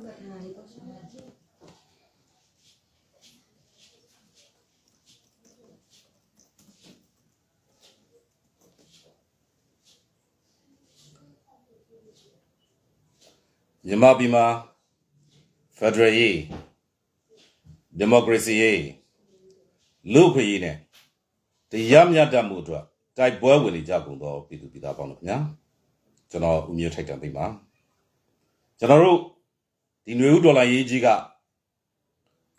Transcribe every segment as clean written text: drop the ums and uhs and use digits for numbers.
မြန်မာပြည်မှာ Federal ရေး Democracy ရေးလူ့အခွင့်အရေးနဲ့တရားမျှတမှုအတွက်တိုက်ပွဲဝင်နေကြကုန်သောပြည်သူပြည်သားပေါင်းတို့ခင်ဗျာကျွန်တော်ဦးမျိုးထိုက်တန်သိပါကျွန်တော်တို့ဒီຫນွေဦးဒေါ်လာရေးကြီးက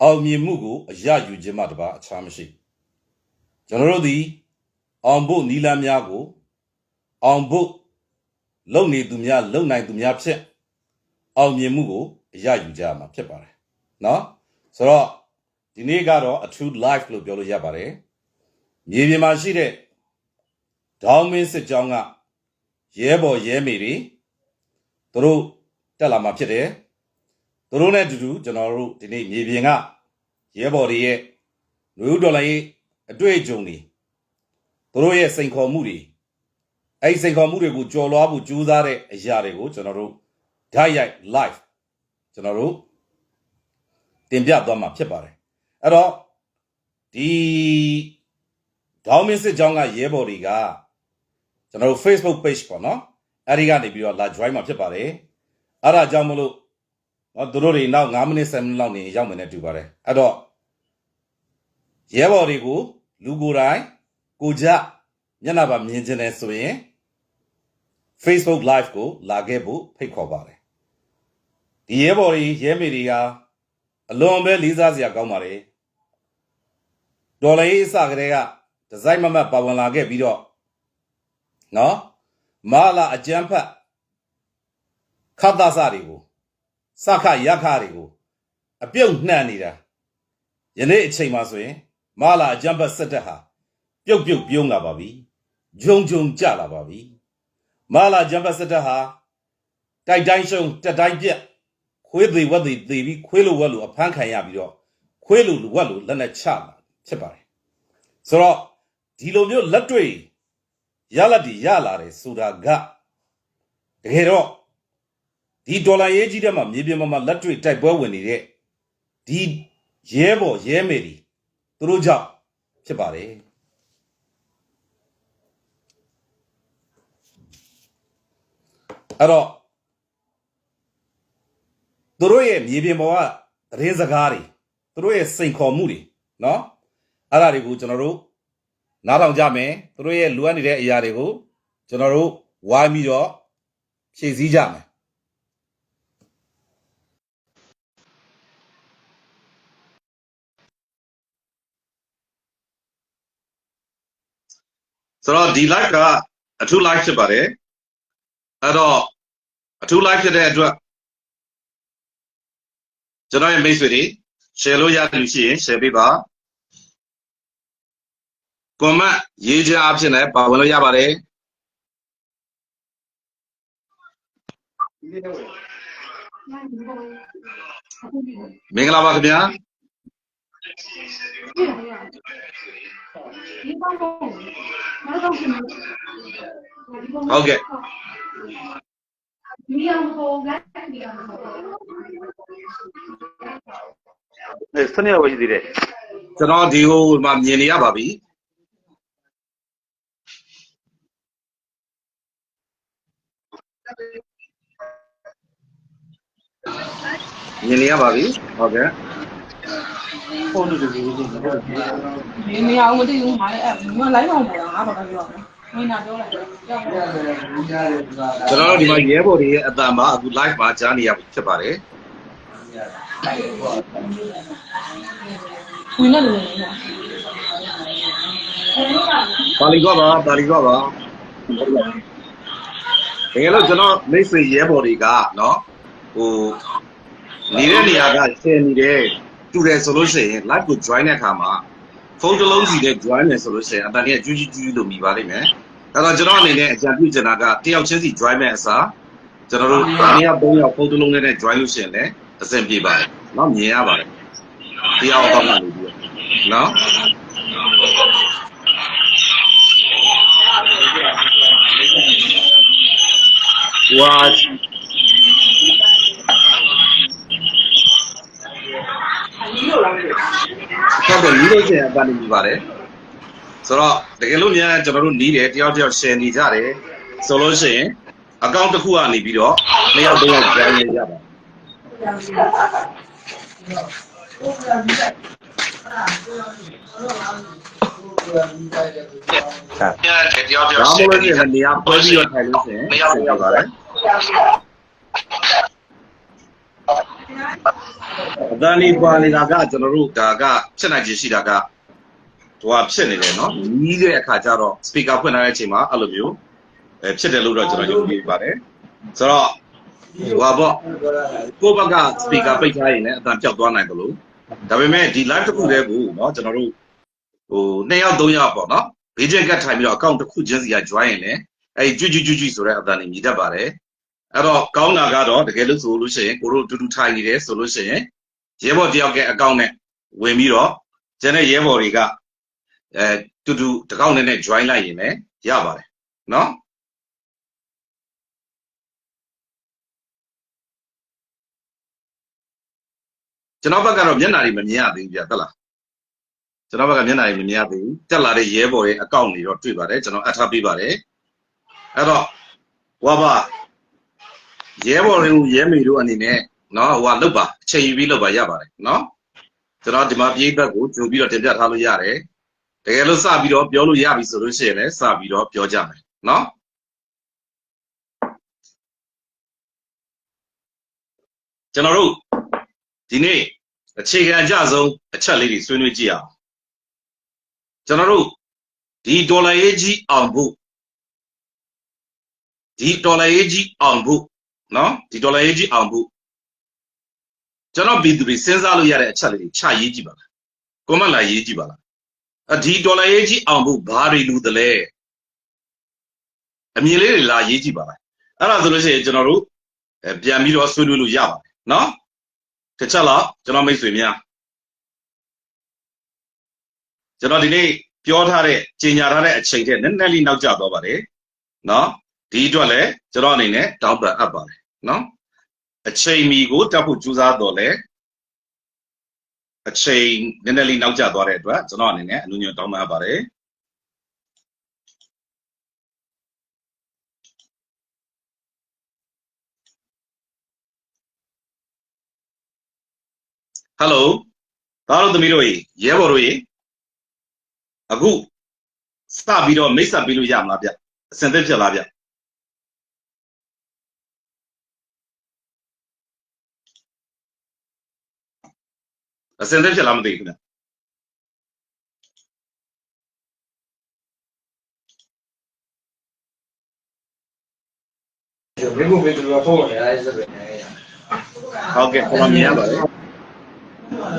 အောင်မြင်မှုကိုအရယူခြင်းမှတပါအခြားမရှိကျွန်တော်တို့ဒီအောင်ဖို့နီလန်းများကိုအောင်ဖို့လုံနေသူများလုံနိုင်သူများဖြစ်အောင်မြင်မှုကိုအရယူကြမှာဖြစ်ပါတယ်နော်ဆိုတော့ဒီနေ့ကတော့အထူး live လို့ပြောလို့ရပါတယ်မြေပြင်မှာရှိတဲ့ဒေါင်းမင်းစစ်ကြောင်းကရဲဘော်ရဲမေတွေသူတို့တက်လာမှာဖြစ်တယ်သူတို့နဲ့အတူတူကျွန်တော်တို့ဒီနေ့မြေပြင်ကရဲဘော်တွေရဲ့ຫນွေဦးဒေါ်လာရေးအတွေ့အကြုံတွေသူတို့ရဲ့စိန်ခေါ်မှုတွေအဲ့စိန်ခေါ်မှုတွေကိုကြော်လွှားဖို့ကြိုးစားတဲ့အရာတွေကိုကျွန်တော်တို့ဓာတ်ရိုက် live ကျွန်တော်တို့တင်ပြသွားမှာဖြစ်ပါတယ်အဲ့တော့ဒီဒေါင်းမင်းစစ်ကြောင်းကရဲဘော်တွေကကျွန်တော်တို့ Facebook page ပေါ့နော်အဲ့ဒီကနေပြီးတော့လာ join မှာဖြစ်ပါတယ်အဲ့ဒါကြောင့်မလို့သူတို့တွေနောက်9မိနစ်10မိနစ်လောက်နေရောက်မယ်နဲ့တူပါတယ်အဲ့တော့ရဲဘော်တွေကိုလူကိုယ်တိုင်ကိုကြမျက်နှာပါမြင်ခြင်းနဲ့ဆိုရင် Facebook live ကိုလာခဲ့ဖို့ဖိတ်ခေါ်ပါတယ်ဒီရဲဘော်တွေရဲမေတွေကအလွန်ပဲလေးစားစရာကောင်းပါတယ်ဒေါ်လာရေးအစကတည်းကဒီဇိုင်းမမတ်ပါဝင်လာခဲ့ပြီးတော့နော်မာလာအကျန်းဖတ်ခတ်သားစတွေကိုစခရခတွေကိုအပြုတ်နှံ့နေတာယနေ့အချိန်မှာဆိုရင်မာလာအကျန်းဖတ်စစ်တပ်ဟာပြုတ်ပြုံးလာပါပြီဂျုံကြလာပါပြီမာလာအကျန်းဖတ်စစ်တပ်ဟာတိုက်တိုင်းရှုံတက်တိုင်းပြက်ခွေးသေးဝက်သေးသေးပြီးခွေးလိုဝက်လိုအဖမ်းခံရပြီးတော့ခွေးလိုလူဝက်လိုလက်နဲ့ချလာဖြစ်ပါတယ်ဆိုတော့ဒီလိုမျိုးလက်တွေ့ရလက်တွေရလာတယ်ဆိုတာကတကယ်တော့ဒီဒေါ်လာရေးကြီးတဲ့မှာမြေပြင်မှာလက်တွေ့တိုက်ပွဲဝင်နေတဲ့ဒီရဲဘော်ရဲမေတွေသူတို့ကြောင့်ဖြစ်ပါတယ်အဲ့တော့သူတို့ရဲ့မြေပြင်ပေါ်ကသတင်းစကားတွေသူတို့ရဲ့စိန်ခေါ်မှုတွေနော်အဲ့ဒါတွေကိုကျွန်တော်တို့နားထောင်ကြမယ်သူတို့ရဲ့လိုအပ်နေတဲ့အရာတွေကိုကျွန်တော်တို့ဝိုင်းပြီးတော့ဖြည့်ဆည်းကြမယ်ဆိုတော့ဒီ live ကအထူး live ဖြစ်ပါတယ်အဲ့တော့အထူး live ဖြစ်တဲ့အတွက်ကျွန်တော်ရဲ့မိတ်ဆွေတွေ share လို့ရလို့ရှိရင် share ပေးပါ comment ရေးချအဖြစ်နဲ့ပါဝင်လို့ရပါတယ်မင်္ဂလာပါခင်ဗျာဟုတ်ကဲ့စနေဝေးသေးတယ်ကျွန်တော်ဒီဟိုမှာမြင်နေရပါပြီမြင်နေရပါပြီဟုတ်ကဲ့ဖုန်းတို့ဒီနေရာဦးမသိဘူးငါလည်းအဲ့ငါ live အောင်ပေါ်တာငါဘာကပြောရမလဲမင်းနာပြောလိုက်ကျွန်တော်တို့ဒီမှာရဲဘော်တွေရဲ့အတန်မှာအခု live မှာကြားနေရဖြစ်ပါတယ်ဝင်နေတယ်ပါလီကောပါတကယ်လို့ကျွန်တော်မိတ်ဆွေရဲဘော်တွေကနော်ဟိုနေတဲ့နေရာကရှယ်နေတယ်တူတယ်ဆိုလို့ရှိရင် live ကို join တဲ့အခါမှာဖုန်းတစ်လုံးစီနဲ့ join မယ်ဆိုလို့ရှိရင်အတန်ကြီးကျူးကျူးလို့မိပါလိမ့်မယ်အဲ့တော့ကျွန်တော်အနေနဲ့အကြံပြုချင်တာကတယောက်ချင်းစီ join မဲ့အစားကျွန်တော်တို့2ယောက်3ယောက်ဖုန်းတစ်လုံးနဲ့ join လို့ရှိရင်လည်းအဆင်ပြေပါတယ်နော်မြင်ရပါတယ်တယောက်တော့မှလို့ပြီးနော်ဝါ တော့နီးလို့ရှိရင်အတန်နေပါတယ်ဆိုတော့တကယ်လို့များကျွန်တော်တို့နီးတယ်တယောက်တယောက် share နေကြတယ်ဆိုလို့ရှိရင်အကောင့်တစ်ခုကနေပြီးတော့နှစ်ယောက်သုံးယောက် join ရပါတယောက်တယောက် share နေတယ်နေရာပွဲပြီးတော့ထိုင်လို့ရှိရင်နှစ်ယောက်သုံးယောက်ပါတယ်အတန်နေပါနေတာကကျွန်တော်တို့ဒါကဖြစ်နိုင်ခြေရှိတာကဟိုဖြစ်နေတယ်နော်နီးတဲ့အခါကျတော့ speaker ဖွင့်ထားတဲ့အချိန်မှာအဲ့လိုမျိုးဖြစ်တယ်လို့တော့ကျွန်တော်ယုံကြည်ပါတယ်ဆိုတော့ဟိုပေါ့ကိုဘက်က speaker ပိတ်ထားရင်လည်းအတန်ပြောက်သွားနိုင်တယ်လို့ဒါပေမဲ့ဒီ live တစ်ခုတည်းကိုเนาะကျွန်တော်တို့ဟို2ယောက်3ယောက်ပေါ့เนาะဘေးကျက်ကတ်ထိုင်ပြီးတော့ account တစ်ခုချင်းစီက join ရင်လည်းအဲ့ကျွတ်ဆိုတဲ့အတန်နေမြည်တတ်ပါတယ်အဲ့တော့ကောင်းတာကတော့တကယ်လို့ဆိုလို့ရှိရင်ကိုတို့တူတူထိုင်နေတယ်ဆိုလို့ရှိရင်ရဲဘော်တယောက်က account နဲ့ဝင်ပြီးတော့ကျန်တဲ့ရဲဘော်တွေကတူတူတကောက်နဲ့ join လိုက်ရင်လည်းရပါတယ်เนาะကျွန်တော်ဘက်ကတော့မျက်နှာတွေမမြင်ရသေးဘူးဗျတက်လားကျွန်တော်ဘက်ကမျက်နှာတွေမမြင်ရသေးဘူးတက်လာတဲ့ရဲဘော်ရဲ့အကောင့်တွေတော့တွေ့ပါတယ်ကျွန်တော်အပ်ထားပေးပါတယ်အဲ့တော့ဟိုပါရဲဘော်တွေကိုရဲမေတို့အနေနဲ့เนาะဟိုကလုတ်ပါအချိန်ယူပြီးလုတ်ပါရပါတယ်เนาะကျွန်တော်ဒီမှာပြေးဘက်ကိုကြိုပြီးတော့တင်ပြထားလို့ရတယ်တကယ်လို့စပြီးတော့ပြောလို့ရပြီဆိုလို့ရှိရင်လည်းစပြီးတော့ပြောကြမယ်เนาะကျွန်တော်တို့ဒီနေ့အခြေခံအကျဆုံးအချက်လေးတွေဆွေးနွေးကြည့်အောင်ကျွန်တော်တို့ဒီဒေါ်လာရေးကြီးအောင်ဖို့เนาะဒီဒေါ်လာရေးကြီးအောင်ဖို့ကျွန်တော်ပြည်သူတွေစဉ်းစားလို့ရတဲ့အချက်လေးတွေချရေးကြည့်ပါလားကွန်မန့်လာရေးကြည့်ပါလားဒီဒေါ်လာရေးကြီးအောင်ဖို့ဘာတွေလူတလဲအမြင်လေးတွေလာရေးကြည့်ပါလားအဲ့ဒါဆိုလို့ရှိရင်ကျွန်တော်တို့ပြန်ပြီးတော့ဆွေးနွေးလို့ရပါတယ်เนาะတစ်ချက်လောက်ကျွန်တော်မိတ်ဆွေများကျွန်တော်ဒီနေ့ပြောထားတဲ့ကြီးညာထားတဲ့အချိန်တည်းနည်းနည်းလေးနောက်ကျသွားပါတယ်เนาะဒီအတွက်လည်းကျွန်တော်အနေနဲ့တောင်းပန်အပ်ပါတယ်เนาะအချိန်မီကိုတက်ဖို့ကြိုးစားတော့လဲအချိန်နည်းနည်းလေးနောက်ကျသွားတဲ့အတွက်ကျွန်တော်အနေနဲ့အနုညွတ်တောင်းပန်အပ်ပါတယ်ဟယ်လိုသားတို့သမီးတို့ရဲဘော်တို့အခုစပြီးတော့မိတ်ဆက်ပြီးလို့ရမလားဗျအစင်သစ်ဖြစ်လားဗျအစင်သစ်ဖြစ်လားမသိဘူးခင်ဗျဘယ်ကိုဘယ်လိုဖုန်းလဲအဲ့ဒါပဲဟုတ်ကဲ့ကျွန်တော်မြင်ရပါတယ်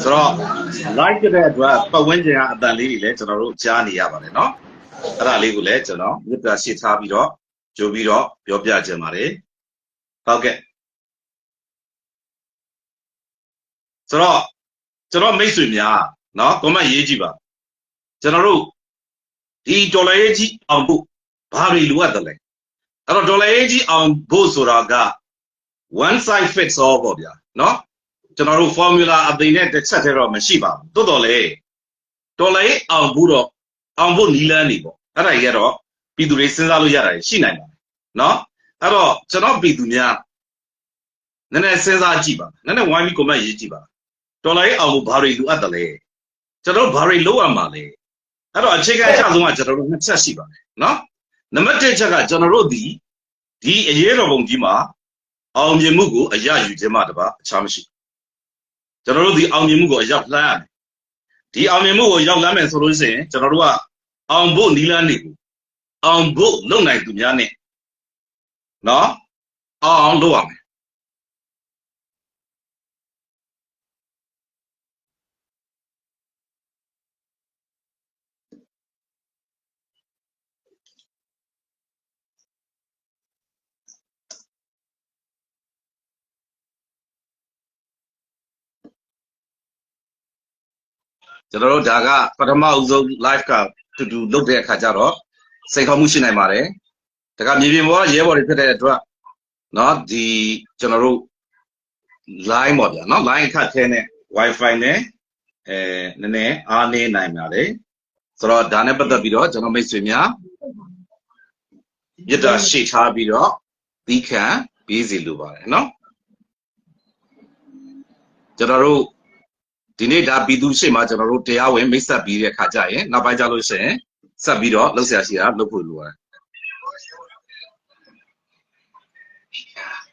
ဆိုတော့ live တဲ့အတွက်ပတ်ဝန်းကျင်ကအတန်လေးတွေလည်းကျွန်တော်တို့ကြားနေရပါတယ်เนาะအဲ့ဒါလေးကိုလည်းကျွန်တော်မြစ်တာရှင်းထားပြီးတော့ကြိုပြီးတော့ပြောပြခြင်းပါတယ်ဟုတ်ကဲ့ဆိုတော့ကျွန်တော်မိတ်ဆွေများเนาะ comment ရေးကြည့်ပါကျွန်တော်တို့ဒီဒေါ်လာရေးကြီးအောင်ဖို့ဘာတွေလိုအပ်တယ်လဲအဲ့တော့ဒေါ်လာရေးကြီးအောင်ဖို့ဆိုတာက one size fits all ပေါ့ဗျာเนาะကျွန်တော်တို့ formula အသိနဲ့တစ်ချက်တည်းတော့မရှိပါဘူးတိုးတော်လေဒေါ်လာရေးအောင်ဖို့နီလန်းနေပေါ့အဲ့ဒါကြီးကတော့ပြည်သူတွေစဉ်းစားလို့ရတာရှိနိုင်ပါတယ်เนาะအဲ့တော့ကျွန်တော်ပြည်သူများနည်းနည်းစဉ်းစားကြည့်ပါနည်းနည်းဝိုင်းပြီး comment ရေးကြည့်ပါဒေါ်လာရေးအောင်ဖို့ဘာတွေလိုအပ်တယ်လဲကျွန်တော်ဘာတွေလုပ်ရမှာလဲအဲ့တော့အခြေခံအကျဆုံးကကျွန်တော်တို့နှစ်ချက်ရှိပါတယ်เนาะနံပါတ်1ချက်ကကျွန်တော်တို့ဒီအရေးတော်ပုံကြီးမှာအောင်မြင်မှုကိုအရယူခြင်းမှတပါအခြားမရှိကျွန်တော်တို့ဒီအောင်မြင်မှုကိုအရောက်လှမ်းရမယ်ဒီအောင်မြင်မှုကိုရောက်လမ်းမယ်ဆိုလို့ရှိရင်ကျွန်တော်တို့ကအောင်ဖို့နီလန်းနေကိုအောင်ဖို့လုပ်နိုင်သူများနဲ့เนาะအောင်လုပ်ရမယ်ကျွန်တော်တို့ဒါကပထမဦးဆုံး live ကတူတူလုပ်တဲ့အခါကျတော့စိတ်ခေါမှုရှိနိုင်ပါတယ်ဒါကမြေပြင်ပေါ်ရဲဘော်တွေဖြစ်တဲ့အတွက်เนาะဒီကျွန်တော်တို့ line ပေါ့ဗျာเนาะ line အခက်ခဲနဲ့ wifi နဲ့ နည်းနည်းအားနည်းနိုင်ပါလေဆိုတော့ဒါနဲ့ပတ်သက်ပြီးတော့ကျွန်တော်မိတ်ဆွေများမြစ်တာရှိထားပြီးတော့သီးခံပေးစီလိုပါတယ်နော်ကျွန်တော်တို့ဒီနေ့ဒါပြည်သူရှိမှကျွန်တော်တို့တရားဝင်မိတ်ဆက်ပြီးတဲ့ခါကျရင်နောက်ပိုင်းကျလို့ရှိရင်ဆက်ပြီးတော့လှုပ်ရှားရှိတာလှုပ်ဖို့လိုပါတယ်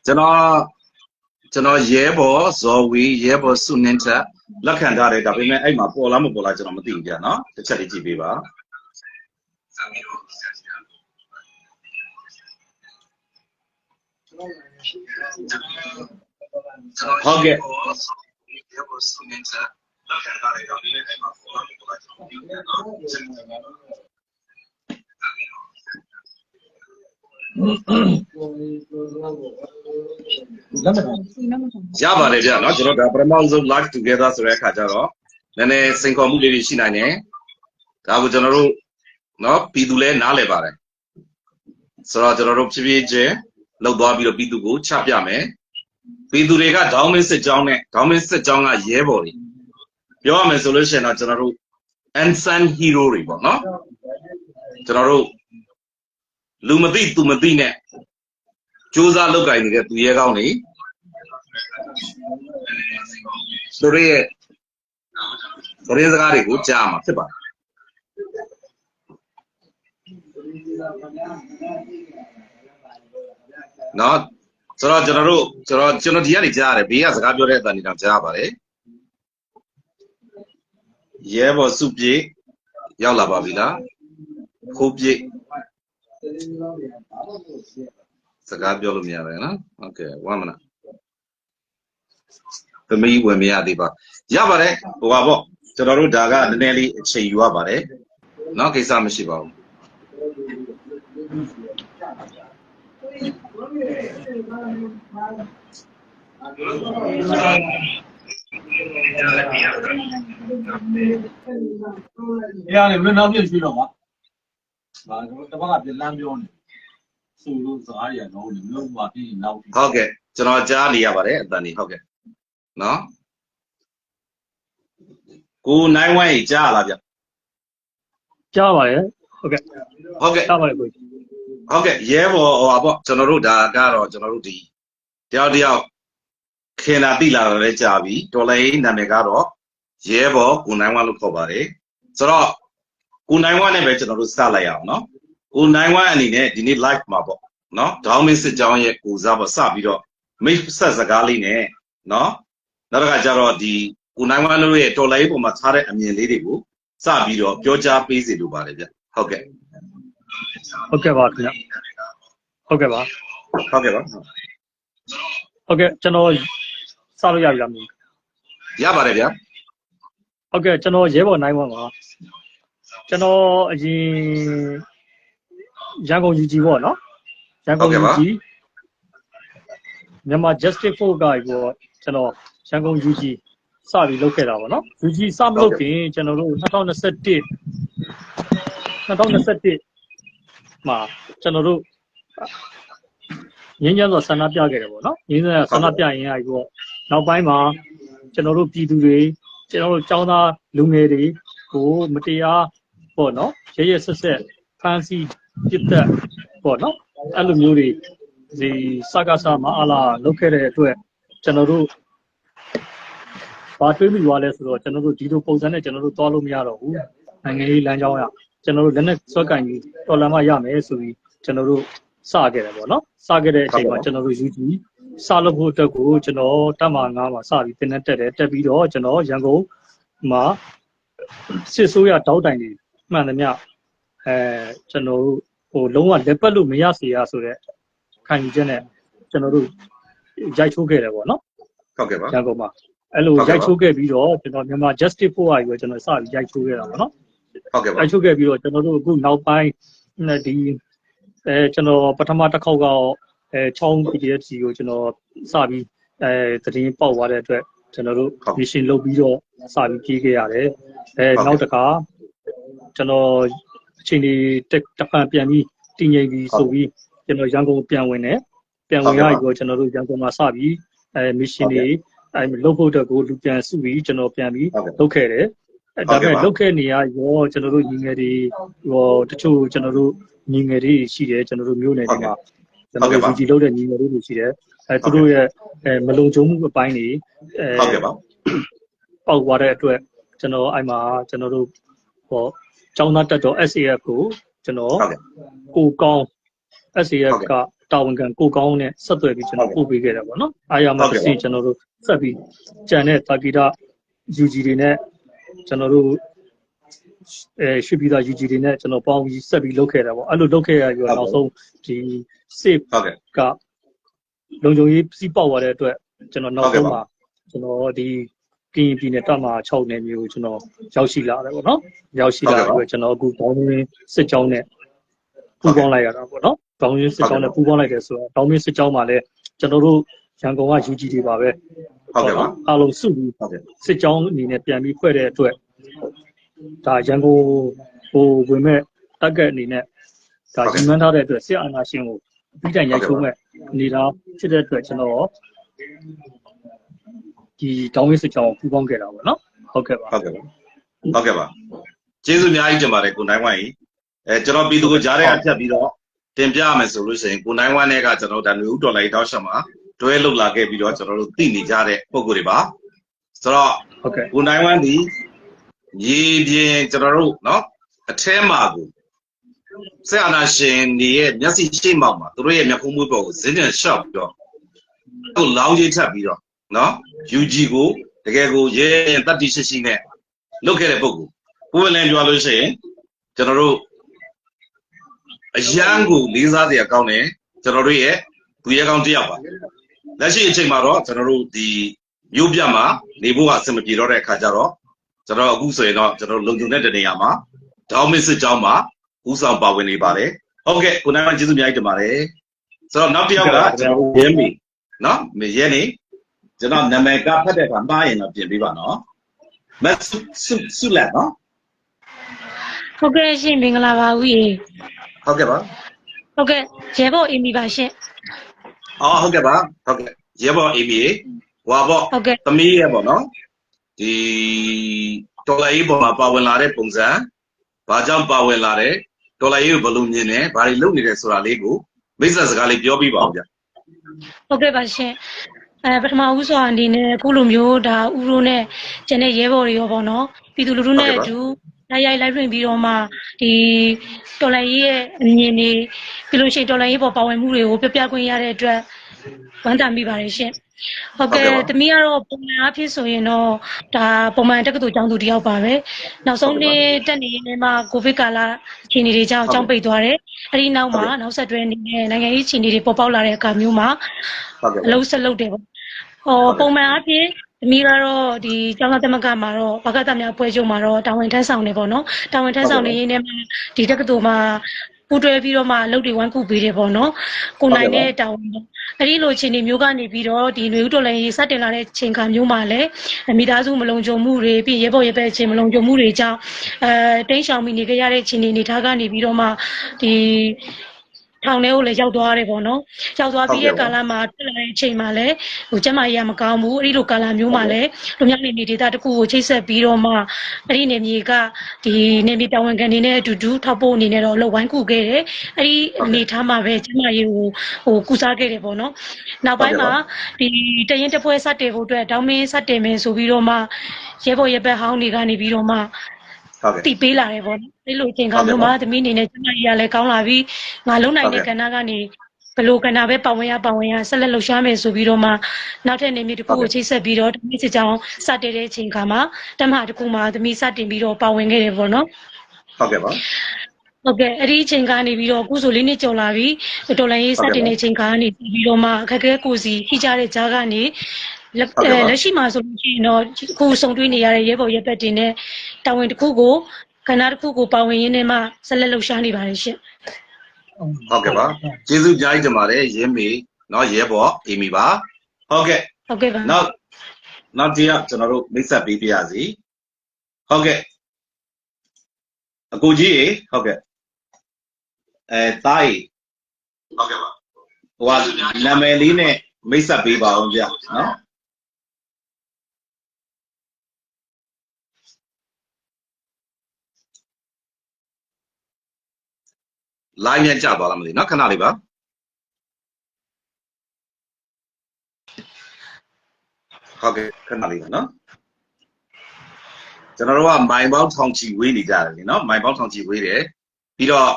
ကျွန်တော်ရဲဘော်ဇော်ဝီရဲဘော်စုနှင်းချက်လက်ခံထားတယ်ဒါပေမဲ့အဲ့မှာပေါ်လားမပေါ်လားကျွန်တော်မသိဘူးကြာနော်တစ်ချက်လေးကြည့်ပေးပါဟုတ်ကဲ့ရပါတယ်ဗျာနော်ကျွန်တော်ဒါပထမဆုံး live together ဆိုတဲ့အခါကျတော့နည်းနည်းစိန်ခေါ်မှုလေးတွေရှိနိုင်တယ်ဒါကိုကျွန်တော်တို့နော်ပြည်သူလည်းနားလည်ပါတယ်ဆိုတော့ကျွန်တော်တို့ဖြည်းဖြည်းချင်းလောက်သွားပြီးတော့ပြည်သူကိုချပြမယ်ပြည်သူတွေကဒေါင်းမင်းစစ်ကြောင်းနဲ့ဒေါင်းမင်းစစ်ကြောင်းကရဲဘော်တွေပြောရမယ်ဆိုလို့ရှိရင်တော့ကျွန်တော်တို့ unsung hero တွေပေါ့နော်ကျွန်တော်တို့လူမသိသူမသိနဲ့စူးစမ်းလုပ်ကိုင်နေတဲ့သူရဲကောင်းတွေသူတွေရဲ့သတင်းစကားတွေကိုကြားမှာဖြစ်ပါတယ်နော်ဆိုတော့ကျွန်တော်ဒီကနေကြားရတယ်ဘေးကစကားပြောတဲ့အတန်တွေတော့ကြားပါတယ်ရဲဘော်စုပြေရောက်လာပါပြီလားခိုးပြေစကားပြောလို့မရတယ်နော်โอเค1 minuteသမီးဝင်မရသေးပါရပါတယ်ဟိုပါပေါ့ကျွန်တော်တို့ဒါကနည်းနည်းလေးအချိန်ယူရပါတယ်နော်ကိစ္စမရှိပါဘူးရတယ်မင်းနောက်ပြည့်ရှိတော့ပါဘာတပတ်ကပြန်လမ်းပြောနေဆိုလို့စကားတွေကတော့လုံးဝပြီးနောက်ဟုတ်ကဲ့ကျွန်တော်ကြားနေရပါတယ်အတန်ကြီးဟုတ်ကဲ့နော်ကိုနိုင်ဝိုင်းကြားလားဗျကြားပါရဲ့ဟုတ်ကဲ့ကြားပါရဲ့ကိုဟုတ်ကဲ့ရဲဘော်ဟိုပါပေါ့ကျွန်တော်တို့ဒါကတော့ကျွန်တော်တို့ဒီတယောက်ခင်လာတိလာတော့လဲကြာပြီတော်လိုင်းနာမည်ကတော့ရဲဘော်ကိုနိုင်ဝိုင်းလို့ခေါ်ပါတယ်ဆိုတော့ကိုနိုင်ဝိုင်းနဲ့ပဲကျွန်တော်တို့စလိုက်ရအောင်နော်ကိုနိုင်ဝိုင်းအနေနဲ့ဒီနေ့ live မှာပေါ့နော်ဒေါင်းမင်းစစ်ကြောင်းရဲ့ကိုစားပေါ့စပြီးတော့မိတ်ဆက်စကားလေးနဲ့နော်နောက်တစ်ခါကျတော့ဒီကိုနိုင်ဝိုင်းတို့ရဲ့တော်လိုင်းပုံမှာထားတဲ့အမြင်လေးတွေကိုစပြီးတော့ပြောကြားပေးစီလိုပါတယ်ဗျဟုတ်ကဲ့ပါခင်ဗျဟုတ်ကဲ့ပါကျွန်တော်စလို့ရပြီလားမသိရပါတယ်ဗျဟုတ်ကဲ့ကျွန်တော်ရဲဘော်နိုင်ဝမ်းပါကျွန်တော်အရင်ရန်ကုန် UG ပေါ့နော်ရန်ကုန် UG မြန်မာ Justice Force ကပေါ့ကျွန်တော်ရန်ကုန် UG စပြီးလုပ်ခဲ့တာပေါ့နော် UG စမလုပ်ခင်ကျွန်တော်တို့2021မှာကျွန်တော်တို့ငင်းကြတော့ဆန္ဒပြခဲ့တယ်ပေါ့နော်ငင်းကြဆန္ဒပြရင်အဲ့ပေါ့နောက်ပိုင်းမှာကျွန်တော်တို့ပြည်သူတွေကျွန်တော်တို့ចောင်းသားလူငယ်တွေကိုမတရားပေါ့နော်ရဲဆက်ဖမ်းဆီးပစ်သက်ပေါ့နော်အဲ့လိုမျိုးတွေဒီစကားစားမအားလာလုပ်ခဲ့တဲ့အတွက်ကျွန်တော်တို့ဘာတွေးမိသွားလဲဆိုတော့ကျွန်တော်တို့ဒီလိုပုံစံနဲ့ကျွန်တော်တို့သွားလို့မရတော့ဘူးနိုင်ငံရေးလမ်းကြောင်းရကျွန်တော်တို့လက်နဲ့ဆွဲကင်ပြီးတော်လန်မရမယ်ဆိုပြီးကျွန်တော်တို့စခဲ့တယ်ပေါ့နော်စခဲ့တဲ့အချိန်မှာကျွန်တော်တို့ UG စလုပ်ဖို့အတွက်ကိုကျွန်တော်တပ်မ9မှာစပြီးတင်တက်တယ်တက်ပြီးတော့ကျွန်တော်ရန်ကုန်မှာစစ်ဆိုးရတောက်တိုင်တွေမှန်သမျှကျွန်တော်တို့ဟိုလုံးဝလက်ပတ်လို့မရစေရဆိုတဲ့ခံယူချက်နဲ့ကျွန်တော်တို့ရိုက်ချိုးခဲ့တယ်ပေါ့နော်ဟုတ်ကဲ့ပါရန်ကုန်မှာအဲ့လိုရိုက်ချိုးခဲ့ပြီးတော့ကျွန်တော်မြန်မာ Justice Force ကိုကျွန်တော်စပြီးရိုက်ချိုးခဲ့တာပေါ့နော်ဟုတ်ကဲ့ပါရိုက်ချိုးခဲ့ပြီးတော့ကျွန်တော်တို့အခုနောက်ပိုင်းဒီကျွန်တော်ပထမတစ်ခေါက်ကတော့ချောင်း PDF စီကိုကျွန်တော်စပြီးသတင်းပေါက်သွားတဲ့အတွက်ကျွန်တော်တို့ mission လုပ်ပြီးတော့စပြီးပြေးခဲ့ရတယ်နောက်တစ်ခါကျွန်တော်အချိန်ဒီတစ်ဖန်ပြန်ပြီးတည်ငြိမ်ပြီးဆိုပြီးကျွန်တော်ရန်ကုန်ပြန်ဝင်တယ်ပြန်ဝင်ရပြီးတော့ကျွန်တော်တို့ရန်ကုန်မှာစပြီးmission တွေ လုတ်ဖို့အတွက်ကိုလူပြန်စုပြီးကျွန်တော်ပြန်ပြီးလုတ်ခဲ့တယ်ဒါပေမဲ့လုတ်ခဲ့နေရရောကျွန်တော်တို့ညီငယ်တွေတချို့ကျွန်တော်တို့ညီငယ်တွေရှိတယ်ကျွန်တော်တို့မျိုးနယ်တွေမှာကျွန်တော်တို့ယူကြည်လုတ်တဲ့ညီငယ်တွေရှိတယ်သူတို့ရဲ့မလုံခြုံမှုအပိုင်းတွေဟုတ်ကဲ့ပါပေါက်သွားတဲ့အတွက်ကျွန်တော်အဲ့မှာကျွန်တော်တို့ကျောင်းသားတက်တော် SAF ကိုကျွန်တော်ကိုကောင်း SAF ကတာဝန်ခံကိုကောင်းနဲ့ဆက်သွယ်ပြီးကျွန်တော်ပို့ပေးခဲ့တယ်ပေါ့နော်အားရမှာတစ်စီကျွန်တော်တို့ဆက်ပြီးကြံတဲ့တာဂီတာ UG တွေနဲ့ကျွန်တော်တို့ရွှေပြည်သာ UG တွေနဲ့ကျွန်တော်ပေါင်းပြီးဆက်ပြီးလုပ်ခဲ့တာပေါ့အဲ့လိုလုပ်ခဲ့ရပြီးတော့နောက်ဆုံးဒီ safe ကလုံခြုံရေးစီးပေါက်သွားတဲ့အတွက်ကျွန်တော်နောက်ဆုံးမှာကျွန်တော်ဒီကရင်ပြည်နယ်တပ်မ6နယ်မျိုးကျွန်တော်ရောက်ရှိလာတယ်ပေါ့နော်ရောက်ရှိလာပြီးကျွန်တော်အခုဘောင်းမင်းစစ်ကြောင်းနဲ့ပူးပေါင်းလိုက်ရတာပေါ့နော်ဘောင်းမင်းစစ်ကြောင်းနဲ့ပူးပေါင်းလိုက်တယ်ဆိုတော့ဘောင်းမင်းစစ်ကြောင်းမှာလည်းကျွန်တော်တို့ရန်ကုန်က UG တွေပါပဲဟုတ်ကဲ့ပါအားလုံးစုပြီးစစ်ကြောင်းအနေနဲ့ပြန်ပြီးဖွဲ့တဲ့အတွက်ဒါရန်ကုန်ကိုဝင်မဲ့တက်getအနေနဲ့ဒါညီမှန်းထားတဲ့အတွက်စစ်အာဏာရှင်ကိုပြီးတိုင်ရိုက်ချိုးမဲ့အနေသားဖြစ်တဲ့အတွက်ကျွန်တော်ဒီတောင်းဝင်းစစ်ကြောင်းပူးပေါင်းခဲ့တာပေါ့နော်ဟုတ်ကဲ့ပါကျေးဇူးအများကြီးတင်ပါတယ်ကိုနိုင်ဝိုင်းကျွန်တော်ပြည်သူကိုကြားထဲအဖြတ်ပြီးတော့တင်ပြရမယ်ဆိုလို့ရှိရင်ကိုနိုင်ဝိုင်းနဲ့ကကျွန်တော်ဒါမျိုးဦးတော်လိုက်တောက်ချက်မှာတွဲလုတ်လာခဲ့ပြီးတော့ကျွန်တော်တို့သိနေကြတဲ့ပုံကိုယ်တွေပါဆိုတော့ကိုနိုင်ဝိုင်းဒီရေပြင်ကျွန်တော်တို့เนาะအထဲမှာကိုဆက်အာဏာရှင်တွေရဲ့မျက်စိရှိမှောက်မှာသူတို့ရဲ့မျက်ခုံးမွေးပေါ်ကိုဇင်းတင်ရှော့ပြီးတော့သူ့လောင်းကြီးထပ်ပြီးတော့เนาะ UG ကိုတကယ်ကိုရဲတတ်တိရှိရှိနဲ့လုတ်ခဲ့တဲ့ပုံကိုကိုယ်လည်းပြောလို့ရှိရင်ကျွန်တော်တို့အရန်ကိုလေးစားစရာကောင်းတယ်ကျွန်တော်တို့ရဲ့သူရဲကောင်းတစ်ယောက်ပါလက်ရှိအချိန်မှာတော့ကျွန်တော်တို့ဒီမြို့ပြမှာနေဖို့အဆင်မပြေတော့တဲ့အခါကျတော့ကျွန်တော်အခုဆိုရင်တော့ကျွန်တော်လုံခြုံတဲ့နေရာမှာဒေါင်းမစ်စစ်ကြောင်းမှာဦးဆောင်ပါဝင်နေပါတယ်ဟုတ်ကဲ့ကိုနိုင်မကျေးဇူးအများကြီးတင်ပါတယ်ဆိုတော့နောက်တစ်ယောက်ကကျွန်တော်ရဲမီနော်ရဲနေကျွန်တော်နာမည်ကဖတ်တဲ့အခါမှားရင်တော့ပြင်ပေးပါနော်မဆုလက်နော်ဟုတ်ကဲ့ရှင်မင်္ဂလာပါဦးရေဟုတ်ကဲ့ပါဟုတ်ကဲ့ရဲဘော်အီမီပါရှင်ဟုတ်ကဲ့ပါဟုတ်ကဲ့ရဲဘော်အီမီဟွာပေါ့သမီးရဲ့ပေါ့နော်ဒီတော်လိုက်ပေါ်မှာပါဝင်လာတဲ့ပုံစံဘာကြောင့်ပါဝင်လာတဲ့တော်လိုက်ကိုဘယ်လိုမြင်လဲဘာတွေလုပ်နေတယ်ဆိုတာလေးကိုမိတ်ဆက်စကားလေးပြောပြပါဦးဗျဟုတ်ကဲ့ပါရှင်ပထမဦးစွာအနေနဲ့အခုလိုမျိုးဒါဦးရိုးနဲ့ကျန်တဲ့ရဲဘော်တွေရောပေါ့နော်ပြည်သူလူထုနဲ့အတူရိုက်လွှင့်ပြီးတော့မှဒီတော်လိုင်းရေးရဲ့အမြင်တွေပြီးလို့ရှိရင်တော်လိုင်းရေးပေါ်ပါဝင်မှုတွေကိုပြပြခွင့်ရတဲ့အတွက်ဝမ်းသာမိပါတယ်ရှင်ဟုတ်ကဲ့သမီးကတော့ပုံမှန်အဖြစ်ဆိုရင်တော့ဒါပုံမှန်တက္ကသိုလ်ကျောင်းသူတယောက်ပါပဲနောက်ဆုံးနေ့တက်နေနေမှာကိုဗစ်ကာလအခြေအနေတွေကြောင့်အကြောင်းပိတ်သွားတယ်အဲဒီနောက်မှာနောက်ဆက်တွဲအနေနဲ့နိုင်ငံရေးအခြေအနေတွေပေါ်ပေါက်လာတဲ့အခါမျိုးမှာအလုံးဆက်လုပ်တယ်ပေါ့ပုံမှန်အဖြစ်သမီးကတော့ဒီကျောင်းသားသမဂ္ဂမှာတော့ဘာကတများပွဲချုပ်မှာတော့တာဝန်ထမ်းဆောင်နေပေါ့နော်တာဝန်ထမ်းဆောင်နေရင်းနဲ့ဒီတက္ကသိုလ်မှာပူးတွဲပြီးတော့မှအလုပ်တွေဝိုင်းကူပေးတယ်ပေါ့နော်ကိုနိုင်တဲ့တာဝန်အဲဒီလိုအခြေအနေမျိုးကနေပြီးတော့ဒီຫນွေဦးတော်လည်းစတင်လာတဲ့ချိန်ခါမျိုးမှာလည်းမိသားစုမလုံခြုံမှုတွေပြီးရဲဘော်ရဲဘက်ချင်းမလုံခြုံမှုတွေကြောင့်တိန့်ရှောင်မိနေကြရတဲ့အခြေအနေထားကနေပြီးတော့မှဒီထောင်ထဲကိုလည်းရောက်သွားတယ်ပေါ့နော်ရောက်သွားပြီးတဲ့ကာလမှာတက်လာတဲ့အချိန်မှာလည်းကျမကြီးကမကောင်းဘူးအဲ့ဒီလိုကာလမျိုးမှာလည်းလူမျိုးနေဒေသတစ်ခုကိုချိတ်ဆက်ပြီးတော့မှအဲ့ဒီနေမြေကဒီနေမြေတာဝန်ခံနေတဲ့အတူတူထောက်ပို့အနေနဲ့တော့လှုပ်ဝိုင်းကူခဲ့တယ်အဲ့ဒီအနေထားမှာပဲကျမကြီးကိုကူစားခဲ့တယ်ပေါ့နော်နောက်ပိုင်းမှာဒီတရင်တပွဲစတင်ဖို့အတွက်တောင်းမင်းစတင်မယ်ဆိုပြီးတော့မှရဲဘော်ရဲဘက်ဟောင်းတွေကနေပြီးတော့မှတီးပေးလာတယ်ပေါ့နော်အဲ့လိုအချိန်ကမျိုးမှာသမီးအနေနဲ့ကျမကြီးကလည်းကောင်းလာပြီးငါလုံနိုင်တဲ့ကဏ္ဍကနေဘလို့ကဏ္ဍပဲပါဝင်ရဆက်လက်လှုပ်ရှားမယ်ဆိုပြီးတော့မှနောက်ထပ်နေမြေတစ်ခုကိုချိတ်ဆက်ပြီးတော့သမီးစစ်ကြောင်းစတင်တဲ့အချိန်ကမှတမဟာတစ်ခုမှာသမီးစတင်ပြီးတော့ပါဝင်ခဲ့တယ်ပေါ့နော်ဟုတ်ကဲ့ပါဟုတ်ကဲ့အဲ့ဒီအချိန်ကနေပြီးတော့အခုဆို၄နှစ်ကျော်လာပြီတော်လိုင်းရေးစတင်တဲ့အချိန်ကနေပြီးတော့မှအခက်အခဲကိုစီခိကြတဲ့ကြားကနေလက်ရှိမှာဆိုလို့ရှိရင်တော့အခုဆုံတွေ့နေရတဲ့ရဲဘော်ရဲဘက်တင်နဲ့တာဝန်တစ်ခုကိုကဏ္ဍတစ်ခုကိုပါဝင်ရင်းနဲ့မှဆက်လက်လှုပ်ရှားနေပါတယ်ရှင်ဟုတ်ကဲ့ပါကျေးဇူးကြားကြီးတင်ပါတယ်ရင်းမေနော်ရဲဘော်အေမီပါဟုတ်ကဲ့ပါနောက်တရားကျွန်တော်တို့မိတ်ဆက်ပေးပြရစီဟုတ်ကဲ့အကိုကြီးရေဟုတ်ကဲ့တားရေဟုတ်ကဲ့ပါဟိုကနာမည်လေးနဲ့မိတ်ဆက်ပေးပါအောင်ဗျနော် line မြန်ကြသွားလားမသိနော်ခဏလေးပါဟုတ်ကဲ့ခဏလေးနော်ကျွန်တော်တို့ကမိုင်ပေါင်းထောင်ချီဝေးနေကြတယ်နော်မိုင်ပေါင်းထောင်ချီဝေးတယ်ပြီးတော့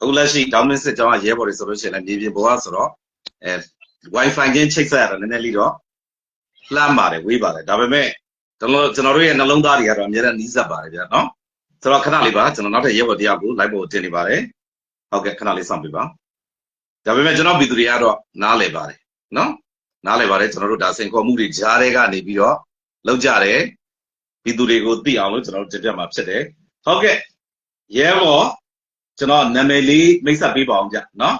အခုလက်ရှိဒေါမင်းစစ်ကြောင်းကရဲဘော်တွေဆိုလို့ရှိရင်လည်းမြေပြင်ပေါ်ကဆိုတော့Wi-Fi ချင်းချိတ်ဆက်ရတာနည်းနည်းလေးတော့လှမ်းပါတယ်ဝေးပါတယ်ဒါပေမဲ့ကျွန်တော်တို့ရဲ့နှလုံးသားတွေကတော့အများနဲ့နီးစပ်ပါတယ်ဗျာနော်ဆိုတော့ခဏလေးပါကျွန်တော်နောက်ထပ်ရဲဘော်တရားကို live ပေါ်တင်နေပါတယ်ဟုတ်ကဲ့ခဏလေးစောင့်ပေးပါဒါပေမဲ့ကျွန်တော်ပြည်သူတွေကတော့နားလည်ပါတယ်နော်နားလည်ပါတယ်ကျွန်တော်တို့ဒါစင်ခေါ်မှုတွေကြားထဲကနေပြီးတော့လောက်ကြတယ်ပြည်သူတွေကိုသိအောင်လို့ကျွန်တော်တို့တင်ပြမှာဖြစ်တယ်ဟုတ်ကဲ့ရဲဘော်ကျွန်တော်နာမည်လေးမိတ်ဆက်ပေးပါအောင်ဗျနော်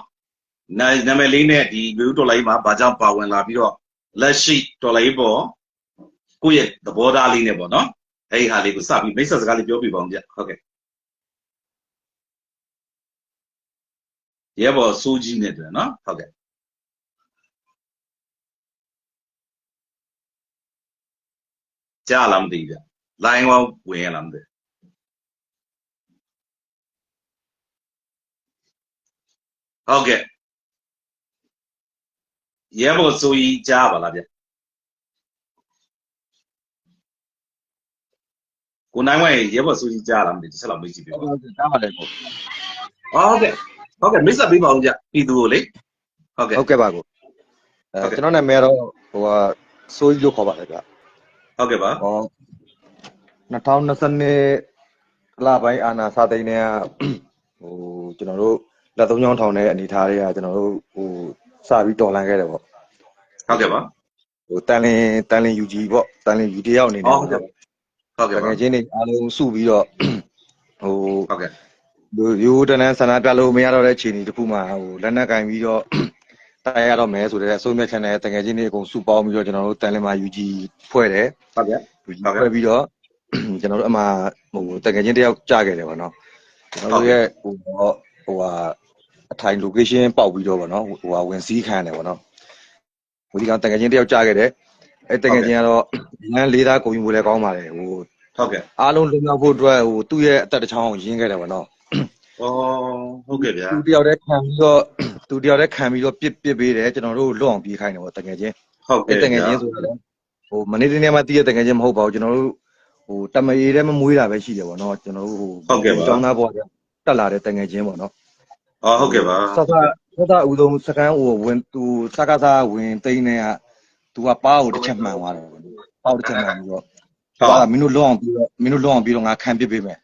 နာမည်လေးနဲ့ဒီမျိုးတော်လိုက်မှာဘာကြောင့်ပါဝင်လာပြီးတော့လက်ရှိတော်လိုက်ပေါ်ကိုယ့်ရဲ့သဘောထားလေးနဲ့ပေါ့နော်အဲ့ဒီဟာလေးကိုစပြီးမိတ်ဆက်စကားလေးပြောပြပါအောင်ဗျဟုတ်ကဲ့ရဲဘော်စိုးကြီးနဲ့တွေ့နော်ဟုတ်ကဲ့ကြားလားမသိဘူးဗျ line ကောဝင်ရလားမသိဟုတ်ကဲ့ရဲဘော်စိုးကြီးကြားပါလားဗျကိုနိုင်ဝိုင်းရဲဘော်စိုးကြီးကြားလားမသိတစ်ချက်လောက်မေးကြည့်ပြပါကြားပါတယ်ကိုဟုတ်ကဲ့မိတ်ဆက်ပေးပါဦးဗျပြည်သူကိုလေဟုတ်ကဲ့ပါကိုကျွန်တော်နာမည်တော့ဟိုကစိုးကြီးလို့ခေါ်ပါတယ်ဗျဟုတ်ကဲ့ပါ2020လပိုင်းအာနာစာသိန်းနဲ့ဟိုကျွန်တော်တို့လက်သုံးချောင်းထောင်တဲ့အနေထားတွေကကျွန်တော်တို့ဟိုစပြီးတော်လန်ခဲ့တယ်ပေါ့ဟုတ်ကဲ့ပါဟိုတန်လင် UG ပေါ့တန်လင် UG တယောက်အနေနဲ့ဟုတ်ကဲ့ငွေချင်းတွေအားလုံးစုပြီးတော့ဟိုဟုတ်ကဲ့ရိုးတန်းဆန္ဒပြလို့မရတော့တဲ့အခြေအနေတစ်ခုမှဟိုလက်နက်ကင်ပြီးတော့တိုက်ရတော့မယ်ဆိုတဲ့အဆုံးမြတ်ချက်နဲ့တကယ်ချင်းတွေအကုန်စုပေါင်းပြီးတော့ကျွန်တော်တို့တန်လင်မှာ UG ဖွဲ့တယ်ဟုတ်ကဲ့ဖွဲ့ပြီးတော့ကျွန်တော်တို့အမှဟိုတကယ်ချင်းတယောက်ကြားခဲ့တယ်ပေါ့နော်ကျွန်တော်တို့ရဲ့ဟိုဟာအထိုင် location ပေါက်ပြီးတော့ပေါ့နော်ဟိုဟာဝင်စည်းခံတယ်ပေါ့နော်ဟိုဒီကောင်တကယ်ချင်းတယောက်ကြားခဲ့တယ်အဲတကယ်ချင်းကတော့လမ်းလေးသားကုန်ယူဖို့လည်းကောင်းပါတယ်ဟိုဟုတ်ကဲ့အားလုံးလုံလောက်ဖို့အတွက်ဟိုသူ့ရဲ့အသက်တစ်ချောင်းရင်းခဲ့တယ်ပေါ့နော်ဟုတ်ကဲ့ဗျာသူတယောက်တည်းခံပြီးတော့ပစ်ပေးတယ်ကျွန်တော်တို့လွတ်အောင်ပြေးခိုင်းတယ်ပေါ့တကယ်ချင်းဟုတ်ကဲ့တကယ်ချင်းဆိုတော့ဟိုမနေ့တနေ့မှတည့်ရတကယ်ချင်းမဟုတ်ပါဘူးကျွန်တော်တို့ဟိုတမအေးတည်းမမွေးတာပဲရှိတယ်ပေါ့နော်ကျွန်တော်တို့ဟုတ်ကဲ့ပါကျောင်းသားပေါ့တက်လာတဲ့တကယ်ချင်းပေါ့နော်ဟုတ်ကဲ့ပါစကားဦးဆုံးစကန်ဟိုဝင်သူစကားစားဝင်သိန်းနဲ့ကသူကပါးကိုတစ်ချက်မှန်သွားတယ်ပေါ့တစ်ချက်မှန်ပြီးတော့ဟာမင်းတို့လွတ်အောင်ပြီးတော့ငါခံပစ်ပေးမယ်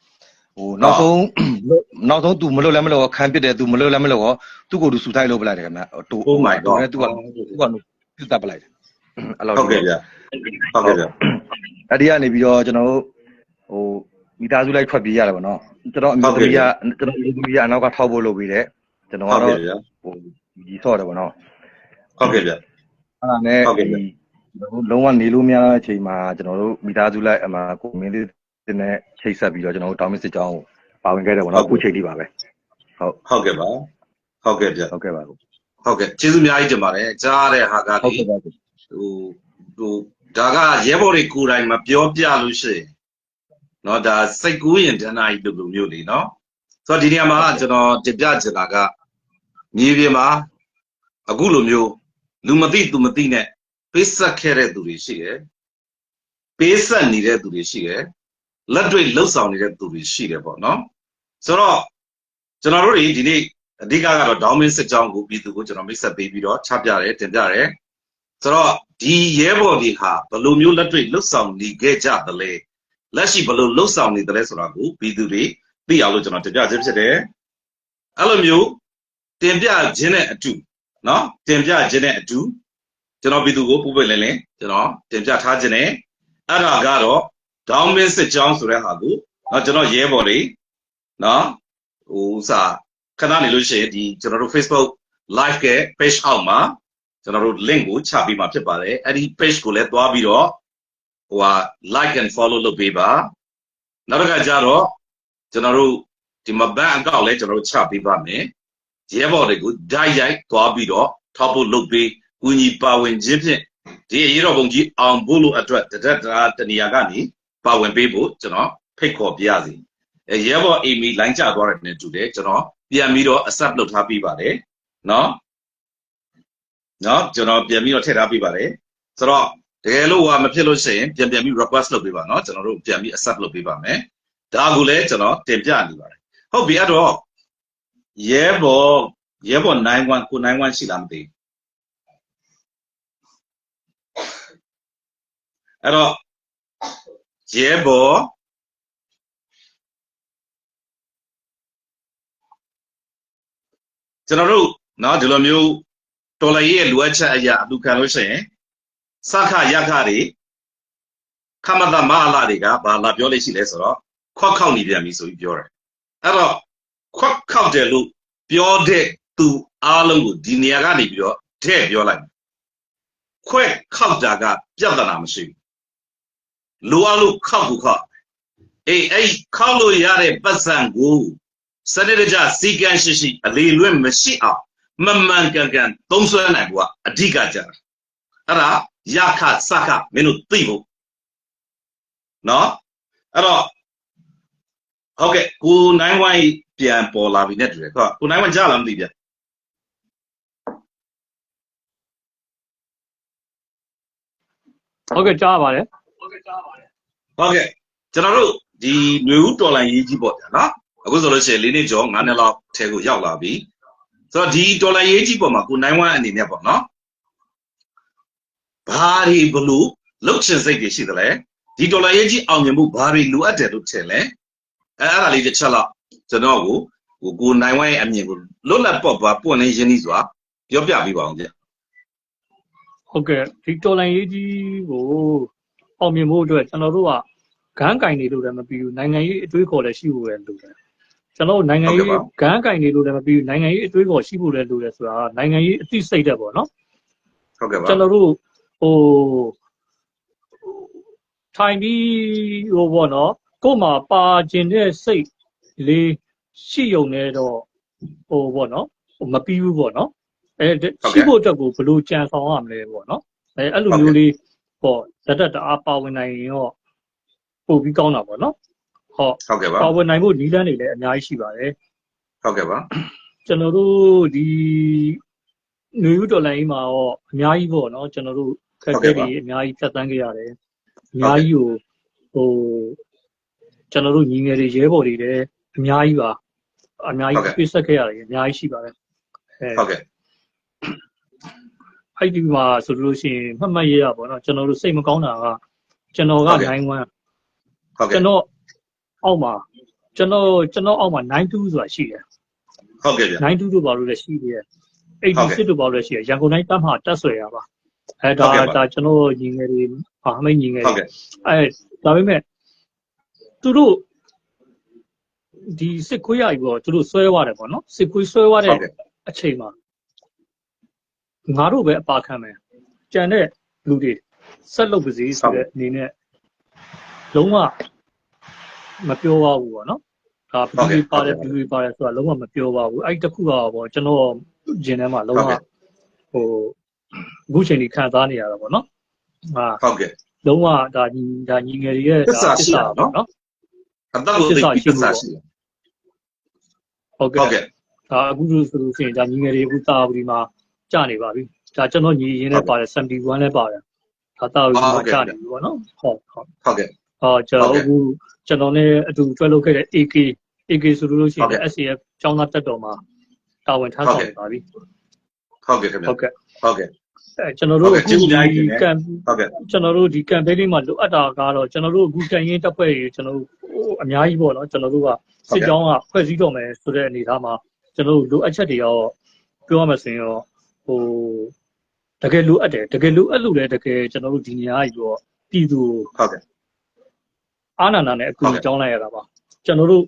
ဟိုနောက်ဆုံး तू မလွတ်လည်းမလွတ်ခံပစ်တယ် तू မလွတ်လည်းမလွတ်သူ့ကိုယ်သူစူထိုက်လို့ပလိုက်တယ်ခင်ဗျတူ Oh my god သူကပြတ်တတ်ပလိုက်တယ်အဲ့လိုဟုတ်ကဲ့ဗျဟုတ်ကဲ့ဗျအဲ့ဒီကနေပြီးတော့ကျွန်တော်တို့ဟိုမိသားစုလိုက်ထွက်ပြေးရတယ်ပေါ့နော်ကျွန်တော်အမျိုးသမီးကအနောက်ကထောက်ဖို့လုပ်ပြီးတယ်ကျွန်တော်ကတော့ဟိုဒီဆော့တယ်ပေါ့နော်ဟုတ်ကဲ့ဗျအဲ့ဒါနဲ့လုံးဝနေလို့မရတဲ့အချိန်မှာကျွန်တော်တို့မိသားစုလိုက်အမှကိုမင်းလေးနဲ့ချိတ်ဆက်ပြီးတော့ကျွန်တော်တို့တောင်းမစစ်ကြောင်းကိုပါဝင်ခဲ့တယ်ပေါ့နော်အခုချိန်ထိပါပဲဟုတ်ကဲ့ပါဟုတ်ကဲ့ဗျဟုတ်ကဲ့ပါဟုတ်ကဲ့ကျေးဇူးအများကြီးတင်ပါတယ်ကြားတဲ့ဟာကဒီဟိုဒါကရဲဘော်တွေကိုယ်တိုင်မပြောပြလို့ရှိရင်เนาะဒါစိတ်ကူးရင်ဒဏ္ဍာရီလိုမျိုးလေเนาะဆိုတော့ဒီနေရာမှာကျွန်တော်တင်ပြချင်တာကမြေပြင်မှာအခုလိုမျိုးလူမသိသူမသိနဲ့ပေးဆက်ခဲ့တဲ့သူတွေရှိတယ်ပေးဆက်နေတဲ့သူတွေရှိတယ်လက်တွေ့လှုပ်ဆောင်နေတဲ့သူတွေရှိတယ်ပေါ့နော်ဆိုတော့ကျွန်တော်တို့ဒီနေ့အဓိကကတော့ဒေါင်းမင်းစစ်ကြောင်းကိုပြည်သူကိုကျွန်တော်မိတ်ဆက်ပေးပြီးတော့ချပြတယ်တင်ပြတယ်ဆိုတော့ဒီရဲဘော်တွေဟာဘယ်လိုမျိုးလက်တွေ့လှုပ်ဆောင်နေခဲ့ကြသလဲလက်ရှိဘယ်လိုလှုပ်ဆောင်နေသလဲဆိုတာကိုပြည်သူတွေသိအောင်လို့ကျွန်တော်တင်ပြခြင်းဖြစ်တယ်အဲ့လိုမျိုးတင်ပြခြင်းနဲ့အတူเนาะတင်ပြခြင်းနဲ့အတူကျွန်တော်ပြည်သူကိုပူပွင့်လင်းလင်းကျွန်တော်တင်ပြထားခြင်းနဲ့အဲ့ဒါကတော့ဒေါင်းမင်းစစ်ကြောင်းဆိုတဲ့ဟာကိုကျွန်တော်ရဲဘော်တွေနော်ဟိုစားခဏနေလို့ရှိရင်ဒီကျွန်တော်တို့ Facebook live က page အောက်မှာကျွန်တော်တို့ link ကိုချပေးမှာဖြစ်ပါတယ်အဲ့ဒီ page ကိုလည်းသွားပြီးတော့ဟိုဟာ like and follow လုပ်ပေးပါနောက်တစ်ခါကျတော့ကျွန်တော်တို့ဒီမှာ bank account လည်းကျွန်တော်တို့ချပေးပါမယ်ရဲဘော်တွေကိုဓာတ်ရိုက်သွားပြီးတော့ထောက်ဖို့လုပ်ပေးကူညီပါဝင်ခြင်းဖြင့်ဒီရေတော်ဘုံကြီးအောင်ဖို့လို့အတွက်တနေရာကနေပါဝင်ပေးဖို့ကျွန်တော်ဖိတ်ခေါ်ပြရစီရဲဘော်အေမီလိုင်းချသွားတဲ့နဲ့တူတယ်ကျွန်တော် ပြန်ပြီးတော့ accept လုပ်ထားပြီးပါတယ်နော်ကျွန်တော်ပြန်ပြီးတော့ထည့်ထားပြီးပါတယ်ဆိုတော့တကယ်လို့မဖြစ်လို့ရှိရင်ပြန်ပြီး request လုပ်ပေးပါနော်ကျွန်တော်တို့ပြန်ပြီး accept လုပ်ပေးပါမယ်ဒါကိုလည်းကျွန်တော်တင်ပြနေပါတယ်ဟုတ်ပြီအဲ့တော့ရဲဘော်91ကို91ရှိလားမသိအဲ့တော့ရဲဘော်ကျွန်တော်တို့နော်ဒီလိုမျိုးတော်လိုက်ရဲ့လိုအပ်ချက်အရာအလူခံလို့ရှိရင်စခရခတွေခမတမလာတွေကဘာလာပြောလို့ရှိလဲဆိုတော့ခွက်ခောက်နေပြန်ပြီဆိုပြီးပြောတယ်အဲ့တော့ခွက်ခောက်တယ်လို့ပြောတဲ့သူအားလုံးကိုဒီနေရာကနေပြီးတော့ထည့်ပြောလိုက်ခွက်ခောက်တာကပြဿနာမရှိဘူးလိုအပ်လို့ခောက်ကိုခောက်အဲ့ခောက်လို့ရတဲ့ပတ်စံကိုစနစ်တကျစီကံရှိအလေလွင့်မရှိအောင်မမှန်ကန်သုံးစွဲနိုင်ဖို့ကအဓိကကြတာအဲ့ဒါရခစခမင်းတို့သိဖို့နော်အဲ့တော့ဟုတ်ကဲ့ကိုနိုင်ဝိုင်းပြန်ပေါ်လာပြီနဲ့တူတယ်ဟုတ်ကိုနိုင်ဝိုင်းကြားလားမသိဗျဟုတ်ကဲ့ကြားပါတယ်ဟုတ်ကဲ့ကျွန်တော်တို့ဒီຫນွေဦးတော်လိုင်းရေးကြီးပေါ့ဗျာနော်အခုဆိုလို့ရှိရင်၄နှစ်ကျော်၅နှစ်လောက်ထဲကိုရောက်လာပြီဆိုတော့ဒီဒေါ်လာရေးကြီးပေါ်မှာကိုနိုင်ဝမ်အနေနဲ့ပေါ့နော်ဘာတွေဘလို့လှုပ်ချင်စိတ်တွေရှိသလဲဒီဒေါ်လာရေးကြီးအောင်မြင်မှုဘာတွေလိုအပ်တယ်လို့ထင်လဲအဲ့ဒါလေးတစ်ချက်လောက်ကျွန်တော်ကိုနိုင်ဝမ်ရဲ့အမြင်ကိုလွတ်လပ်ပေါ့ပါပွင့်လင်းရင်းနှီးစွာပြောပြပေးပါအောင်ဗျဟုတ်ကဲ့ဒီဒေါ်လာရေးကြီးကိုအောင်မြင်မှုအတွက်ကျွန်တော်တို့ကဂန်းကင်နေလို့လည်းမပြီးဘူးနိုင်ငံရေးအတွေးခေါ်လည်းရှိဖို့လည်းလိုတယ်ကျွန်တော်နိုင်ငံရေးဂန်းကင်နေလို့လည်းမပြီးဘူးနိုင်ငံရေးအတွေးခေါ်ရှိဖို့လည်းလိုတယ်ဆိုတာနိုင်ငံရေးအသိစိတ်တဲ့ပေါ့နော်ဟုတ်ကဲ့ပါကျွန်တော်တို့ထိုင်ပြီးပေါ့နော်ကို့မှာပါခြင်းတဲ့စိတ်လေးရှိုံနေတော့ပေါ့နော်မပြီးဘူးပေါ့နော်ရှိဖို့အတွက်ကိုဘယ်လိုကြံဆောင်ရမလဲပေါ့နော်အဲ့လိုမျိုးလေးပေါ့ဇက်တအားပါဝင်နိုင်ရင်တော့ပို့ပြီးကောင်းတာပေါ့နော်ဟုတ်ကဲ့ပါပါဝင်နိုင်ဖို့နီးလန်းတွေလည်းအများကြီးရှိပါတယ်ဟုတ်ကဲ့ပါကျွန်တော်တို့ဒီຫນွေဦးတော်လိုင်းမှာတော့အများကြီးပေါ့နော်ကျွန်တော်တို့ခက်ခဲတွေအများကြီးဖြတ်သန်းခဲ့ရတယ်အများကြီးကိုကျွန်တော်တို့ညီငယ်တွေရဲဘော်တွေလည်းအများကြီးပါအများကြီးပြည့်စက်ခဲ့ရတယ်အများကြီးရှိပါတယ်ဟုတ်ကဲ့အဲ့ဒီမှာဆိုလို့ရှိရင်မှတ်ရရပေါ့နော်ကျွန်တော်တို့စိတ်မကောင်းတာကကျွန်တော်ကနိုင်ဝမ်းဟုတ်ကဲ့ကျွန်တော်အောက်မှာကျွန်တော်အောက်မှာ92ဆိုတာရှိတယ်ဟုတ်ကဲ့ဗျ92တို့ဘာလို့လဲရှိသေးတယ်86တို့ဘာလို့လဲရှိတယ်ရန်ကုန်တိုင်းတပ်မှတက်ဆွဲရပါဒါကျွန်တော်ညီငယ်တွေအမိတ်ညီငယ်တွေဒါပေမဲ့သူတို့ဒီစစ်ခွေးရပြီပေါ့သူတို့ဆွဲသွားတယ်ပေါ့နော်စစ်ခွေးဆွဲသွားတဲ့အချိန်မှာငါတို့ပဲအပါခံမယ်ကြံတဲ့လူတွေဆက်လုပ်ပါစေဆိုတဲ့အနေနဲ့လုံးဝမပြောပါဘူးပေါ့နော်ဒါဘယ်လိုပါတယ်ဆိုတာလုံးဝမပြောပါဘူးအဲ့တခုကပေါ့ကျွန်တော်ဂျင်းထဲမှာလုံးဝအခုချိန်ကြီးခံစားနေရတာပေါ့နော်ဟုတ်ကဲ့လုံးဝဒါညီငယ်တွေရဲ့သစ္စာရှိတာနော်အသက်ကိုသိပြီးသစ္စာရှိတယ်ဟုတ်ကဲ့ဒါအခုဆိုလို့ရှိရင်ဒါညီငယ်တွေအခုတာဝတီမှာကြာနေပါပြီဒါကျွန်တော်ညီရင်းနဲ့ပါတယ်71လည်းပါတယ်ဒါတာဝတီမှာကြာနေပြီပေါ့နော်ဟုတ်ကဲ့ကျွန်တော်နဲ့အတူတွဲလုပ်ခဲ့တဲ့ AK ဆိုလို့ရှိရင် SCF ကျောင်းသားတက်တော်မှာတာဝန်ထမ်းဆောင်နေပါပြီဟုတ်ကဲ့ခင်ဗျဟုတ်ကဲ့ကျွန်တော်တို့အခုဒီကျွန်တော်တို့ဒီ campaign လေးမှာလိုအပ်တာကတော့ကျွန်တော်တို့အခုကန်ရင်တပ်ဖွဲ့တွေကျွန်တော်တို့အများကြီးပေါ့နော်ကျွန်တော်တို့ကစစ်ကြောင်းကဖွဲ့စည်းတော့မယ်ဆိုတဲ့အနေအထားမှာကျွန်တော်တို့လိုအပ်ချက်တွေရောပြောရမယ်ဆိုရင်ရောတကယ်လိုအပ်တယ်တကယ်လိုအပ်လို့လည်းတကယ်ကျွန်တော်တို့ဒီနေရာကြီးတော့ပြည်သူဟုတ်ကဲ့အာနာနဲ့အခုကြောင်းလိုက်ရတာပါကျွန်တော်တို့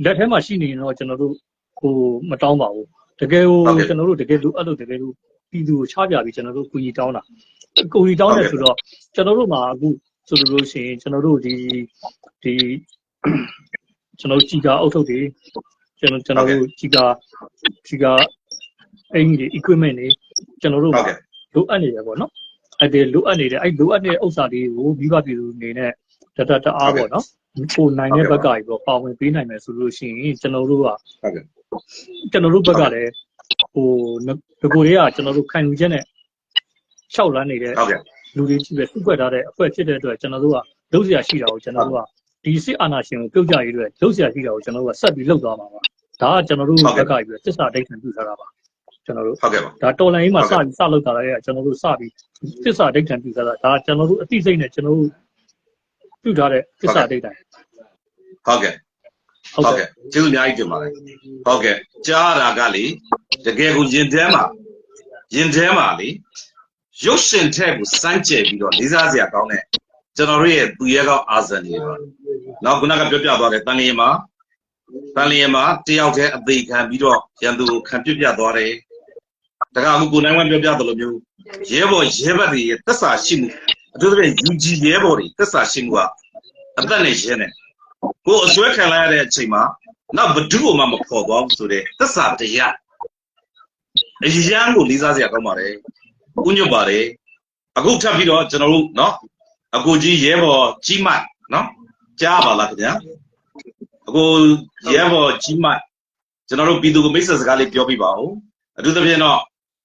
လက်ထဲမှာရှိနေရင်တော့ကျွန်တော်တို့မတောင်းပါဘူးတကယ်ကျွန်တော်တို့တကယ်လိုအပ်လို့တကယ်လို့ပြည်သူကိုချပြပြီးကျွန်တော်တို့ကူညီတောင်းတာကူညီတောင်းတယ်ဆိုတော့ကျွန်တော်တို့မှာအခုဆိုလို့ရှိရင်ကျွန်တော်တို့ဒီကျွန်တော်ကြီးကအုပ်ထုပ်တွေကျွန်တော်တို့ကြီးကအင်ကြီး equipment တွေကျွန်တော်တို့လိုအပ်နေတယ်ပေါ့နော်အဲ့ဒီလိုအပ်နေတဲ့ဥစ္စာတွေကိုမိဘပြည်သူအနေနဲ့တအားပေါ့နော် ကိုနိုင်တဲ့ဘက်ကကြီးပေါ့ပါဝင်ပေးနိုင်မယ်ဆိုလို့ရှိရင်ကျွန်တော်တို့က ဟုတ်ကဲ့ ကျွန်တော်တို့ဘက်ကလည်းဟိုဒီကိုတွေကကျွန်တော်တို့ခံယူချက်နဲ့ရှောက်လန်းနေတဲ့ ဟုတ်ကဲ့ လူတွေကြီးပဲစုဖွဲ့ထားတဲ့အဖွဲ့ဖြစ်တဲ့အတွက်ကျွန်တော်တို့ကလုပ်เสียရှိတာကိုကျွန်တော်တို့ကဒီစစ်အာဏာရှင်ကိုပြုတ်ကြရေးအတွက်လုပ်เสียရှိတာကိုကျွန်တော်တို့ကဆက်ပြီးလုပ်သွားမှာပါဒါကကျွန်တော်တို့ဘက်ကကြီးပဲသစ္စာဒိဋ္ဌံပြုထားတာပါကျွန်တော်တို့ ဟုတ်ကဲ့ပါ ဒါတော်လိုင်းကြီးမှာစလုပ်တာလည်းကျွန်တော်တို့စပြီးသစ္စာဒိဋ္ဌံပြုထားတာဒါကျွန်တော်တို့အသိစိတ်နဲ့ကျွန်တော်တို့ပြုထားတဲ့သစ္စာဒိဋ္ဌံ ဟုတ်ကဲ့ဟုတ်ကဲ့ကျေးဇူးအများကြီးတင်ပါတယ်ဟုတ်ကဲ့ကြားတာကလေတကယ်ကိုရင်ထဲမှာလေရုပ်ရှင်ထက်ကိုစမ်းကြယ်ပြီးတော့လေးစားစရာကောင်းတဲ့ကျွန်တော်တို့ရဲ့သူရဲကောင်းအာဇာနည်ပါနောက်ခုနကပြောပြသွားတယ်တန်လျင်မှာတယောက်တည်းအသေးခံပြီးတော့ရန်သူကိုခံပြပြသွားတယ်တခါအခုကိုနိုင်ဝမ်းပြောပြတယ်လို့မျိုးရဲဘော်ရဲဘက်တွေရဲ့သက်စာရှိမှုအထူးသဖြင့် UG ရဲဘော်တွေသက်စာရှိမှုကအသက်နဲ့ရဲနဲ့ကိုအစွဲခံလိုက်ရတဲ့အချိန်မှာနောက်ဘဒုမှမဖော်သွားဘူးဆိုတဲ့သက်စာတရားအရန်ကိုလေးစားစရာကောင်းပါတယ်ဥညွတ်ပါတယ်အခုထပ်ပြီးတော့ကျွန်တော်တို့เนาะအကိုကြီးရဲဘော်ကြီးမိုက်เนาะကြားပါလားခင်ဗျာအကိုရဲဘော်ကြီးမိုက်ကျွန်တော်တို့ပြည်သူကိုမိတ်ဆက်စကားလေးပြောပြပါဦးအထူးသဖြင့်တော့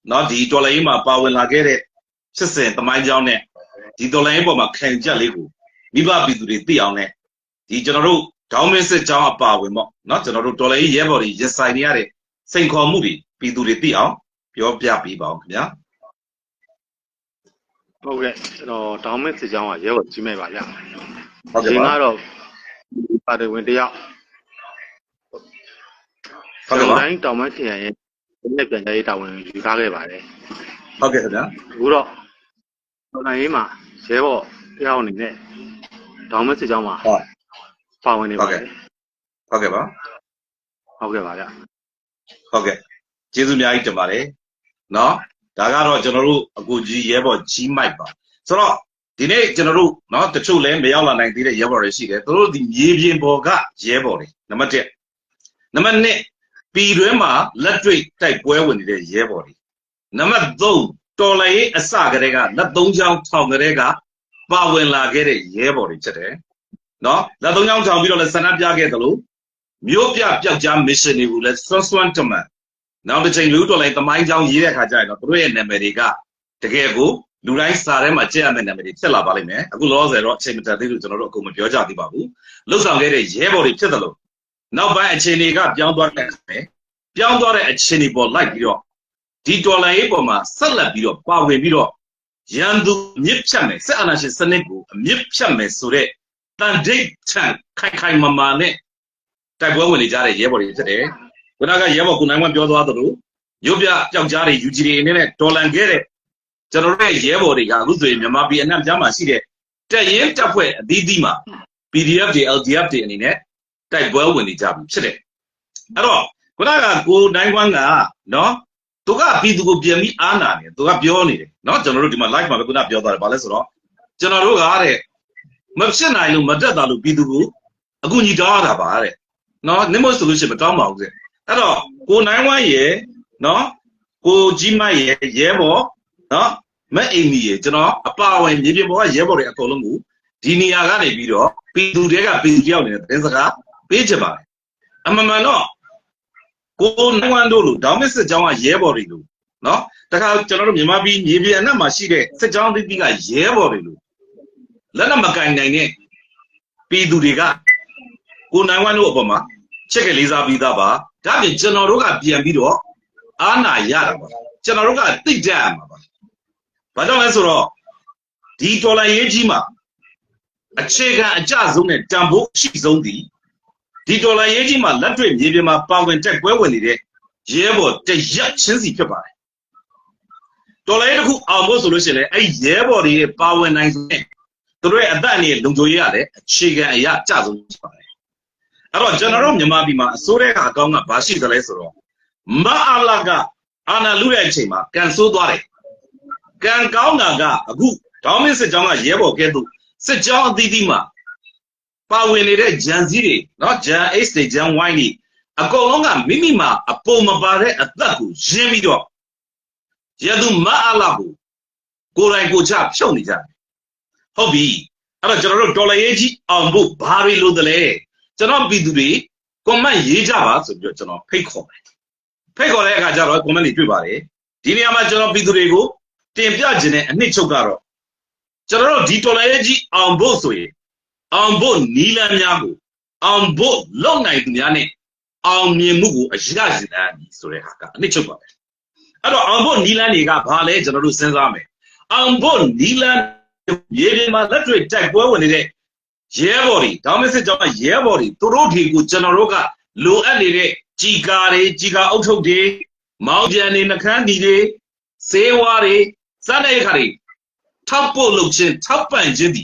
เนาะဒီတော်လိုင်းမှာပါဝင်လာခဲ့တဲ့စစ်စင်သမိုင်းကြောင်းနဲ့ဒီတော်လိုင်းပေါ်မှာခံကြလေးကိုမိဘပြည်သူတွေသိအောင်နဲ့ဒီကျွန်တော်တို့ဒေါင်းမင်းစစ်ကြောင်းအပါဝင်ပေါ့เนาะကျွန်တော်တို့တော်လိုင်းရဲဘော်တွေရင်ဆိုင်နေရတဲ့စိန်ခေါ်မှုတွေပြည်သူတွေသိအောင်ပြောပြပေးပါဦးခင်ဗျာဟုတ်ကဲ့ကျွန်တော်ဒေါင်းမင်းစစ်ကြောင်းကရဲဘော်ကြီးမဲ့ပါဗျာ ဟုတ်ကဲ့ ဒီ ပါ ကတော့ပါတီဝင်တယောက် ဟုတ်ကဲ့ပါ တိုင်းတောင်မခရိုင်ရဲ့လက်ပြန်ရေးတာဝန်ယူထားခဲ့ပါတယ် ဟုတ်ကဲ့ခင်ဗျာ အခုတော့တော်လိုင်းရေးမှာရဲဘော်တယောက်အနေနဲ့ဒေါင်းမင်းစစ်ကြောင်းမှာ ဟုတ် ပါဝင်နေပါတယ် ဟုတ်ကဲ့ပါ ဟုတ်ကဲ့ပါဗျာ ဟုတ်ကဲ့ကျေးဇူးအများကြီးတင်ပါတယ်เนาะဒါကတော့ကျွန်တော်တို့အကူကြီးရဲဘော်ကြီးမိုက်ပါဆိုတော့ဒီနေ့ကျွန်တော်တို့เนาะတချို့လည်းမရောက်လာနိုင်သေးတဲ့ရဲဘော်တွေရှိတယ်သူတို့ဒီမြေပြင်ပေါ်ကရဲဘော်တွေနံပါတ်1နံပါတ်2ပြည်တွင်းမှာလက်တွေ့တိုက်ပွဲဝင်နေတဲ့ရဲဘော်တွေနံပါတ်3တော်လှန်ရေးအစကတည်းကလက်သုံးချောင်းထောင်ကလေးကပါဝင်လာခဲ့တဲ့ရဲဘော်တွေဖြစ်တယ်เนาะလက်သုံးချောင်းထောင်ပြီးတော့လည်းဆန္ဒပြခဲ့တယ်လို့မျိုးပြပျောက်ကြား mission တွေကိုလည်းစွမ်းတမန်နောက်တစ်ချိန်လူတော်လိုက်သမိုင်းကြောင်းရေးတဲ့အခါကျရင်တော့သူတို့ရဲ့နာမည်တွေကတကယ်ကိုလူတိုင်းစာထဲမှာကြည့်ရမယ့်နာမည်တွေဖြစ်လာပါလိမ့်မယ်အခုလောဆယ်တော့အချိန်မတန်သေးလို့ကျွန်တော်တို့အကုန်မပြောကြသေးပါဘူးလှုပ်ဆောင်ခဲ့တဲ့ရဲဘော်တွေဖြစ်တယ်လို့နောက်ပိုင်းအခြေအနေကပြောင်းသွားတဲ့အခြေအနေပေါ်လိုက်ပြီးတော့ဒီတော်လိုင်းရေးပေါ်မှာဆက်လက်ပြီးတော့ပါဝင်ပြီးတော့ရန်သူမြစ်ဖြတ်မယ်စစ်အာဏာရှင်စနစ်ကိုအမြစ်ဖြတ်မယ်ဆိုတဲ့တန်ဒိတ်ချန်ခိုင်မာနဲ့တိုက်ပွဲဝင်နေကြတဲ့ရဲဘော်တွေဖြစ်တယ်ခုနကရဲဘော်ကိုနိုင်ဝမ်းပြောသွားသလိုရုပ်ပြပျောက်ကြားတွေ UG တွေအနေနဲ့ဒေါ်လန်ခဲ့တဲ့ကျွန်တော်တို့ရဲ့ရဲဘော်တွေကအခုဆိုရင်မြန်မာပြည်အနှံ့ပြားမှာရှိတဲ့တပ်ရင်းတပ်ဖွဲ့အသီးသီးမှာ PDF တွေ LDF တွေအနေနဲ့တိုက်ပွဲဝင်နေကြပြီဖြစ်တယ်အဲ့တော့ခုနကကိုနိုင်ဝမ်းကနော်သူကပြည်သူကိုပြန်ပြီးအားနာတယ်သူကပြောနေတယ်နော်ကျွန်တော်တို့ဒီမှာ live မှာပဲခုနပြောသွားတယ်ဗာလဲဆိုတော့ကျွန်တော်တို့ကတဲ့မဖြစ်နိုင်လို့မတက်တာလို့ပြည်သူကိုအခုညီတောင်းရတာပါတဲ့နော်နင်မို့ဆိုလို့ရှိရင်မတောင်းပါဘူးတဲ့အဲ့တော့ကိုနိုင်ဝမ်းရဲ့နော်ကိုကြီးမရဲ့ရဲဘော်နော်မက်အိမ်ကြီးရဲ့ကျွန်တော်အပါဝင်မြေပြင်ပေါ်ကရဲဘော်တွေအကုန်လုံးကိုဒီနေရာကနေပြီးတော့ပြည်သူတွေကပြည်သူတယောက်နေတဲ့သတင်းစကားပေးချင်ပါတယ်အမှန်မှန်တော့ကိုနိုင်ဝမ်းတို့လို့ဒေါင်းမစ်စစ်ကြောင်းကရဲဘော်တွေလို့နော်တခါကျွန်တော်တို့မြန်မာပြည်မြေပြင်အနှံ့မှာရှိတဲ့စစ်ကြောင်းတိတိကရဲဘော်တွေလို့လက်နက်မကင်နိုင်တဲ့ပြည်သူတွေကကိုနိုင်ဝမ်းတို့အပေါ်မှာချက်ကလေးစားပြီးသားပါဒါပြင်ကျွန်တော်တို့ကပြန်ပြီးတော့အာဏာရတာပါကျွန်တော်တို့ကတိတ်ကြရမှာပါဘာကြောင့်လဲဆိုတော့ဒီတော်လိုင်းရေးကြီးမှာအခြေခံအကျဆုံးနဲ့တန်ဖိုးအရှိဆုံးဒီတော်လိုင်းရေးကြီးမှာလက်တွေ့မြေပြင်မှာပါဝင်တက်ပွဲဝင်နေတဲ့ရဲဘော်တရက်ချင်းစီဖြစ်ပါတယ်တော်လိုင်းတစ်ခုအောင်ဖို့ဆိုလို့ရှိရင်လည်းအဲ့ရဲဘော်တွေပါဝင်နိုင်ဆိုရင်သူတို့ရဲ့အသက်အန္တရာယ်လုံခြုံရေးရတယ်အခြေခံအရာအကျဆုံးဖြစ်ပါတယ်အဲ့တော့ကျွန်တော်တို့မြန်မာပြည်မှာအစိုးရကအကောင်းကဘာရှိသလဲဆိုတော့မအားလာကအာဏာလူတဲ့အချိန်မှာကန်ဆိုးသွားတယ်ကံကောင်းတာကအခုဒေါင်းမင်းစစ်ကြောင်းကရဲဘော်ကဲသို့စစ်ကြောင်းအသီးသီးမှာပါဝင်နေတဲ့ဂျန်စည်းတွေနော်ဂျန် H တွေဂျန် Y တွေအကုန်လုံးကမိမိမှာအပေါ်မပါတဲ့အသက်ကိုရင်းပြီးတော့ရသူမအားလာကိုယ်တိုင်ကိုချဖြုတ်နေကြတယ်ဟုတ်ပြီ အဲ့တော့ကျွန်တော်တို့ဒေါ်လာရေးကြီးအောင်ဖို့ဘာတွေလို့တလဲကျွန်တော်ပြည်သူတွေ comment ရေးကြပါဆိုပြီးတော့ကျွန်တော်ဖိတ်ခေါ်တယ်ဖိတ်ခေါ်တဲ့အခါကျတော့ comment တွေတွေ့ပါတယ်ဒီနေရာမှာကျွန်တော်ပြည်သူတွေကိုတင်ပြခြင်းနဲ့အနှစ်ချုပ်ကတော့ကျွန်တော်တို့ဒီဒေါ်လာရေးကြီးအောင်ဖို့ဆိုရင်အောင်ဖို့နီလန်းများကိုအောင်ဖို့လုံနိုင်သူများနဲ့အောင်မြင်မှုကိုအရရည်သားပြီဆိုတဲ့ဟာကအနှစ်ချုပ်ပါပဲအဲ့တော့အောင်ဖို့နီလန်းတွေကဘာလဲကျွန်တော်တို့စဉ်းစားမယ်အောင်ဖို့နီလန်းရေဒီမှာလက်တွေ့တိုက်ပွဲဝင်နေတဲ့ရဲဘော်တွေဒေါမစ်စစ်ကြောင့်ရဲဘော်တွေသူတို့ဒီကိုကျွန်တော်တို့ကလိုအပ်နေတဲ့ကြီးကာတွေကြီးကာအုပ်ထုပ်တွေမောင်ပြန်တွေနှခမ်းဒီတွေစေဝါတွေစတဲ့ခါတွေထောက်ဖို့လုပ်ခြင်းထောက်ပံ့ခြင်းဒီ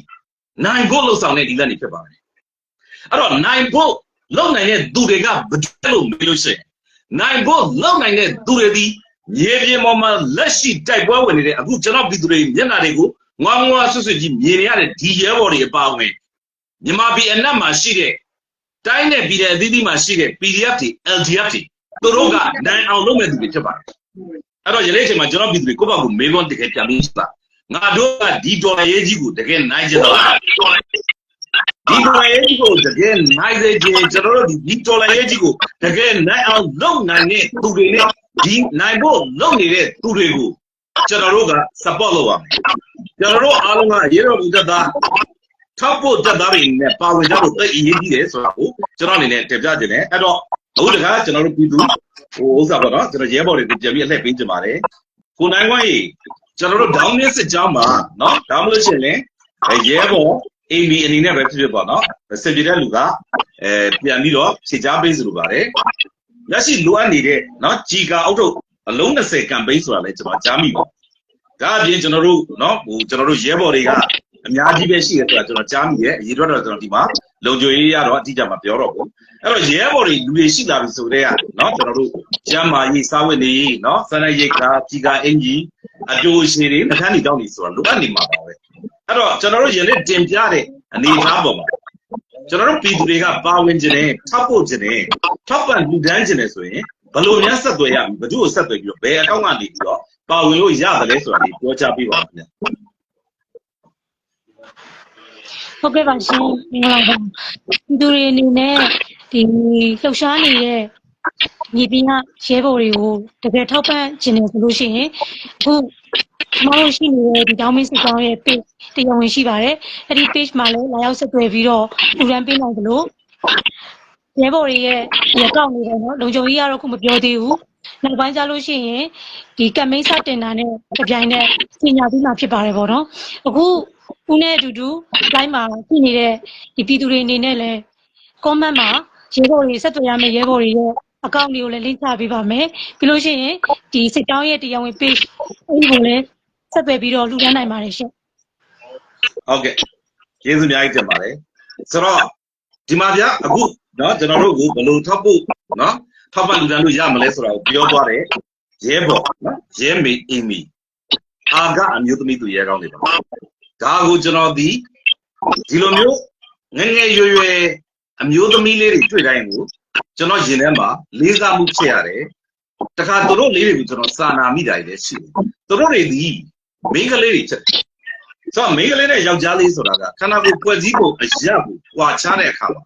နိုင်ဖို့လုပ်ဆောင်တဲ့ဒီလက်နေဖြစ်ပါတယ်အဲ့တော့နိုင်ဖို့လုပ်နိုင်တဲ့သူတွေကဘယ်လိုမလို့ရှိရင်နိုင်ဖို့လုပ်နိုင်တဲ့သူတွေဒီရေပြင်ပေါ်မှာလက်ရှိတိုက်ပွဲဝင်နေတဲ့အခုကျွန်တော်ပြည်သူတွေမျက်နှာတွေကိုငွားငွားဆွဆွကြီးမြင်နေရတဲ့ဒီရဲဘော်တွေအပါအဝင်မြန်မာပြည်အနက်မှာရှိတဲ့တိုင်းနဲ့ပြည်တဲ့အသီးသီးမှာရှိတဲ့ PDF တွေ LDF တွေသူတို့ကနိုင်အောင်လုပ်မဲ့သူတွေဖြစ်ပါတယ်အဲ့တော့ယနေ့အချိန်မှာကျွန်တော်ပြည်သူတွေကိုယ့်ဘာကိုမေးခွန်းတကယ်ပြန်ပြီးပါငါတို့ကဒီဒေါ်လာရေးကြီးကိုတကယ်နိုင်ကြတော့ဒီဒေါ်လာရေးကြီးကိုတကယ်နိုင်စေချင်ကျွန်တော်တို့ဒီဒေါ်လာရေးကြီးကိုတကယ်နိုင်အောင်လုပ်နိုင်တဲ့သူတွေနဲ့ဒီနိုင်ဖို့လုပ်နေတဲ့သူတွေကိုကျွန်တော်တို့က support လုပ်ရမယ်ကျွန်တော်တို့အားလုံးကရေတော်ဘုဒ္ဓသားထောက်ဖို့တက်သားတွေနဲ့ပါဝင်ကြဖို့သိအရေးကြီးတယ်ဆိုတာကိုကျွန်တော်အနေနဲ့တင်ပြခြင်းတယ်အဲ့တော့အခုတခါကျွန်တော်တို့ပြည်သူဥစ္စာပေါ့နော်ကျွန်တော်ရဲဘော်တွေကိုပြန်ပြီးအလှည့်ပေးကြပါတယ်ကိုနိုင်ခွင့်ကြီးကျွန်တော်တို့ဒေါင်းမြစ်စစ်ကြောင်းမှာနော်ဒါမှမဟုတ်ရှင်လေရဲဘော်အိမ်ဘီအနေနဲ့ပဲဖြစ်ဖြစ်ပေါ့နော်စစ်ပြည်တဲ့လူကပြန်ပြီးတော့ခြေချပေးစလိုပါတယ်လက်ရှိလိုအပ်နေတဲ့နော်ကြီးကာအောက်ထုတ်အလုံး20 campaign ဆိုတာလဲကျွန်တော်ကြားမိပါဒါအပြင်ကျွန်တော်တို့နော်ဟိုကျွန်တော်တို့ရဲဘော်တွေကအများကြီးပဲရှိတယ်ဆိုတာကျွန်တော်ကြားမိရဲ့အရေးတော့ကျွန်တော်ဒီမှာလုံခြုံရေးရတော့အတိအကျမပြောတော့ဘူးအဲ့တော့ရဲဘော်တွေလူတွေရှိလာပြီဆိုတဲ့ကနော်ကျွန်တော်တို့ကျမ်းမာရေးစာဝတ်နေရေးနော်စနရိတ်ကာကြီးကာအင်ကြီးအတူရှိတွေနှခမ်းနေတောင်းနေဆိုတာလိုအပ်နေမှာပါပဲအဲ့တော့ကျွန်တော်တို့ယနေ့တင်ပြတဲ့အနေအထားပေါ်မှာကျွန်တော်တို့ပြည်သူတွေကပါဝင်ခြင်းနဲ့ထောက်ပို့ခြင်းနဲ့ထောက်ပံ့လူဒန်းခြင်းနဲ့ဆိုရင်ဘယ်လိုများဆက်သွယ်ရမလဲဘယ်သူ့ကိုဆက်သွယ်ပြီးတော့ဘယ်အကောင့်ကနေပြီးတော့ပါဝင်လို့ရတယ်လဲဆိုတာဒီပြောချပေးပါဦးခင်ဗျဟုတ်ကဲ့ပါရှင်မင်္ဂလာပါသူတွေအနေနဲ့ဒီလှုပ်ရှားနေတဲ့ညီပညာရဲဘော်တွေကိုတကယ်ထောက်ပံ့ခြင်းနဲ့ဆိုလို့ရှိရင်အခုကျွန်တော်ရှိနေတဲ့ဒီတောင်းမင်းစစ်ကြောင်းရဲ့ page တရားဝင်ရှိပါတယ်အဲ့ဒီ page မှာလည်းလာရောက်ဆက်သွယ်ပြီးတော့ပူရန်ပေးနိုင်သလိုရဲဘော်တွေရဲ့ဒီအကောင့်တွေပေါ့နော်လုံခြုံရေးကတော့ခုမပြောသေးဘူးနောက်ပိုင်းကျလို့ရှိရင်ဒီကမ်ပိန်းစတင်တာနဲ့ကြပြိုင်နဲ့ပြင်ညာပြီးမှဖြစ်ပါတယ်ပေါ့နော်အခုဦးနဲ့အတူတူ line မှာရှိနေတဲ့ဒီပြည်သူတွေအနေနဲ့လည်း comment မှာရဲဘော်တွေဆက်သွယ်ရမယ့်ရဲဘော်တွေရဲ့အကောင့်တွေကိုလည်း link ချပေးပါမယ်ပြီးလို့ရှိရင်ဒီစစ်တောင်းရဲ့တရားဝင် page အဲ့ဒီကိုလည်းဆက်သွယ်ပြီးတော့လှူဒန်းနိုင်ပါတယ်ရှင်ဟုတ်ကဲ့ကျေးဇူးအများကြီးတင်ပါတယ်ဆိုတော့ဒီမှာဗျာအခုเนาะကျွန်တော်တို့ကိုဘယ်လိုထောက်ဖို့เนาะထောက်ပံ့လူဒန်းလို့ရမလဲဆိုတာကိုပြောသွားတယ်ရဲဘော်เนาะရဲမေအီမီအာကအမျိုးသမီးသူရဲကောင်းတွေပါဒါကိုကျွန်တော်ဒီလိုမျိုးငငယ်ရွယ်ရွယ်အမျိုးသမီးလေးတွေတွေ့တိုင်းကိုကျွန်တော်ရင်ထဲမှာလေးစားမှုဖြစ်ရတယ်တခါသူတို့လေးတွေကိုကျွန်တော်စာနာမိတာတွေရှိတယ်သူတို့တွေဒီမိန်းကလေးတွေချက်ဆိုတော့မိန်းကလေးနဲ့ယောက်ျားလေးဆိုတာကခန္ဓာကိုယ်ဖွဲ့စည်းပုံအရာကိုကြွားချတဲ့အခါမှာ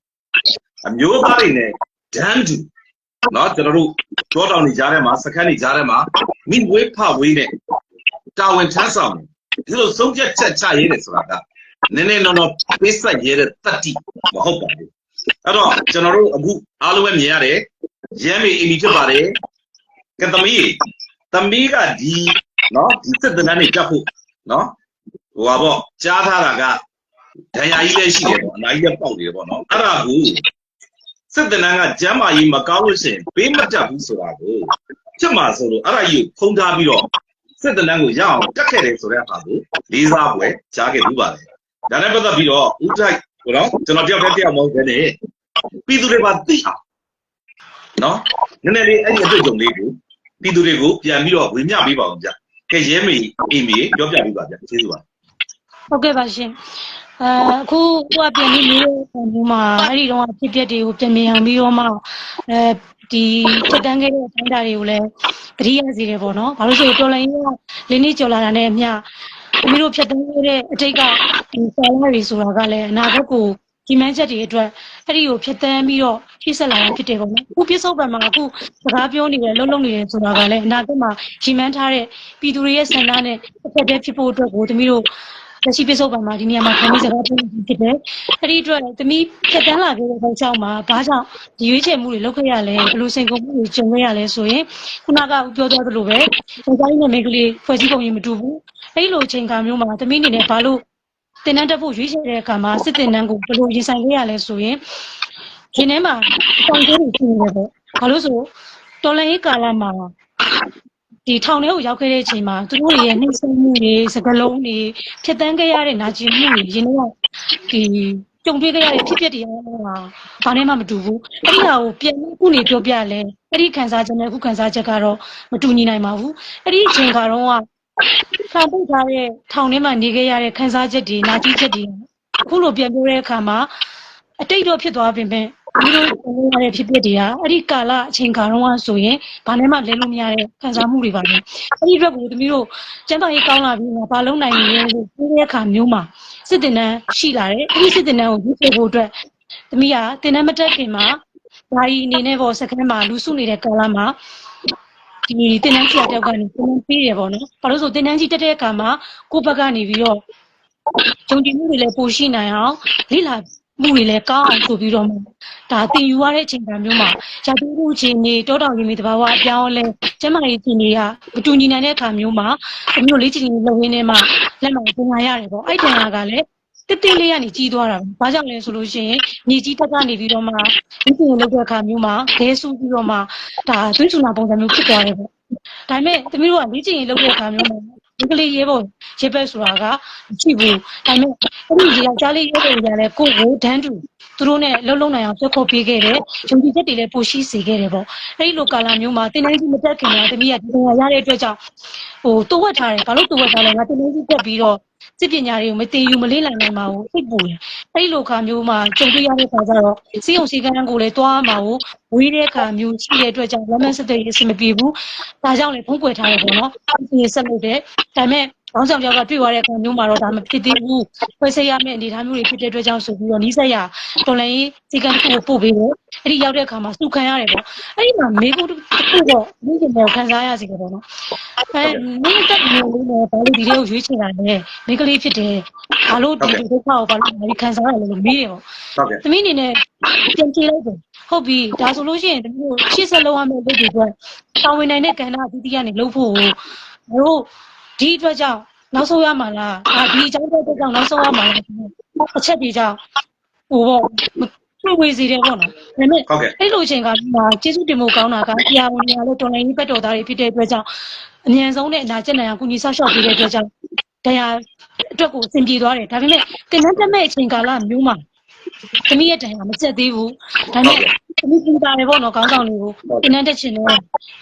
အမျိုးသားတွေနဲ့ဒန်းတူเนาะကျွန်တော်တို့တောတောင်တွေကြားထဲမှာစခန်းတွေကြားထဲမှာမိဝေးဖဝေးနဲ့တာဝန်ထမ်းဆောင်ဒီလိုဆုံးဖြတ်ချက်ချရဲတယ်ဆိုတာကနည်းနည်းတော့ပေးဆက်ရဲတဲ့တတိမဟုတ်ပါဘူးအဲ့တော့ကျွန်တော်တို့အခုအားလုံးပဲမြင်ရတယ်ရဲမေအီမီဖြစ်ပါတယ်ကသမီးကဒီเนาะဒီစစ်တနန်းတွေကြက်ဖို့เนาะဟိုပါပေါ့ကြားထားတာကဒဏ်ရာကြီးလည်းရှိတယ်ပေါ့အနာကြီးလည်းပေါက်နေတယ်ပေါ့နော်အဲ့ဒါကိုစစ်တနန်းကကျမ်းမာကြီးမကောင်းလို့ရှိရင်ပေးမတတ်ဘူးဆိုတာကိုချက်မှာဆိုလို့အဲ့ဒါကြီးကိုဖုံးထားပြီးတော့စစ်တနန်းကိုရအောင်တက်ခဲ့တယ်ဆိုတဲ့အခါကိုလေးစားပွဲကြားခဲ့ဘူးပါတယ်ဒါနဲ့ပတ်သက်ပြီးတော့ဦးတိုက်ကိုတော့ကျွန်တော်တယောက်မဟုတ်ဘဲနဲ့ပြည်သူတွေပါသိအောင်နော်နည်းနည်းလေးအဲ့ဒီအတွေ့အကြုံလေးကိုပြည်သူတွေကိုပြန်ပြီးတော့ဝေမျှပေးပါအောင်ဗျကဲရဲမေအီမီပြောပြပေးပါဗျကျေးဇူးပါဟုတ်ကဲ့ပါရှင်အခုကပြန်ပြီးနေတဲ့ပုံမှာအဲ့ဒီတော့ဖြစ်ပျက်တွေကိုပြန်မြင်အောင်ပြီးတော့မှဒီချက်တန်းခဲ့တဲ့အတိုင်းအတာတွေကိုလည်းသတိရစေတယ်ပေါ့နော်ဘာလို့ဆိုတော့တော်လိုင်းကလင်းနေကြော်လာတာနဲ့အမျှ သမီးတို့ဖြတ်တန်းခဲ့တဲ့အတိတ်ကဒီဆာလာတွေဆိုတာကလည်းအနာဂတ်ကိုဒီမှန်းချက်တွေအတွက်အဲ့ဒီကိုဖြတ်တန်းပြီးတော့ဖြည့်ဆက်လာတာဖြစ်တယ်ပေါ့နော်အခုပြစ္ဆုတ်ပံမှာအခုစကားပြောနေတယ်လုံးနေတယ်ဆိုတာကလည်းအနာဂတ်မှာဒီမှန်းထားတဲ့ပြည်သူတွေရဲ့ဆန္ဒနဲ့တစ်ဖက်တည်းဖြစ်ဖို့အတွက်ကိုသမီးတို့လက်ရှိပြစ္ဆုတ်ပံမှာဒီနေရာမှာခံပြီးစကားပြောနေဖြစ်တယ်အဲ့ဒီအတွက်သမီးဖြတ်တန်းလာခဲ့တဲ့ကြောင့်မှာဘာကြောင့်ဒီရွေးချယ်မှုတွေလုပ်ခဲ့ရလဲဘယ်လိုစိန်ခေါ်မှုတွေကြုံခဲ့ရလဲဆိုရင်ခုနကပြောသွားသလိုပဲဒီတိုင်းနဲ့မိန်းကလေးဖွဲ့စည်းပုံကြီးမတူဘူးအဲ့လိုအချိန်ခါမျိုးမှာသမီးအနေနဲ့ဘာလို့တင်နန်းတက်ဖို့ရွေးချယ်တဲ့အခါမှာစစ်တင်နန်းကိုဘယ်လိုရင်ဆိုင်ခဲ့ရလဲဆိုရင်ဒီထဲမှာတောင်ကျိုးတွေရှိနေတယ်ပေါ့ဘာလို့ဆိုတော်လန်ရေးကာလမှာဒီထောင်ထဲကိုရောက်ခဲ့တဲ့အချိန်မှာသူတို့ရဲ့နှိမ့်ဆက်မှုတွေစကလုံးတွေဖြတ်တန်းခဲ့ရတဲ့နာကျင်မှုတွေရင်းနှီးတော့ဒီကြုံတွေ့ခဲ့ရတဲ့ဖြစ်ပျက်တွေအားလုံးဟာဘာနဲ့မှမတူဘူးအဲ့ဒီဟာကိုပြန်ပြီးခုနေပြောပြလဲအဲ့ဒီခန်းစားချက်နဲ့ခုခန်းစားချက်ကတော့မတူညီနိုင်ပါဘူးအဲ့ဒီအချိန်ကတော့ခံပိတ်ထားတဲ့ထောင်ထဲမှာနေခဲ့ရတဲ့ခန်းစားချက်တွေနာကျင်ချက်တွေအခုလိုပြန်ပြောတဲ့အခါမှာအတိတ်တော့ဖြစ်သွားပြင်မဲ့ဒီလိုပြောရတဲ့ဖြစ်ပျက်တွေကအဲ့ဒီကာလအချိန်ကာတော့ဆိုရင်ဘာနဲ့မှလဲလို့မရတဲ့ခံစားမှုတွေပါပဲအဲ့ဒီအတွက်ကိုသမီးတို့ကျန်းမာရေးကောင်းလာပြီးတော့ဘာလုံးနိုင်လဲလို့ပြောတဲ့အခါမျိုးမှာစစ်တင်တန်းရှိလာတယ်အဲ့ဒီစစ်တင်တန်းကိုရွေးချယ်ဖို့အတွက်သမီးကတင်တန်းမတက်ခင်မှာဓာကြီးအနေနဲ့ပေါ့စကန်းမှာလူစုနေတဲ့ကာလမှာဒီတင်တန်းကြီးတက်ကနေတင်တန်းပေးရပေါ့နော်ဘာလို့ဆိုတင်တန်းကြီးတက်တဲ့အခါမှာကိုယ့်ဘက်ကနေပြီးတော့ဂျုံတီမှုတွေလည်းပိုရှိနိုင်အောင်လိလာမှုတွေလည်းကောင်းအောင်ဆိုပြီးတော့ဒါတင်ယူရတဲ့အချိန်မျိုးမှာဂျာတူမှုချင်းနေတောတောင်ရင်းတွေတဘာဝအပြောင်းလဲကျမကြီးချင်းတွေကမတူညီနိုင်တဲ့အခါမျိုးမှာအမျိုးလေးချင်းလုံရင်းထဲမှာလက်မှာတင်လာရတယ်ပေါ့အဲ့တန်ကလည်းတစ်တိလေးကနေကြီးသွားတာဘာကြောင့်လဲဆိုလို့ရှိရင်ညီကြီးတက်ကနေပြီးတော့မှဒီပြင်လောက်တဲ့အခါမျိုးမှာဒဲဆူပြီးတော့မှဒါသွေးဆူနာပုံစံမျိုးဖြစ်သွားတယ်ပေါ့ဒါပေမဲ့သမီးတို့ကလေ့ကျင့်ရေးလုပ်တဲ့အခါမျိုးမှာဒီကလေးရေးဖို့ရေးပဲဆိုတာကမရှိဘူးဒါပေမဲ့အဲ့ဒီယောက်ျားလေးရေးတဲ့နေရာလဲကိုကိုဒန်းတူသူတို့နဲ့လှုပ်လှုပ်နိုင်အောင်ဆက်ခေါ်ပေးခဲ့တယ်ဂျုံကြီးချက်တွေလည်းပိုရှိစေခဲ့တယ်ပေါ့အဲ့ဒီလိုကာလမျိုးမှာတင်းတိုင်းကြီးမတက်ခင်ကသမီးကဒီနေရာရတဲ့အတွက်ကြောင့်တိုးဝက်ထားတယ်ဘာလို့တိုးဝက်ထားလဲငါတင်းတိုင်းကြီးတက်ပြီးတော့စစ်ပညာတွေကိုမတင်ယူမလေးနိုင်နိုင်ပါဘူးစိတ်ပူတယ်အဲ့ဒီလိုခါမျိုးမှာကြုံတွေ့ရတဲ့ခါကျတော့စီးအောင်စီကန်းကိုလည်းတွားမှာကိုဝေးတဲ့ခါမျိုးရှိတဲ့အတွက်ကြောင့်လက်မဆက်တဲ့ရေးစမပြေဘူးဒါကြောင့်လည်းဖုံးကွယ်ထားတယ်ပေါ့နော်ဒီဆက်လို့တယ်ဒါပေမဲ့ဘောင်းဆောင်ပြောက်ကတွေ့သွားတဲ့အခါမျိုးမှာတော့ဒါမဖြစ်သေးဘူးဖွဲ့စည်းရမယ့်အနေအထားမျိုးတွေဖြစ်တဲ့အတွက်ကြောင့်ဆိုပြီးတော့နီးစက်ရတော်လိုင်းစီကန်းတစ်ခုကိုပို့ပေးတယ်အဲ့ဒီရောက်တဲ့အခါမှာစုခံရတယ်ပေါ့အဲ့ဒီမှာမေကုတစ်ခုတော့ဒီကျင်ပေါ်ခံစားရစီတယ်ပေါ့နော်မင်းတက်မျိုးလေးနဲ့ဘာလို့ဒီလေးကိုရွေးချယ်တာလဲမိကလေးဖြစ်တယ်ဘာလို့ဒီဒုက္ခကိုဘာလို့ခံစားရလဲလို့မေးတယ်ပေါ့သမီးအနေနဲ့ပြန်ကြည့်လိုက်တယ်ဟုတ်ပြီဒါဆိုလို့ရှိရင်သမီးတို့ရှေ့ဆက်လောက်ရမယ့်လုပ်တွေအတွက်တာဝန်နိုင်တဲ့ကဏ္ဍအသီးသီးကနေလုပ်ဖို့တို့ဒီအတွက်ကြောင့်နောက်ဆုံးရမှာလားဒီအကြောင်းအတွက်ကြောင့်နောက်ဆုံးရမှာလားအချက်တွေကြောင့်ဟိုပေါ့ဝေစီတယ်ပေါ့နော်ဒါပေမဲ့အဲ့လိုအချိန်ကကျေးဇူးတင်ဖို့ကောင်းတာကတရားဝင်တွေကလည်းတော်လိုင်းဘက်တော်သားတွေဖြစ်တဲ့အတွက်ကြောင့်အမြန်ဆုံးနဲ့အနာကျက်နိုင်အောင်ကုညီဆောက်ရှောက်ပေးတဲ့အတွက်ကြောင့်တရားအတွက်ကိုအဆင်ပြေသွားတယ်ဒါပေမဲ့တင်နှံတက်မဲ့အချိန်ကာလမျိုးမှာသမီးရဲ့တရားမကျက်သေးဘူးဒါပေမဲ့သမီးပြင်ပါတယ်ပေါ့နော်ခေါင်းဆောင်တွေကိုတင်နှံတက်ချင်တယ်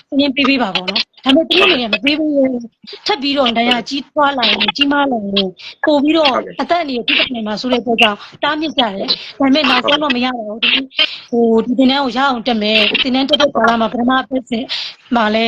သင်ပေးပါပေါ့နော်ဒါပေမဲ့သမီးတွေကမပေးဘူးထပ်ပြီးတော့တရားကြီးထွားလာရင်ကြီးမားလာရင်ပို့ပြီးတော့အသက်အန္တရာယ်ပြစ်နိုင်မှာဆိုတဲ့အတွက်ကြောင့်တားမြစ်ကြတယ်ဒါပေမဲ့နောက်ဆုံးတော့မရတော့ဘူးဒီတင်နှံကိုရအောင်တက်မယ်တင်နှံတက်တဲ့ကာလမှာပထမပတ်စဉ်မှာလဲ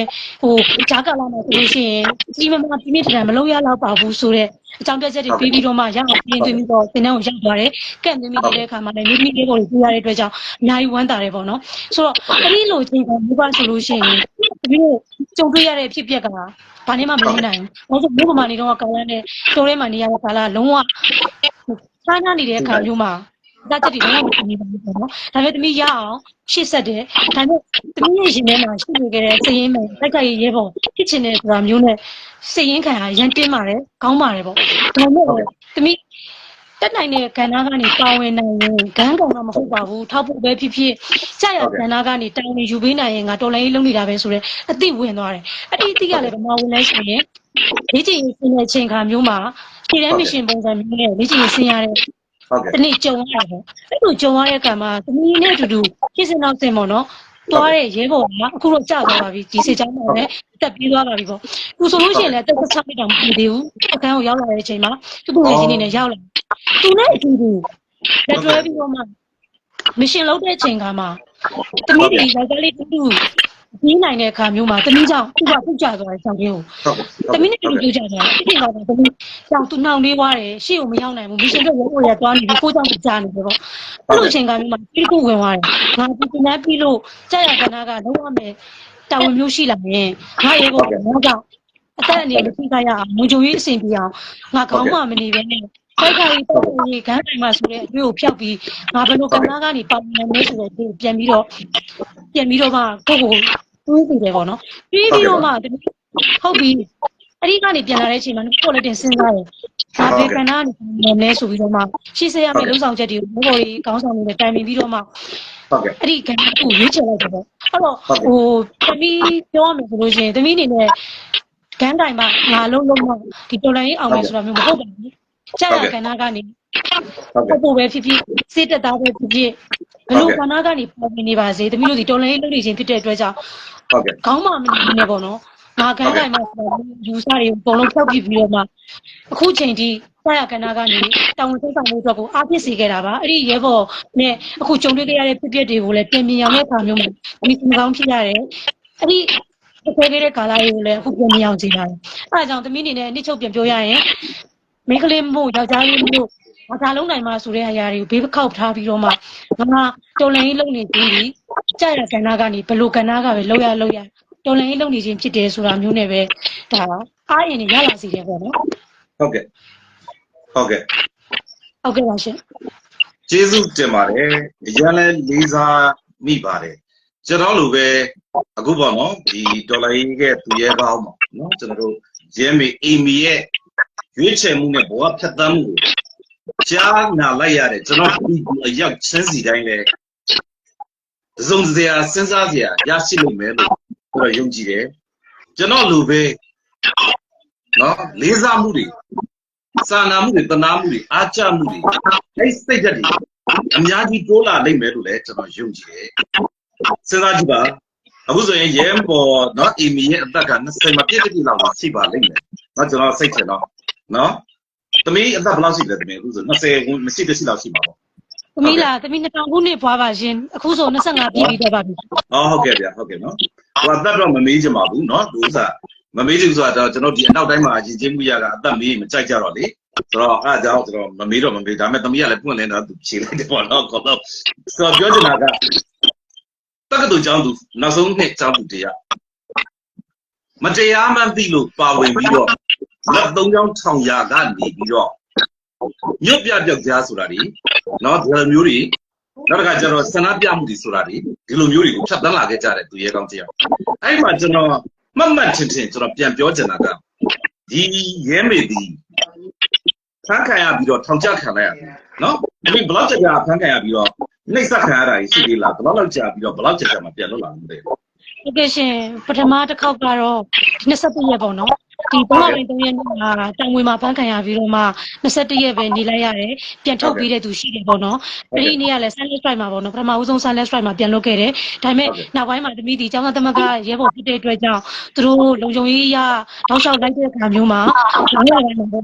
ဂျာကာလာမှာဆိုလို့ရှိရင်ကြီးမမပြင်းပြထန်မလုပ်ရတော့ပါဘူးဆိုတဲ့အကြောင်းပြချက်တွေပြီးတော့မှရအောင်ပြင်သွင်းပြီးတော့တင်နှံကိုရောက်သွားတယ်ကန့်သွင်းပြီးတဲ့အခါမှာလည်းမိမိလေးကိုပြရတဲ့အတွက်ကြောင့်အများကြီးဝမ်းသာတယ်ပေါ့နော်ဆိုတော့အဲ့ဒီလိုချိန်ကမျိုးပါဆိုလို့ရှိရင်ဒီလိုကြုံတွေ့ရတဲ့ဖြစ်ပျက်ကဘာနဲ့မှမနေနိုင်ဘူး။ဘာလို့မြို့ပေါ်မှာနေတော့ကာလနဲ့တိုးထဲမှာနေရတဲ့ကာလလုံးဝစားနာနေတဲ့အခါမျိုးမှာဒါချက်တွေလုံးဝမနေပါဘူးပေါ့နော်။ဒါပေမဲ့သမီးရအောင်ရှေ့ဆက်တယ်။ဒါပေမဲ့သမီးရဲ့ရင်ထဲမှာရှိနေခဲ့တဲ့စည်ရင်းမယ်တိုက်ကရဲပေါ်ဖြစ်ချင်တဲ့ဆိုတာမျိုးနဲ့စည်ရင်းခံရရန်တင်းပါတယ်ကောင်းပါတယ်ပေါ့။ဒါပေမဲ့သမီးတက်နိုင်တဲ့ကဏ္ဍကနေပါဝင်နိုင်ရင်ဂန်းကောင်တော့မဟုတ်ပါဘူးထောက်ဖို့ပဲဖြစ်ဖြစ်ကြာရကဏ္ဍကနေတိုင်နေယူပေးနိုင်ရင်ငါတော်လိုင်းလုံးနေတာပဲဆိုတော့အသိဝင်သွားတယ်အဲ့ဒီအသိကလည်းဗမာဝင်လဲဆိုရင်လေ့ကျင့်ရေးဆင်းတဲ့အချိန်ခါမျိုးမှာခြေတန်းမရှင်ပုံစံမျိုးနဲ့လေ့ကျင့်ရေးဆင်းရတဲ့ဒီနေ့ကြုံရတယ်ပေါ့အဲ့လိုကြုံရတဲ့အခါမှာသမီးနဲ့အတူတူဖြစ်စင်နောက်စင်ပေါ့နော်သွားတဲ့ရဲဘော်ကအခုတော့ကြာသွားပါပြီဒီစိတ်ချမ်းသာနဲ့တက်ပြေးသွားပါပြီပေါ့သူဆိုလို့ရှိရင်လည်းတက်ချက်မိတောင်မဖြစ်သေးဘူးအခန်းကိုရောက်လာတဲ့အချိန်မှာသူ့ငယ်ချင်းနေနဲ့ရောက်လာသူနဲ့အတူတူလက်တွဲပြီးတော့မှမရှင်လုပ်တဲ့အချိန်ကမှသမီးတွေယောက်ျားလေးတူတူ ဒီနိုင်တဲ့အခါမျိုးမှာတမီးကြောင့်သူကပုတ်ကြသွားတဲ့ဆောင်လေးကိုတမီးနဲ့တူတူကြတယ်ဖြစ်သွားတယ်တမီးကြောင့်သူနှောင်လေးွားတယ်ရှေ့ကိုမရောက်နိုင်ဘူးမရှင်တို့ရုံးရသွားနေပြီကိုကြောင့်ကြားနေတယ်ပေါ့အဲ့လိုအချိန်ကမျိုးမှာပြီးခုဝင်သွားတယ်ငါဒီကနေ့ပြီးလို့ကြာရကနာကလုံးဝမယ်တာဝန်မျိုးရှိလာရင်ငါရေကိုငါကြောင့်အသက်အနေနဲ့ထိခိုက်ရအောင်မွန်ဂျိုရေးအဆင်ပြေအောင်ငါခေါင်းမှမနေပဲနဲ့ခိုက်ခိုက်ပေါ့ဒီခန်းတိုင်းမှာဆိုတဲ့အတွေ့ကိုဖျောက်ပြီးငါဘယ်လိုကနာကနေပေါင်နေလဲဆိုတဲ့ပြန်ပြီးတော့မှကိုကိုတွေးစီတယ်ပေါ့နော်တွေးပြီးတော့မှဟုတ်ပြီအဲ့ဒီကနေပြန်လာတဲ့အချိန်မှာကိုလည်းတင်စဉ်းစားတယ်ဒါပဲကနာကနေလဲဆိုပြီးတော့မှရှေ့ဆက်ရမယ့်လုံဆောင်ချက်တွေကိုဘော်ဒီကောင်းဆောင်နေတဲ့တိုင်ပင်ပြီးတော့မှဟုတ်ကဲ့အဲ့ဒီကနာကိုရွေးချယ်လိုက်တယ်ပေါ့အဲ့တော့သမီးပြောရမယ်ဆိုလို့ရှိရင်သမီးအနေနဲ့ခန်းတိုင်းမှာငါလုံးလုံးဒီတော်လိုင်းအောင်မယ်ဆိုတာမျိုးမဟုတ်ပါဘူးကြာရကနာကနေပို့ပဲဖြစ်ဖြစ်စေတက်သားပဲဖြစ်ဖြစ်ဘယ်လိုကနာကနေပေါ်နေပါစေသမီးတို့ဒီတော်လိုင်းလုပ်နေခြင်းဖြစ်တဲ့အတွက်ကြောင့်ဟုတ်ကဲ့ခေါင်းမမနေနဲ့ပေါ့နော်ငါခန်းတိုင်းမှာယူဆတွေအကုန်လုံးဖြောက်ပြပြီးတော့မှအခုချိန်ထိကြာရကနာကနေတောင်းဝန်ဆောင်မှုအတွက်ကိုအားဖြစ်စေခဲ့တာပါအဲ့ဒီရဲဘော်နဲ့အခုကြုံတွေ့ခဲ့ရတဲ့ဖြစ်ပျက်တွေကိုလည်းပြင်မြင်အောင်တဲ့အခါမျိုးမှာဒီစံကောင်းဖြစ်ရတယ်အဲ့ဒီတစ်ခွဲခဲ့တဲ့ကာလတွေကိုလည်းအခုပြင်မြင်အောင်ကြည့်ရတယ်အဲ့ဒါကြောင့်သမီးအနေနဲ့အနစ်ချုပ်ပြန်ပြောရရင်မိန်းကလေးမို့ယောက်ျားလေးမို့ဘာသာလုံးနိုင်မှာဆိုတဲ့အရာတွေကိုဘေးခောက်ထားပြီးတော့မှငါတော်လိုင်းလုံနေခြင်းဒီကြာရကဏ္ဍကနေဘလို့ကဏ္ဍကပဲလောက်ရတော်လိုင်းလုံနေခြင်းဖြစ်တယ်ဆိုတာမျိုးနဲ့ပဲဒါအားရင်ရလာစီတယ်ပေါ့နော်ဟုတ်ကဲ့ဟုတ်ကဲ့ပါရှင်ကျေးဇူးတင်ပါတယ်အရင်လဲလေးစားမိပါတယ်ကျွန်တော်လိုပဲအခုပေါ့နော်ဒီဒေါ်လာကြီးကသူရဲကောင်းပေါ့နော်ကျွန်တော်တို့ရဲမေအိမ်မီရဲ့ရွေးချယ်မှုနဲ့ဘဝဖြတ်သန်းမှုကိုကြားနာလိုက်ရတယ်ကျွန်တော်ဒီအရောက်ချင်းစီတိုင်းလဲစုံစရာစဉ်းစားစရာရရှိလိမ့်မယ်လို့ကျွန်တော်ယုံကြည်တယ်ကျွန်တော်လိုပဲနော်လေးစားမှုတွေစာနာမှုတွေတနာမှုတွေအားကျမှုတွေအဲ့စိတ်ဓာတ်တွေအများကြီးတိုးလာလိမ့်မယ်လို့လည်းကျွန်တော်ယုံကြည်တယ်စဉ်းစားကြည့်ပါအခုဆိုရင်ရဲပေါ်နော်အီမီရဲ့အသက်က20မပြည့်တပြည့်လောက်ရှိပါလိမ့်မယ်နော်ကျွန်တော်စိတ်ချတော့နော်သမီးအသက်ဘယ်လောက်ရှိလဲသမီးအခုဆို20မရှိတရှိလောက်ရှိမှာပေါ့သမီးလားသမီး2000ခုနှစ်ပွားပါရှင်အခုဆို25ပြည့်ပြီးတော့ပါပြီဟုတ်ကဲ့ဗျာဟုတ်ကဲ့နော်ဟိုအသက်တော့မမေးချင်ပါဘူးနော်ဒီဥစ္စာမမေးချင်ဆိုတာတော့ကျွန်တော်ဒီအနောက်တိုင်းမှာအရင်ချင်းမှုရကအသက်မေးမကြိုက်ကြတော့လေဆိုတော့အဲ့ဒါကြောင့်ကျွန်တော်မမေးဒါပေမဲ့သမီးကလည်းပွင့်လင်းတော့သူဖြေလိုက်တယ်ပေါ့နော်ခေါတော့ဆိုတော့ပြောချင်တာကတက္ကသိုလ်ကျောင်းသူနောက်ဆုံးနှစ်ကျောင်းသူတရားမတရားမှန်းသိလို့ပါဝင်ပြီးတော့လက်3ချောင်းထောင်ရာကနေပြီးတော့ညွတ်ပြပြောက်ကြားဆိုတာဒီနော်ဒီလိုမျိုးတွေနောက်တစ်ခါကျတော့ဆန္ဒပြမှုတွေဆိုတာဒီလိုမျိုးတွေကိုဖြတ်သန်းလာခဲ့ကြတဲ့သူရဲကောင်းတရားအဲ့မှာကျွန်တော်မှတ်ထင်ကျွန်တော်ပြန်ပြောချင်တာကဒီရဲမေဒီဖန်ခံရပြီးတော့ထောင်ချခံလိုက်ရတယ်နော်ဒီဘလောက်ကြာဖန်ခံရပြီးတော့နှိပ်စက်ခံရတာရှိသေးလားဘလောက်ကြာပြီးတော့ဘလောက်ကြာမှပြန်လွတ်လာမှာမသိဘူးဟုတ်ကဲ့ရှင်ပထမတစ်ခေါက်ကတော့21ရက်ပေါ့နော်ဒီ3လပိုင်း3ရက်နေ့မှာတောင်ဝေမှာဖန်ခံရပြီးတော့မှ21ရက်ပဲနေလိုက်ရတယ်ပြန်ထုတ်ပြီးတဲ့သူရှိတယ်ပေါ့နော်အဲ့ဒီနေ့ကလည်း Sunday Strike မှာပေါ့နော်ပထမဦးဆုံး Sunday Strike မှာပြန်လုပ်ခဲ့တယ်ဒါပေမဲ့နောက်ပိုင်းမှာတမိဒီကျောင်းသားသမဂ္ဂရဲဘော်ဖြစ်တဲ့အတွက်ကြောင့်သူတို့လုံခြုံရေးရတောက်လျှောက်လိုက်တဲ့အခါမျိုးမှာ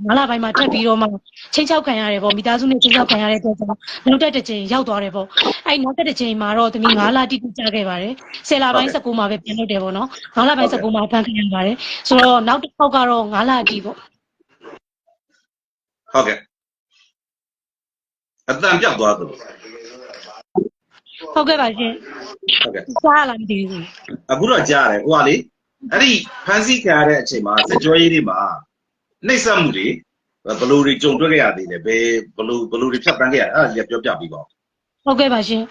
9လပိုင်းမှာတက်ပြီးတော့မှချင်းချောက်ခံရတယ်ပေါ့မိသားစုနဲ့ချင်းချောက်ခံရတဲ့အတွက်ကြောင့်နောက်တစ်ချိန်ရောက်သွားတယ်ပေါ့အဲ့နောက်တစ်ချိန်မှာတော့တမိ9လတိတိကျခဲ့ပါတယ်10လပိုင်း19မှာပဲပြန်လုပ်တယ်ပေါ့နော်9လပိုင်း19မှာဖန်ခံရပါတယ်ဆိုတော့နောက်တစ်ခေါက်ကတော့9လတိပေါ့ဟုတ်ကဲ့အတန်ပြောက်သွားသလိုဟုတ်ကဲ့ပါရှင်ဟုတ်ကဲ့ကြားလာမသိဘူးအခုတော့ကြားတယ်ဟိုကလေအဲ့ဒီဖန်စီခံရတဲ့အချိန်မှာစစ်ကြောရေးတွေမှာနှိပ်စက်မှုတွေဘယ်လိုတွေကြုံတွေ့ခဲ့ရသေးလဲဘယ်လိုတွေဖြတ်တန်းခဲ့ရအဲ့ဒါကြီးပြောပြပြီးပါဟုတ်ကဲ့ပါရှင်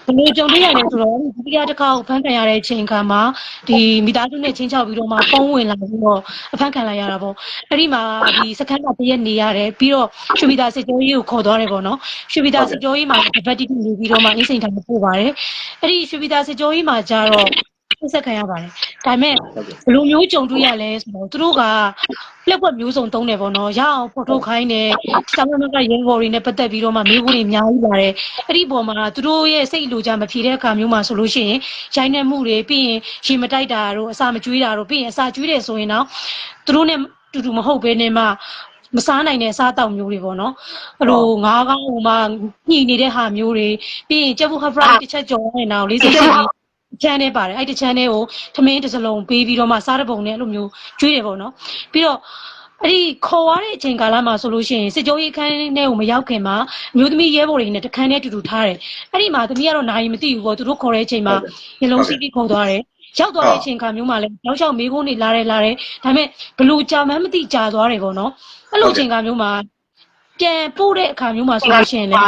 ဘယ်လိုကြုံတွေ့ရလဲဆိုတော့ဒီတရားတစ်ခါကိုဖန်ခံရတဲ့အချိန်ခါမှာဒီမိသားစုနဲ့ချင်းချောက်ပြီးတော့မှဖုန်းဝင်လာပြီးတော့အဖန်ခံလိုက်ရတာပေါ့အဲ့ဒီမှာဒီစခန်းကတရက်နေရတယ်ပြီးတော့ရွှေပြည်သာစစ်ကြောရေးကိုခေါ်သွားတယ်ပေါ့နော်ရွှေပြည်သာစစ်ကြောရေးမှာဒီဘက်တိတိနေပြီးတော့မှအင်းစိန်ထားပို့ပါတယ်အဲ့ဒီရွှေပြည်သာစစ်ကြောရေးမှာကျတော့ဆက်ခံရပါတယ်ဒါပေမဲ့ဘယ်လိုမျိုးကြုံတွေ့ရလဲဆိုတော့သူတို့ကလက်ွက်မျိုးစုံသုံးတယ်ပေါ့နော်ရအောင်ဖော်ထုတ်ခိုင်းတယ်ကျောင်းသားကရဲဘော်တွေနဲ့ပတ်သက်ပြီးတော့မှမေးခွန်းတွေအများကြီးလာတယ်အဲ့ဒီပေါ်မှာသူတို့ရဲ့စိတ်လိုချမဖြေတဲ့အခါမျိုးမှာဆိုလို့ရှိရင်ရိုင်းနှက်မှုတွေပြီးရင်ရေမတိုက်တာတို့အစာမကျွေးတာတို့ပြီးရင်အစာကျွေးတယ်ဆိုရင်တော့သူတို့နဲ့တူမဟုတ်ဘဲနဲ့မှမစားနိုင်တဲ့အစားအသောက်မျိုးတွေပေါ့နော်အဲ့လိုငါးကောင်းဟိုမှာညှိနေတဲ့ဟာမျိုးတွေပြီးရင်ကျက်ဘူးဟဖရိုက်တစ်ချက်ကြော်နေတာကို40ရှိ ချမ်းနဲ့ပါတယ်အဲ့တချမ်းနဲ့ကိုထမင်းတစ်စလုံးပေးပြီးတော့မှစားတဲ့ပုံနဲ့အဲ့လိုမျိုးကျွေးတယ်ပေါ့နော်ပြီးတော့အဲ့ဒီခေါ်ရတဲ့အချိန်ကာလမှာဆိုလို့ရှိရင်စစ်ကြောရေးခန်းထဲကိုမရောက်ခင်မှာအမျိုးသမီးရဲဘော်တွေနဲ့တခန်းနဲ့တူတူထားတယ်အဲ့ဒီမှာသမီးကတော့နိုင်မသိဘူးပေါ့သူတို့ခေါ်တဲ့အချိန်မှာညလုံးစီးပြီးခေါ်သွားတယ်ရောက်သွားတဲ့အချိန်ခါမျိုးမှာလည်းရောက်ချောက်မေးခွန်းတွေလာတယ်ဒါပေမဲ့ဘလို့ကြာမှန်းမသိကြာသွားတယ်ပေါ့နော်အဲ့လိုအချိန်ခါမျိုးမှာပြန်ပို့တဲ့အခါမျိုးမှာဆိုလို့ရှိရင်လည်း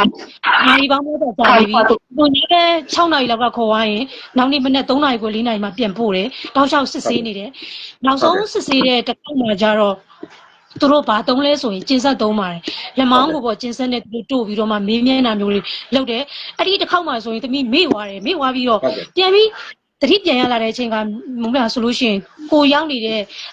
နိုင်ပေါင်းတော့ကြာနေပြီသူညတဲ့6နာရီလောက်ကခေါ်သွားရင်နောက်နေ့မနေ့3နာရီကို4နာရီမှာပြန်ပို့တယ်တောက်လျှောက်စစ်ဆေးနေတယ်နောက်ဆုံးစစ်ဆေးတဲ့တစ်ခါမှကြတော့သူတို့ဘာသုံးလဲဆိုရင်ကျင်းဆက်သုံးပါတယ်လက်မောင်းကိုပေါ့ကျင်းဆက်နဲ့သူတို့တို့ပြီးတော့မှမေးမြန်းတာမျိုးတွေလုပ်တယ်အဲ့ဒီတစ်ခေါက်မှဆိုရင်သမီးမေ့သွားတယ်မေ့သွားပြီးတော့ပြန်ပြီးတတိပြန်ရလာတဲ့အချိန်ကမမဆိုလို့ရှိရင်ကိုရောက်နေတဲ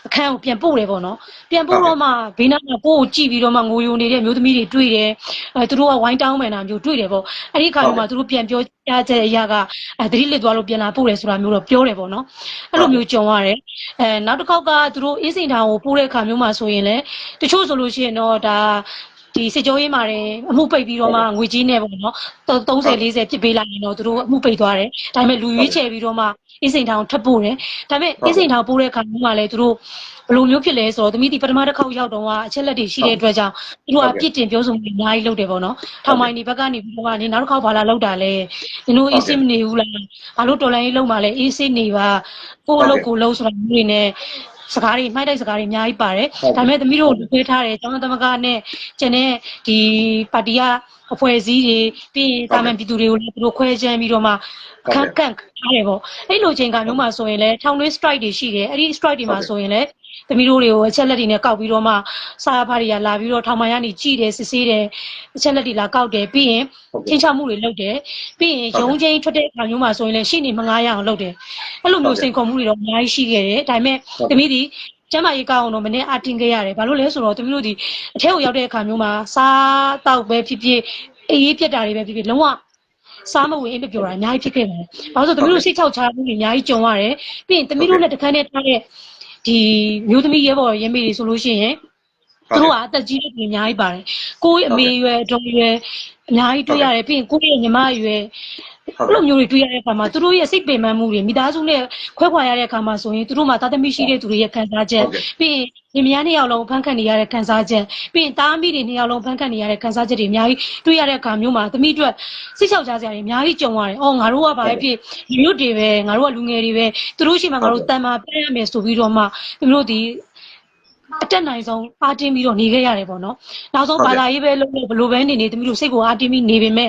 ့အခန်းကိုပြန်ပို့တယ်ပေါ့နော်ပြန်ပို့တော့မှဘေးနားမှာပို့ကိုကြည့်ပြီးတော့မှငိုယိုနေတဲ့မျိုးသမီးတွေတွေ့တယ်သူတို့ကဝိုင်းတောင်းမှန်တာမျိုးတွေ့တယ်ပေါ့အဲ့ဒီခါမျိုးမှာသူတို့ပြန်ပြောကြတဲ့အရာကတတိလစ်သွားလို့ပြန်လာပို့တယ်ဆိုတာမျိုးတော့ပြောတယ်ပေါ့နော်အဲ့လိုမျိုးကြုံရတယ်နောက်တစ်ခေါက်ကသူတို့အင်းစိန်ထောင်ကိုပို့တဲ့အခါမျိုးမှာဆိုရင်လည်းတချို့ဆိုလို့ရှိရင်တော့ဒါဒီစစ်ကြောရေးမှာတယ်အမှုပိတ်ပြီးတော့မှငွေကြီးနဲ့ပေါ့နော်30 40ဖြစ်ပေးလိုက်ရင်တော့သူတို့အမှုပိတ်သွားတယ်ဒါပေမဲ့လူရွေးချယ်ပြီးတော့မှအင်းစိန်ထောင်ထပ်ပို့တယ်ဒါပေမဲ့အင်းစိန်ထောင်ပို့တဲ့အခါမျိုးမှာလည်းသူတို့ဘယ်လိုမျိုးဖြစ်လဲဆိုတော့သမီးဒီပထမတစ်ခေါက်ရောက်တော့ကအချက်လက်တွေရှိတဲ့အတွက်ကြောင့်သူတို့ကပြစ်တင်ပြောဆိုမှုအများကြီးလုပ်တယ်ပေါ့နော်ထောင်မိုင်းဒီဘက်ကနေပြီးတော့ကနေနောက်တစ်ခေါက်ဘာလာလောက်တာလဲနင်တို့အေးစိမနေဘူးလားဘာလို့တော်လိုင်းရေးလုံးမှလဲအေးစိနေပါကိုယ့်အလုပ်ကိုလုံးဆိုတာမျိုးတွေနဲ့စကားတွေမှိုက်တိုက်စကားတွေအများကြီးပါတယ်ဒါပေမဲ့သမီးတို့တွေ့ထားတယ်ကျောင်းသမဂ္ဂနဲ့ကျန်တဲ့ဒီပါတီကအဖွဲ့အစည်းတွေပြီးရင်တာမန်ပြည်သူတွေကိုလည်းသူတို့ခွဲခြမ်းပြီးတော့မှအခန့်ကန့်ထားတယ်ပေါ့အဲ့လိုချိန်ကမျိုးမှာဆိုရင်လည်းထောင်တွင်း strike တွေရှိတယ်အဲ့ဒီ strike တွေမှာဆိုရင်လည်းသမီးတို့တွေကိုအချက်လက်တွေနဲ့ကောက်ပြီးတော့မှစာဖားတွေကလာပြီးတော့ထောင်မှန်ရနေကြည့်တယ်စစ်ဆေးတယ်အချက်လက်တွေလာကောက်တယ်ပြီးရင်ချင်းချမှုတွေလုပ်တယ်ပြီးရင်ရုံးချင်းထွက်တဲ့အခါမျိုးမှာဆိုရင်လည်းရှေ့နေမငားရအောင်လုပ်တယ်အဲ့လိုမျိုးစိန်ခေါ်မှုတွေတော့အများကြီးရှိခဲ့တယ်ဒါပေမဲ့သမီးဒီကျမကြီးကောင်းအောင်တော့မနေ့အတင်ခဲ့ရတယ်ဘာလို့လဲဆိုတော့သမီးတို့ဒီအထက်ကိုရောက်တဲ့အခါမျိုးမှာစားတောက်ပဲဖြစ်ဖြစ်အေးပြက်တာတွေပဲဖြစ်ဖြစ်လုံးဝစားမဝင်အိမ်မပြောတာအများကြီးဖြစ်ခဲ့တယ်။ဘာလို့ဆိုသမီးတို့စိတ်ချောက်ချမှုတွေအများကြီးကြုံရတယ်။ပြီးရင်သမီးတို့နဲ့တခန်းနဲ့ထားတဲ့ဒီမျိုးသမီးရဲဘော်ရဲမေတွေဆိုလို့ရှိရင်သူတို့ကအသက်ကြီးတဲ့ပြည်အများကြီးပါတယ်။ကိုယ့်အမေရွယ်တော်ရွယ်အများကြီးတွေ့ရတယ်ပြီးရင်ကိုယ့်ရဲ့ညီမရွယ်အဲ့လိုမျိုးတွေတွေ့ရတဲ့အခါမှာသူတို့ရဲ့စိတ်ပင်ပန်းမှုတွေမိသားစုနဲ့ခွဲခွာရတဲ့အခါမှာဆိုရင်သူတို့မှာသားသမီးရှိတဲ့သူတွေရဲ့ခံစားချက်ပြီးရင်ညီမ2ယောက်လုံးဖန်ခံနေရတဲ့ခံစားချက်ပြီးရင်သားမိတွေ2ယောက်လုံးဖန်ခံနေရတဲ့ခံစားချက်တွေအများကြီးတွေ့ရတဲ့အခါမျိုးမှာသမီးတို့စိတ်ချောက်ချစရာတွေအများကြီးကြုံရတယ်။အော်ငါတို့ကဘာပဲဖြစ်မြို့တွေပဲငါတို့ကလူငယ်တွေပဲသူတို့ရှိမှငါတို့တန်မာပြရမယ်ဆိုပြီးတော့မှသူတို့ဒီအတက်နိုင်ဆုံးအားတင်းပြီးတော့နေခဲ့ရတယ်ပေါ့နော်။နောက်ဆုံးဘာသာရေးပဲလုပ်လို့ဘလို့ပဲနေနေသမီးတို့စိတ်ကိုအားတင်းပြီးနေပေမဲ့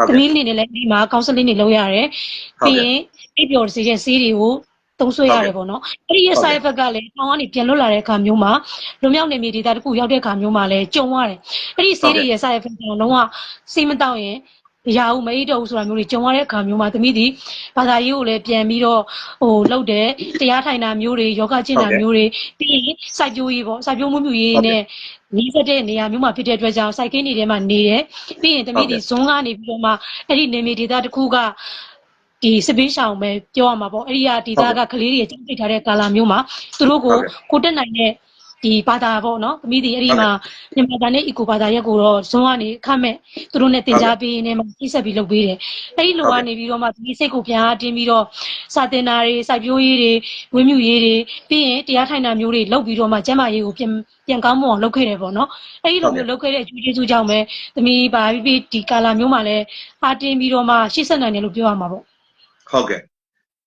သမီးနေနေလည်းဒီမှာကောင်ဆယ်လင်းတွေလုပ်ရတယ်။ပြီးရင်အိပ်ပျော်စေတဲ့ဆေးတွေကိုသုံးဆွဲရတယ်ပေါ့နော်။အဲ့ဒီရဲ့ side effect ကလည်းထောင်ကနေပြန်လွတ်လာတဲ့အခါမျိုးမှာလွန်မြောက်နေမြေဒေသတစ်ခုရောက်တဲ့အခါမျိုးမှာလည်းကြုံရတယ်။အဲ့ဒီဆေးတွေရဲ့ side effect ကလုံးဝစိတ်မတောက်ရင်ရအောင်မအိတ်တော့ဘူးဆိုတာမျိုးတွေကြုံရတဲ့အခါမျိုးမှာသမီးဒီဘာသာရေးကိုလည်းပြန်ပြီးတော့လုပ်တယ်တရားထိုင်တာမျိုးတွေယောဂကျင့်တာမျိုးတွေပြီးရင်စိုက်ပျိုးရေးပေါ့စိုက်ပျိုးမှုမှုရေးနဲ့နီးစပ်တဲ့နေရာမျိုးမှာဖြစ်တဲ့အတွက်ကြောင့်စိုက်ခင်းတွေထဲမှာနေတယ်ပြီးရင်သမီးဒီဇွန်ကနေပြီးတော့မှအဲ့ဒီနေမြေဒေသတစ်ခုကဒီစပေးရှောင်ပဲပြောရမှာပေါ့အဲ့ဒီကဒေသကကလေးတွေကျန်းသိထားတဲ့ကာလာမျိုးမှာသူတို့ကိုတက်နိုင်တဲ့ဒီဘာသာပေါ့နော်သမီးဒီအဲ့ဒီမှာမြန်မာဘာနဲ့ eco ဘာသာရက်ကိုတော့ဇွန်ကနေခတ်မဲ့သူတို့နဲ့တင် जा ပေးနေမှာပြည့်ဆက်ပြီးလုပ်ပေးတယ်အဲ့ဒီလိုကနေပြီးတော့မှဒီစိတ်ကိုပြန်အားတင်းပြီးတော့စာတင်တာတွေစိုက်ပျိုးရေးတွေဝင်းမြူရေးတွေပြီးရင်တရားထိုင်တာမျိုးတွေလုပ်ပြီးတော့မှကျန်းမာရေးကိုပြန်ကောင်းမွန်အောင်လုပ်ခဲ့တယ်ပေါ့နော်အဲ့ဒီလိုမျိုးလုပ်ခဲ့တဲ့အကျိုးကျေးဇူးကြောင့်ပဲသမီးဘာပြီးဒီကာလာမျိုးမှာလည်းအားတင်းပြီးတော့မှရှေ့ဆက်နိုင်တယ်လို့ပြောရမှာပေါ့ဟုတ်ကဲ့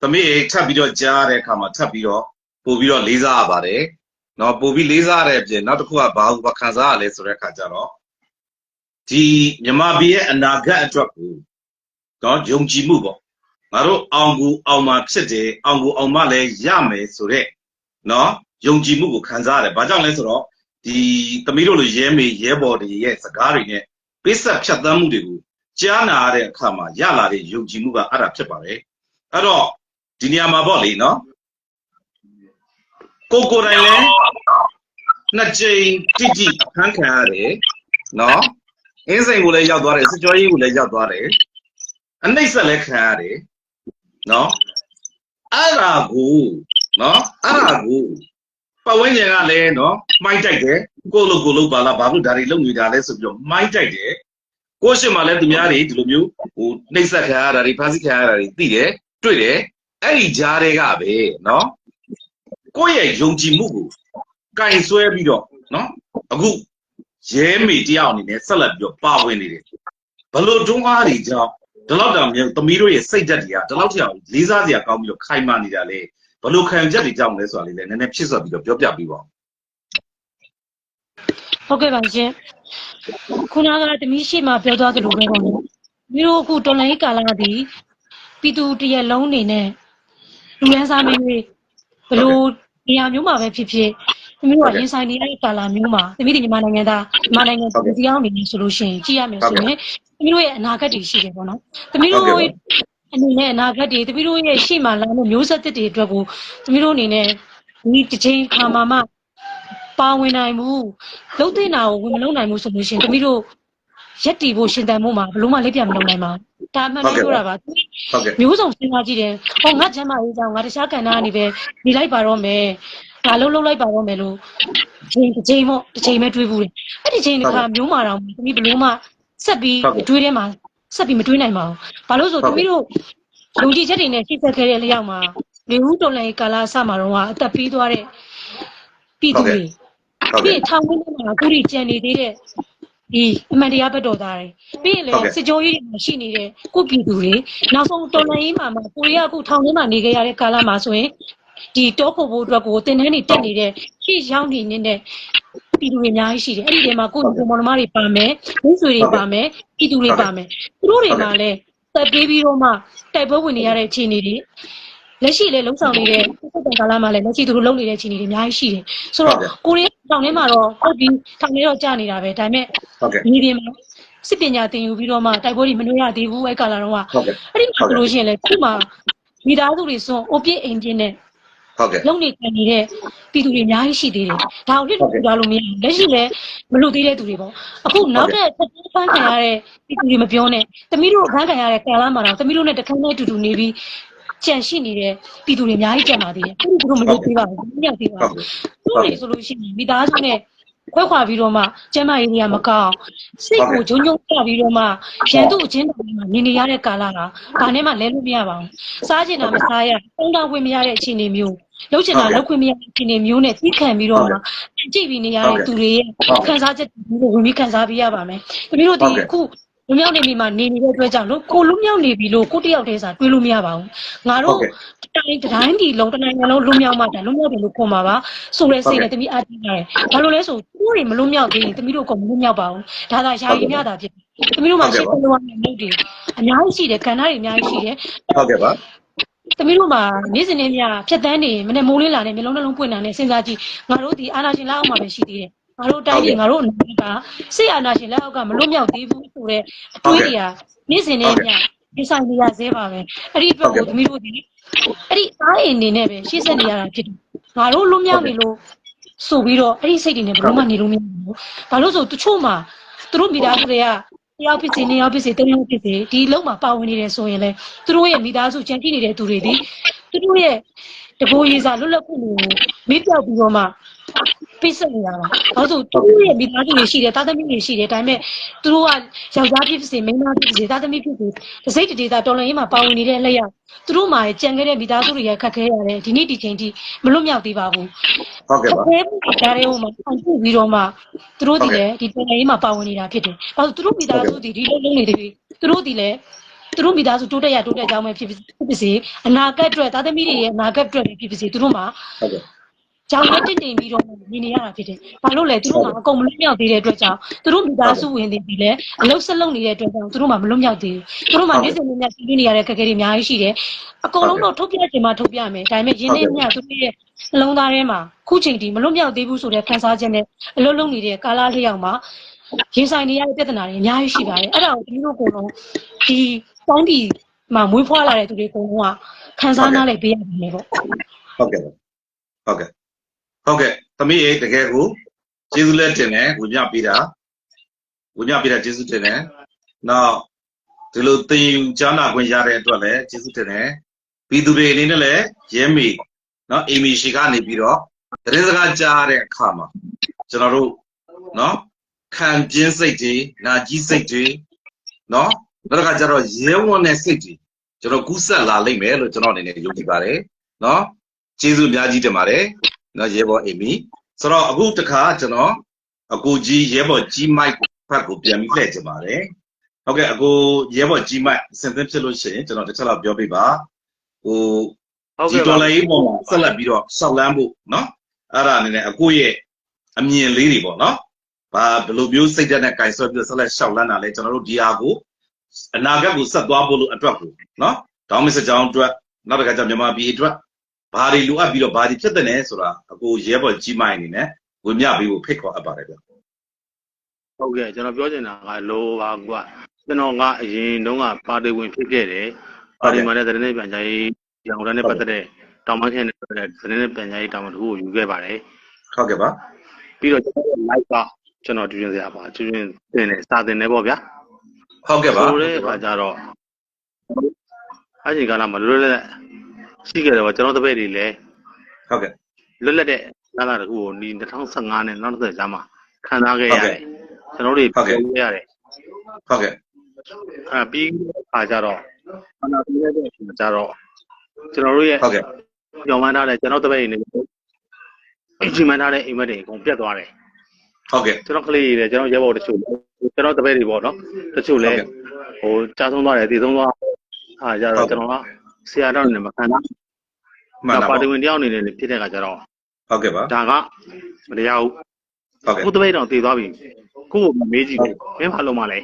သမီးထပ်ပြီးတော့ကြားတဲ့အခါမှာထပ်ပြီးတော့ပို့ပြီးတော့လေးစားရပါတယ်နော်ပို့ပြီးလေးစားရတဲ့အပြင်နောက်တစ်ခုကဘာခံစားရလဲဆိုတဲ့အခါကျတော့ဒီမြန်မာပြည်ရဲ့အနာဂတ်အတွက်ကိုတော့ယုံကြည်မှုပေါ့ငါတို့အောင်ကိုအောင်မှဖြစ်တယ်အောင်ကိုအောင်မှလည်းရမယ်ဆိုတဲ့နော်ယုံကြည်မှုကိုခံစားရတယ်ဘာကြောင့်လဲဆိုတော့ဒီသမီးတို့လိုရဲမေရဲဘော်တွေရဲ့စကားတွေနဲ့ပိဆက်ဖြတ်သန်းမှုတွေကိုကြားနာရတဲ့အခါမှာရလာတဲ့ယုံကြည်မှုကအဲ့ဒါဖြစ်ပါတယ်အဲ့တော့ဒီနေရာမှာပေါ့လေနော်ကိုယ်တိုင်လည်းနှစ်ကြိမ်တိဖန်ခံရတယ်နော်အင်းစိန်ကိုလည်းရောက်သွားတယ်စစ်ကြောရေးကိုလည်းရောက်သွားတယ်အနှိမ့်ဆက်လည်းခံရတယ်နော်အဲ့ဒါကိုနော်အဲ့ဒါကိုပတ်ဝန်းကျင်ကလည်းနော်မိုင်းတိုက်တယ်ကိုလိုပါလားဘာလို့ဒါတွေလုပ်နေတာလဲဆိုပြီးတော့မိုင်းတိုက်တယ်ကိုရှိမှလည်းသူများတွေဒီလိုမျိုးဟိုနှိမ့်ဆက်ခံရတာတွေဖန်ဆီးခံရတာတွေသိတယ်တွေ့တယ် အဲ့ဒီကြားတွေကပဲနော်ကိုယ့်ရဲ့ယုံကြည်မှုကိုကင်ဆွဲပြီးတော့နော်အခုရဲမေတယောက်အနေနဲ့ဆက်လက်ပြီးတော့ပါဝင်နေတယ်ဘလို့တွန်းအားတွေကြောင့်ဒီလောက်တောင်မြေသမီးတို့ရဲ့စိတ်ဓာတ်တွေကဒီလောက်တောင်လေးစားစရာကောင်းပြီးတော့ခိုင်မာနေတာလေဘလို့ခံချက်တွေကြောင့်လဲဆိုတာလေးလည်းနည်းနည်းဖြစ်ဆက်ပြီးတော့ပြောပြပေးပါဦး ဟုတ်ကဲ့ပါရှင်ခုနကတမီးရှိမှပြောသွားသလိုပဲပေါ့နော်မျိုးအခုတော်လိုင်းကာလာသည်ပြည်သူတရက်လုံးနေနဲ့လူရန်စားမင်းတွေဘလို့နေရာမျိုးမှာပဲဖြစ်ဖြစ်သမီးတို့ကရင်ဆိုင်နေရတဲ့ကာလာမျိုးမှာသမီးတို့မြန်မာနိုင်ငံသားမြန်မာနိုင်ငံပြည်သူအောင်နေနေဆိုလို့ရှိရင်ကြည့်ရမယ်ဆိုရင်သမီးတို့ရဲ့အနာဂတ်တွေရှိတယ်ပေါ့နော်သမီးတို့အနေနဲ့အနာဂတ်တွေသမီးတို့ရဲ့ရှေ့မှာလာမယ့်မျိုးဆက်တွေအတွက်ကိုသမီးတို့အနေနဲ့ဒီတစ်ချိန်ခါမှာပါဝင်နိုင်မှုလုံးသိနာကိုဝင်မလုံးနိုင်မှုဆိုလို့ရှိရင်သမီးတို့ရက်တီဖို့ရှင်တန်မှုမှာဘလို့မှလက်ပြမလုံးနိုင်ပါဘူးဒါမှန်ပြောတာပါမျိုးစုံစဉ်းစားကြည့်တယ်ဟောငါချမ်းမရေးကြောင်းငါတခြားကဏ္ဍကနေပဲနေလိုက်ပါတော့မယ်ငါလုံးလိုက်ပါတော့မယ်လို့တစ်ချိန်ပေါ့တစ်ချိန်ပဲတွေးဘူးတယ်အဲ့ဒီချိန်တစ်ခါမျိုးမာတော့သမီးဘလို့မှဆက်ပြီးတွေးထဲမှာဆက်ပြီးမတွေးနိုင်ပါဘူးဘာလို့ဆိုသမီးတို့ယုံကြည်ချက်တွေနဲ့ရှင်းဆက်ခဲ့တဲ့လျောက်မှာလေဦးတော်လည်းကာလာအစမှာတော့အသက်ပြီးသွားတဲ့ပြည်သူတွေဒီထောင်ဝင်းထဲမှာအခုထိကြံနေသေးတဲ့ဒီအမှန်တရားဘက်တော်သားတွေပြီးရင်လည်းစစ်ကြောရေးတွေရှိနေတဲ့ကိုပြည်သူတွေနောက်ဆုံးတော်လှန်ရေးမှာကိုရီးယားအခုထောင်ထဲမှာနေခဲ့ရတဲ့ကာလမှာဆိုရင်ဒီတောဖို့ဖို့အတွက်ကိုတင်တန်းနေတက်နေတဲ့ရှေ့ရောက်နေနေတဲ့ပြည်သူတွေအများကြီးရှိတယ်အဲ့ဒီထဲမှာကိုယ်ကိုမောင်နှမတွေပါမယ်ဝင်းဆွေတွေပါမယ်ပြည်သူတွေပါမယ်သူတို့တွေကလည်းတက်ပြေးပြီးတော့မှတိုက်ပွဲဝင်နေရတဲ့အခြေအနေတွေလက်ရှိလည်းလုံဆောင်နေတဲ့စစ်တပ်ကာလမှာလည်းလက်ရှိသူတို့လုံနေတဲ့အခြေအနေတွေအများကြီးရှိတယ်ဆိုတော့ကိုရီးယားထောင်ထဲမှာတော့ဟုတ်ပြီထောင်ထဲတော့ကြာနေတာပဲဒါပေမဲ့ဒီပြင်မှာစစ်ပညာသင်ယူပြီးတော့မှတိုက်ပွဲတွေမနှွှဲရသေးဘူးအဲ့ကာလတော့အဲ့ဒီမှာဆိုလို့ရှိရင်လည်းခုမှမိသားစုတွေစွန့်အိုပြစ်အိမ်ပြင်းနဲ့လုံနေခံနေတဲ့ပြည်သူတွေအများကြီးရှိသေးတယ်ဒါကိုလက်တွေ့ကြလို့မရဘူးလက်ရှိလည်းမလို့သေးတဲ့သူတွေပေါ့အခုနောက်တဲ့ဖန်ခံရတဲ့ပြည်သူတွေမပြောနဲ့တမီးတို့ဖန်ခံရတဲ့ကာလမှာတော့တမီးတို့နဲ့တခန်းနဲ့တူတူနေပြီးကြံရှိနေတဲ့ပြည်သူတွေအများကြီးကြံပါသေးတယ်သူတို့မလို့သေးပါဘူးမရသေးပါဘူးသူတွေဆိုလို့ရှိရင်မိသားစုနဲ့ခွဲခွာပြီးတော့မှကျမရေးတွေကမကောင်းစိတ်ကိုဂျုံဂျုံပြပြီးတော့မှရန်သူအချင်းတော်မှာနေနေရတဲ့ကာလကဘာနဲ့မှလဲလို့မရပါဘူးစားချင်တာမစားရတုံးတောင်းခွင့်မရတဲ့အခြေအနေမျိုးလှုပ်ချင်တာလှုပ်ခွင့်မရတဲ့အခြေအနေမျိုးနဲ့သိခံပြီးတော့မှကြည့်ပြီးနေရတဲ့သူတွေရဲ့ခံစားချက်တွေကိုဝင်ပြီးခံစားပြရပါမယ်တမီးတို့ဒီအခုလူမြောက်နေပြီမှာနေနေတဲ့အတွက်ကြောင့်လို့ကိုလူမြောက်နေပြီလို့ကိုတယောက်တည်းစားတွေးလို့မရပါဘူးငါတို့တိုင်းဒီလုံးတနိုင်ငံလုံးလူမြောက်မှတန်လူမြောက်တယ်လို့ခေါ်မှာပါဆိုရဲစိတ်နဲ့တမီးအားကြီးပါတယ်ဘာလို့လဲဆိုသူတွေမလူမြောက်သေးရင်တမီးတို့ကမလူမြောက်ပါဘူးဒါသာယာယီမြတာဖြစ်တမီးတို့မှာရှိတဲ့လူမျိုးတွေအများကြီးရှိတယ်ကဏ္ဍတွေအများကြီးရှိတယ်ဟုတ်ကဲ့ပါတမီးတို့မှာနေ့စဉ်နေ့ညဖြတ်တန်းနေမနေ့မိုးလေးလာနေမျိုးလုံးနှလုံးပွင့်တာနဲ့စဉ်းစားကြည့်ငါတို့ဒီအာနာရှင်လက်အောက်မှာပဲရှိသေးတယ်ငါတို့တိုင်းပြည်ငါတို့အနာကစိတ်အာနာရှင်လက်အောက်ကမလွတ်မြောက်သေးဘူးဆိုတော့အတွေးတွေကနေ့စဉ်နေ့ညဒီဆိုင်နေရသေးပါပဲအဲ့ဒီအတွက်ကိုသမီးတို့ဒီအဲ့ဒီအားအင်းနေနဲ့ပဲရှေ့ဆက်နေရတာဖြစ်တယ်ငါတို့လွတ်မြောက်နေလို့ဆိုပြီးတော့အဲ့ဒီစိတ်တွေနဲ့ဘယ်တော့မှနေလို့မရဘူးဘာလို့ဆိုတချို့မှာသူတို့မိသားစုတွေကတယောက်ဖြစ်စီနှစ်ယောက်ဖြစ်စီသုံးယောက်ဖြစ်စီဒီလုံးမှာပါဝင်နေတယ်ဆိုရင်လေသူတို့ရဲ့မိသားစုကြံကြည့်နေတဲ့သူတွေဒီသူတို့ရဲ့တကိုယ်ရေးစားလွတ်လပ်ခွင့်ကိုမေ့ပြောက်ပြီးတော့မှပိတ်ဆက်နေတာပါ။ဘာလို့ဆိုသူတို့ရဲ့မိသားစုတွေရှိတယ်သားသမီးတွေရှိတယ်ဒါပေမဲ့သူတို့ကယောက်ျားဖြစ်စေမိန်းမဖြစ်စေသားသမီးဖြစ်စေတစိမ့်တဒေတာတော်လှန်ရေးမှာပါဝင်နေတဲ့လက်ရသူတို့မှာကြံခဲ့တဲ့မိသားစုတွေရခက်ခဲရတယ်ဒီနေ့ဒီချိန်ထိမလွတ်မြောက်သေးပါဘူး။ဟုတ်ကဲ့ပါ။ဒါတွေကိုမှအန်ပြုပြီးတော့မှသူတို့ဒီလေဒီတော်လှန်ရေးမှာပါဝင်နေတာဖြစ်တယ်။ဘာလို့သူတို့မိသားစုတွေဒီလုံးလုံးနေတယ်သူတို့ဒီလေသူတို့မိသားစုတိုးတက်ကြောင်းပဲဖြစ်စေအနာဂတ်အတွက်သားသမီးတွေရဲ့အနာဂတ်အတွက်ဖြစ်စေသူတို့မှာဟုတ်ကဲ့ကြောင်နဲ့တင်ပြီးတော့နေနေရတာဖြစ်တယ်။ဘာလို့လဲသူတို့မှာအကုန်မလွတ်မြောက်သေးတဲ့အတွက်ကြောင့်သူတို့မိသားစုဝင်တွေဒီလဲအလုပ်ဆက်လုပ်နေတဲ့အတွက်ကြောင့်သူတို့မှာမလွတ်မြောက်သေးဘူး။သူတို့မှာနေ့စဉ်နေ့ညစီးပြီးနေရတဲ့ခက်ခဲတွေအများကြီးရှိတယ်။အကုန်လုံးတော့ထုတ်ပြချင်မှထုတ်ပြမယ်။ဒါပေမဲ့ရင်းနှီးမြသူတို့ရဲ့အလုံးသားထဲမှာခုချိန်ထိမလွတ်မြောက်သေးဘူးဆိုတဲ့ခံစားချက်နဲ့အလုပ်လုပ်နေတဲ့ကာလလေးယောက်မှာရင်ဆိုင်နေရတဲ့ပြဿနာတွေအများကြီးရှိပါတယ်။အဲ့ဒါကိုဒီလိုကတော့ဒီပေါင်းပြီးမှမွေးဖွားလာတဲ့သူတွေအကုန်လုံးကခံစားနားလည်ပေးရမယ်ပေါ့။ဟုတ်ကဲ့ဟုတ်ကဲ့ဟုတ်ကဲ့သမီးရေတကယ်ကိုကျေးဇူးလက်တင်တယ်ကိုညပေးတာကျေးဇူးတင်တယ်နောက်ဒီလိုသင်ယူကြားနာခွင့်ရတဲ့အတွက်လည်းကျေးဇူးတင်တယ်ပြည်သူတွေအနေနဲ့လည်းရဲမေနော်အေမီရှိကနေပြီးတော့သတင်းစကားကြားတဲ့အခါမှာကျွန်တော်တို့နော်ခံပြင်းစိတ်တွေနာကြီးစိတ်တွေနော်နောက်တစ်ခါကျတော့ရဲဝံ့တဲ့စိတ်တွေ ကျွန်တော်ကူးဆက်လာလိမ့်မယ်လို့ကျွန်တော်အနေနဲ့ယုံကြည်ပါတယ်နော်ကျေးဇူးအများကြီးတင်ပါတယ်နော်ရဲဘော်အိမ်မီဆိုတော့အခုတခါကျွန်တော်အကိုကြီးရဲဘော်ကြီးမိုက်ဖတ်ကိုပြန်ပြီးလှည့်ချင်ပါတယ်ဟုတ်ကဲ့အကိုရဲဘော်ကြီးမိုက်စင်သင်ဖြစ်လို့ရှိရင်ကျွန်တော်တစ်ချက်လောက်ပြောပြပါဟိုဒီဒေါ်လာရေးပေါ်မှာဆက်လက်ပြီးတော့ဆောက်လန်းဖို့နော်အဲ့ဒါအနေနဲ့အကိုရဲ့အမြင်လေးတွေပေါ့နော်ဘာဘယ်လိုမျိုးစိတ်ဓာတ်နဲ့ကင်ဆွဲပြီးဆက်လက်ရှောက်လန်းတာလဲကျွန်တော်တို့ဒီအားကိုအနာဂတ်ကိုဆက်သွားဖို့လို့အတွက်ကိုနော်ဒေါင်းမစ်စကြောင်းအတွက်နောက်တစ်ခါကျမြန်မာပြည်အတွက်ဘာတွေလိုအပ်ပြီးတော့ဘာတွေဖြစ်တဲ့လဲဆိုတာအကိုရဲဘော်ကြီးမိုင်းအနေနဲ့ဝင်မြပြီးဖို့ဖိတ်ခေါ်အပ်ပါတယ်ဗျဟုတ်ကဲ့ကျွန်တော်ပြောချင်တာကလိုပါကွာကျွန်တော်ကအရင်တုန်းကပါတီဝင်ဖြစ်ခဲ့တယ်ပါတီမှာလည်းသတင်းနဲ့ပြန်ကြားရေးရောင်ရမ်းနဲ့ပတ်သက်တဲ့တောင်မခင်းနဲ့ပတ်သက်တဲ့သတင်းနဲ့ပြန်ကြားရေးတာဝန်တစ်ခုကိုယူခဲ့ပါတယ်ဟုတ်ကဲ့ပါပြီးတော့ကျွန်တော် live ကကျွန်တော်တွင်စရာပါတွင်တင်နေစာတင်နေပေါ့ဗျာဟုတ်ကဲ့ပါဆိုတဲ့အခါကျတော့အချိန်ကာလမှာလွတ်လပ်ရှိခဲ့တယ်ပေါ့ကျွန်တော်တပည့်တွေလည်းဟုတ်ကဲ့လွတ်လပ်တဲ့ကာလတစ်ခုကိုဒီ2015နဲ့နောက်20ကျမ်းမှာခံစားခဲ့ရတယ်ကျွန်တော်တို့ပြောရတယ်ဟုတ်ကဲ့ပြီးအခါကျတော့အနာပြီးတဲ့အချိန်ကျတော့ကျွန်တော်တို့ရဲ့ဟုတ်ကဲ့ကြောင်မှန်းထားတဲ့ကျွန်တော်တပည့်တွေနေအချိန်မှန်းထားတဲ့အိမ်မက်တွေအကုန်ပြတ်သွားတယ်ဟုတ်ကဲ့ကျွန်တော်ကလေးတွေကျွန်တော်ရဲဘော်တချို့ကျွန်တော်တပည့်တွေပေါ့နော်တချို့လည်းဟိုကြားဆုံးသွားတယ်တည်ဆုံးသွားအားကြတော့ကျွန်တော်ကဆရာတော်နေမှာခံတာမှန်ပါပါတီဝင်တယောက်အနေနဲ့ဖြစ်တဲ့အခါကျတော့ဟုတ်ကဲ့ပါဒါကမတရားဘူးဟုတ်ကဲ့ကိုတပည့်တော်တည်သွားပြီကိုကိုမေးကြည့်တယ်မင်းဘာလုပ်မှလဲ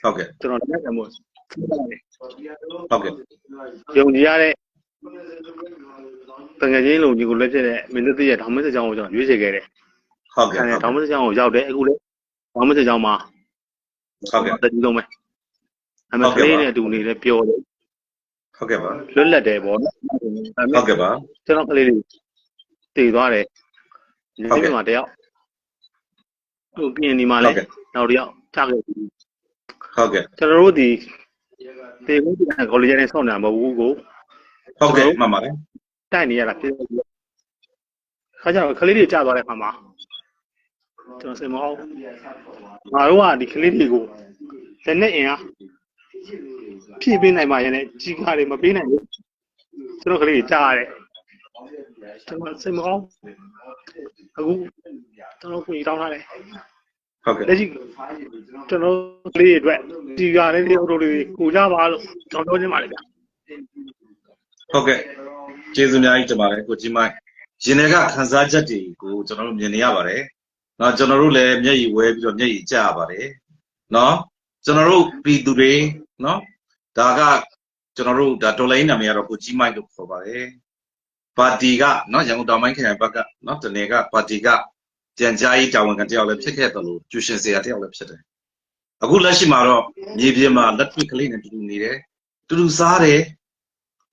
ဟုတ်ကဲ့ကျွန်တော်လည်းကမို့ဟုတ်ကဲ့ယုံကြည်ရတဲ့တငယ်ချင်းလုံကြီးကိုလက်ဖြစ်တဲ့မင်းတို့ရဲ့ဓမ္မစကြောင်းကိုကျွန်တော်ရွေးချယ်ခဲ့တယ်ဟုတ်ကဲ့ဓမ္မစကြောင်းကိုရောက်တယ်အခုလေဓမ္မစကြောင်းမှာဟုတ်ကဲ့တတိလုံးပဲအမေကလေးနဲ့အတူနေလဲပြောတယ်ဟုတ်ကဲ့ပါလွတ်လပ်တယ်ပေါ့နော်ဟုတ်ကဲ့ပါကျွန်တော်ကလေးတွေတည်သွားတယ်ဒီမှာတယောက်ဟိုပြင်ဒီမှာလဲနောက်တယောက်ချခဲ့ပြီဟုတ်ကဲ့ကျွန်တော်တို့ဒီတေကုန်းပြန်ကော်လီဂျနဲ့ဆောင်းနေတာမဟုတ်ဘူးကိုဟုတ်ကဲ့မှန်ပါတယ်တိုက်နေရတာဖြစ်တယ်ခါကျတော့ကလေးတွေကြာသွားတဲ့ခါမှာကျွန်တော်စိတ်မအောင်ငါတို့ကဒီကလေးတွေကိုလက်နဲ့အင်အားဖြည့်ပေးနိုင်မှရင်လည်းကြီးကားတွေမပေးနိုင်ဘူးကျွန်တော်ကလေးကြားရတယ်ကျွန်တော်စိတ်မအောင်အခုကျွန်တော်ကိုတောင်းထားတယ်ဟုတ်ကဲ့လက်ရှိကျွန်တော်ကလေးတွေအတွက်ကြီးကားလေးတွေအုပ်လေးကိုကြပါလို့ကျွန်တော်ပြောချင်ပါတယ်ဗျဟုတ်ကဲ့ကျေးဇူးများကြီးတင်ပါတယ်ကိုကြီးမိုင်းရင်ထဲကခန်းစားချက်တွေကိုကျွန်တော်တို့မြင်နေရပါတယ်နော်ကျွန်တော်တို့လည်းမျက်ရည်ဝဲပြီးတော့မျက်ရည်ကျရပါတယ်နော်ကျွန်တော်တို့ပြည်သူတွေနော်ဒါကကျွန်တော်တို့ဒါတော်လိုင်းနာမည်ကတော့ကိုကြီးမိုက်လို့ခေါ်ပါတယ်ပါတီကနော်ရန်ကုန်တောင်ပိုင်းခရိုင်ဘက်ကနော်တနေကပါတီကကြံကြားရေးတာဝန်ခံတယောက်လည်းဖြစ်ခဲ့တယ်လို့ကျူရှင်ဆရာတယောက်လည်းဖြစ်တယ်အခုလက်ရှိမှာတော့မြေပြင်မှာလက်တွေ့ကလေးနဲ့တူတူနေတယ်တူတူစားတယ်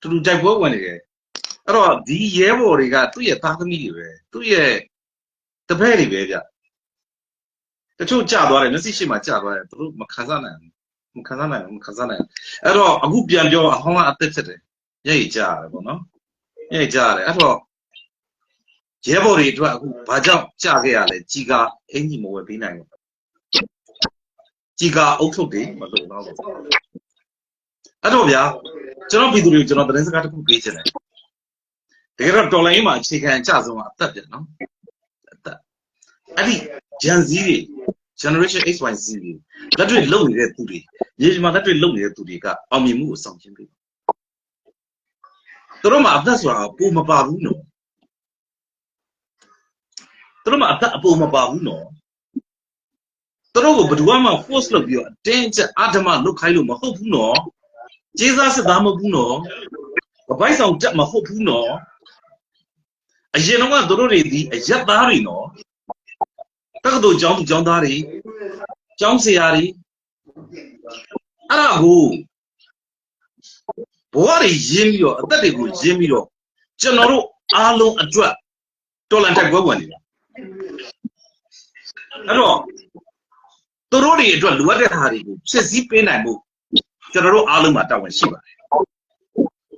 တူတူတိုက်ပွဲဝင်နေတယ်အဲ့တော့ဒီရဲဘော်တွေကသူ့ရဲ့သားသမီးတွေပဲသူ့ရဲ့တပည့်တွေပဲဗျတချို့ကြာသွားတယ်မျက်စိရှိမှကြာသွားတယ်သူတို့မခံစားနိုင်ဘူးအဲ့တော့အခုပြန်ပြောအဟောင်းကအသက်ဖြစ်တယ်ညရည်ကြာရတယ်ပေါ့နော်ညရည်ကြာရတယ်အဲ့တော့ရဲဘော်တွေအတွက်အခုဘာကြောင့်ကြာခဲ့ရလဲကြီးကအင်ကြီးမဝယ်ပေးနိုင်ဘူးကြီးကအုပ်ထုတ်တယ်မလို့တော့အဲ့တော့ဗျာကျွန်တော်ပြည်သူတွေကိုကျွန်တော်သတင်းစကားတစ်ခုပေးချင်တယ်တကယ်တော့တော်လိုင်းမှာအခြေခံအကျဆုံးကအသက်ပြနော်အသက်အဲ့ဒီဂျန်ဇီတွေgeneration XYZ လက်တွေ့လုံနေတဲ့သူတွေရေဒီမှာလက်တွေ့လုံနေတဲ့သူတွေကအောင်မြင်မှုကိုဆောင်ကျဉ်ပေးသူတို့မှာအသက်ဆိုတာပုံမပါဘူးနော်သူတို့မှာအသက်အပုံမပါဘူးနော်သူတို့ကိုဘယ်သူမှ force လုပ်ပြီးတော့အတင်းကျပ်အဓမ္မလုပ်ခိုင်းလို့မဟုတ်ဘူးနော်ကျေးစားစစ်သားမဟုတ်ဘူးနော်ဗပိုက်ဆောင်တက်မဟုတ်ဘူးနော်အရင်တော့သူတို့တွေဒီအရက်သားတွေနော်တက္ကသိုလ်ကျောင်းသူကျောင်းသားတွေကျောင်းဆရာတွေအဲ့ဒါကိုဘဝတွေရင်းပြီးတော့အသက်တွေကိုရင်းပြီးတော့ကျွန်တော်တို့အားလုံးအတွက်တော်လန်တိုက်ပွဲဝင်နေတာအဲ့တော့သူတို့တွေအတွက်လိုအပ်တဲ့ဟာတွေကိုဖြစ်စည်းပေးနိုင်ဖို့ကျွန်တော်တို့အားလုံးမှာတာဝန်ရှိပါတယ်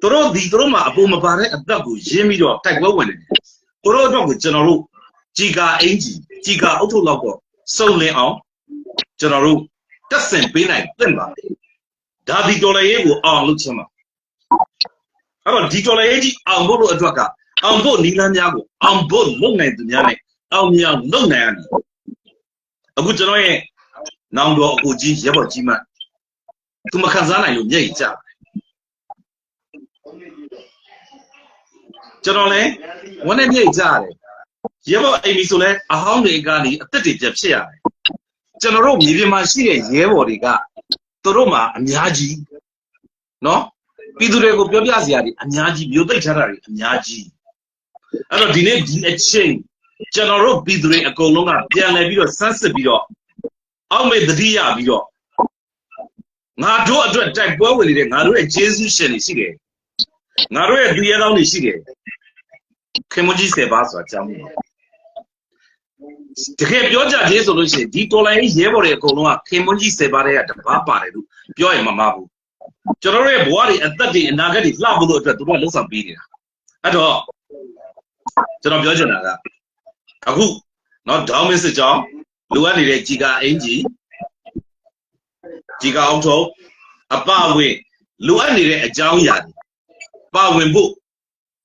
သူတို့မှာအပေါ်မပါတဲ့အသက်ကိုရင်းပြီးတော့တိုက်ပွဲဝင်နေတယ်သူတို့အတွက်ကိုကျွန်တော်တို့ကြီးကအင်ကြီးကြီးကအုပ်ထုပ်လောက်တော့စုံလင်အောင်ကျွန်တော်တို့တက်ဆင်ပေးနိုင်သင့်ပါတယ်ဒါဒီတော်လည်းရေးကိုအောင်လုပ်ချင်ပါ အဲ့တော့ဒီတော်လေးကြီးအောင်ဖို့လို့အတွက်ကအောင်ဖို့နီလန်းများကိုအောင်ဖို့လုံနိုင်သူများနဲ့အောင်မြောင်လုံနိုင်ရတယ်အခုကျွန်တော်ရဲ့နောင်တော်အကိုကြီးရဲဘော်ကြီးမှသူမခံစားနိုင်လို့မျက်ရည်ကျကျွန်တော်လည်းဝန်းနဲ့မျက်ရည်ကျရတယ်ရဲဘော်အိမ်ကြီးဆိုလဲအဟောင်းတွေကနေအသက်တွေပြဖြစ်ရတယ်ကျွန်တော်တို့မြေပြင်မှာရှိတဲ့ရဲဘော်တွေကသူတို့မှာအများကြီးနော်ပြည်သူတွေကိုပြောပြစရာတွေအများကြီးမျိုးသိပ်ထားတာတွေအများကြီးအဲ့တော့ဒီနေ့ဒီအချိန်ကျွန်တော်တို့ပြည်သူတွေအကုန်လုံးကပြန်လည်ပြီးတော့စမ်းစစ်ပြီးတော့အောက်မေ့တတိယပြီးတော့ငါတို့အတွက်တိုက်ပွဲဝင်နေတဲ့ငါတို့ရဲ့ဂျေဇုရှင်တွေရှိတယ်ငါတို့ရဲ့သူရဲကောင်းတွေရှိတယ်ခင်မကြီးစေပါဆိုတာကြောင်းတယ်တကယ်ပြောကြသေးဆိုလို့ရှိရင်ဒီတော်လိုင်းရဲဘော်တွေအကုန်လုံးကခင်မကြီးစေပါတဲ့ကတပါးပါတယ်လို့ပြောရင်မမှားဘူးကျွန်တော်တို့ရဲ့ဘဝတွေအသက်တွေအနာဂတ်တွေလှဖို့လို့အတွက်သူတို့ကလှုပ်ဆောင်ပေးနေတာအဲ့တော့ကျွန်တော်ပြောချင်တာကအခုနော်ဒေါင်းမင်းစစ်ကြောင်းလိုအပ်နေတဲ့ကြီးကအင်ကြီးကြီးကအောင်ထုတ်အပဝင်လိုအပ်နေတဲ့အကြောင်းအရာတွေပါဝင်ဖို့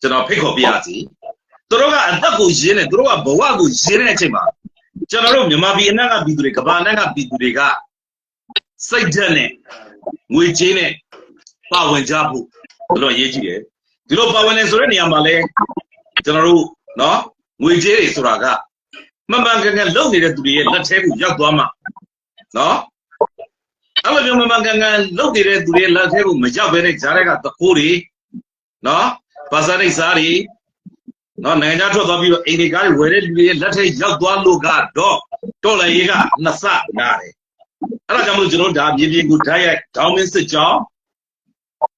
ကျွန်တော်ဖိတ်ခေါ်ပြရစီသူတို့ကအသက်ကိုရင်းနေသူတို့ကဘဝကိုရင်းနေတဲ့အချိန်မှာကျွန်တော်တို့မြန်မာပြည်အနှံ့ကပြည်သူတွေကဘာအနှံ့ကပြည်သူတွေကစိတ်ဓာတ်နဲ့ငွေကြေးနဲ့ပါဝင်ကြဖို့တော်တော်ရေးကြည့်တယ်ဒီလိုပါဝင်နေဆိုတဲ့နေရာမှာလဲကျွန်တော်တို့နော်ငွေကြေးတွေဆိုတာကမှန်မှန်ကန်ကန်လုပ်နေတဲ့သူတွေရဲ့လက်ထဲကိုရောက်သွားမှာနော်အဲ့လိုမျိုးမှန်မှန်ကန်ကန်လုပ်နေတဲ့သူတွေရဲ့လက်ထဲကိုမရောက်ဘဲနဲ့ဂျားတွေကတခိုးတွေနော်ပါစာရိတ်စားတွေနော်နိုင်ငံခြားထွက်သွားပြီးတော့အိမ်တွေကားတွေဝယ်တဲ့လူတွေရဲ့လက်ထဲရောက်သွားလို့ကတော့တော်လည်းရေးကနှစ်ဆနားတယ်အဲ့ဒါကြောင့်မလို့ကျွန်တော်ဒါမြေပြင်ကိုဓာတ်ရိုက်ဒေါင်းမင်းစစ်ကြောင်း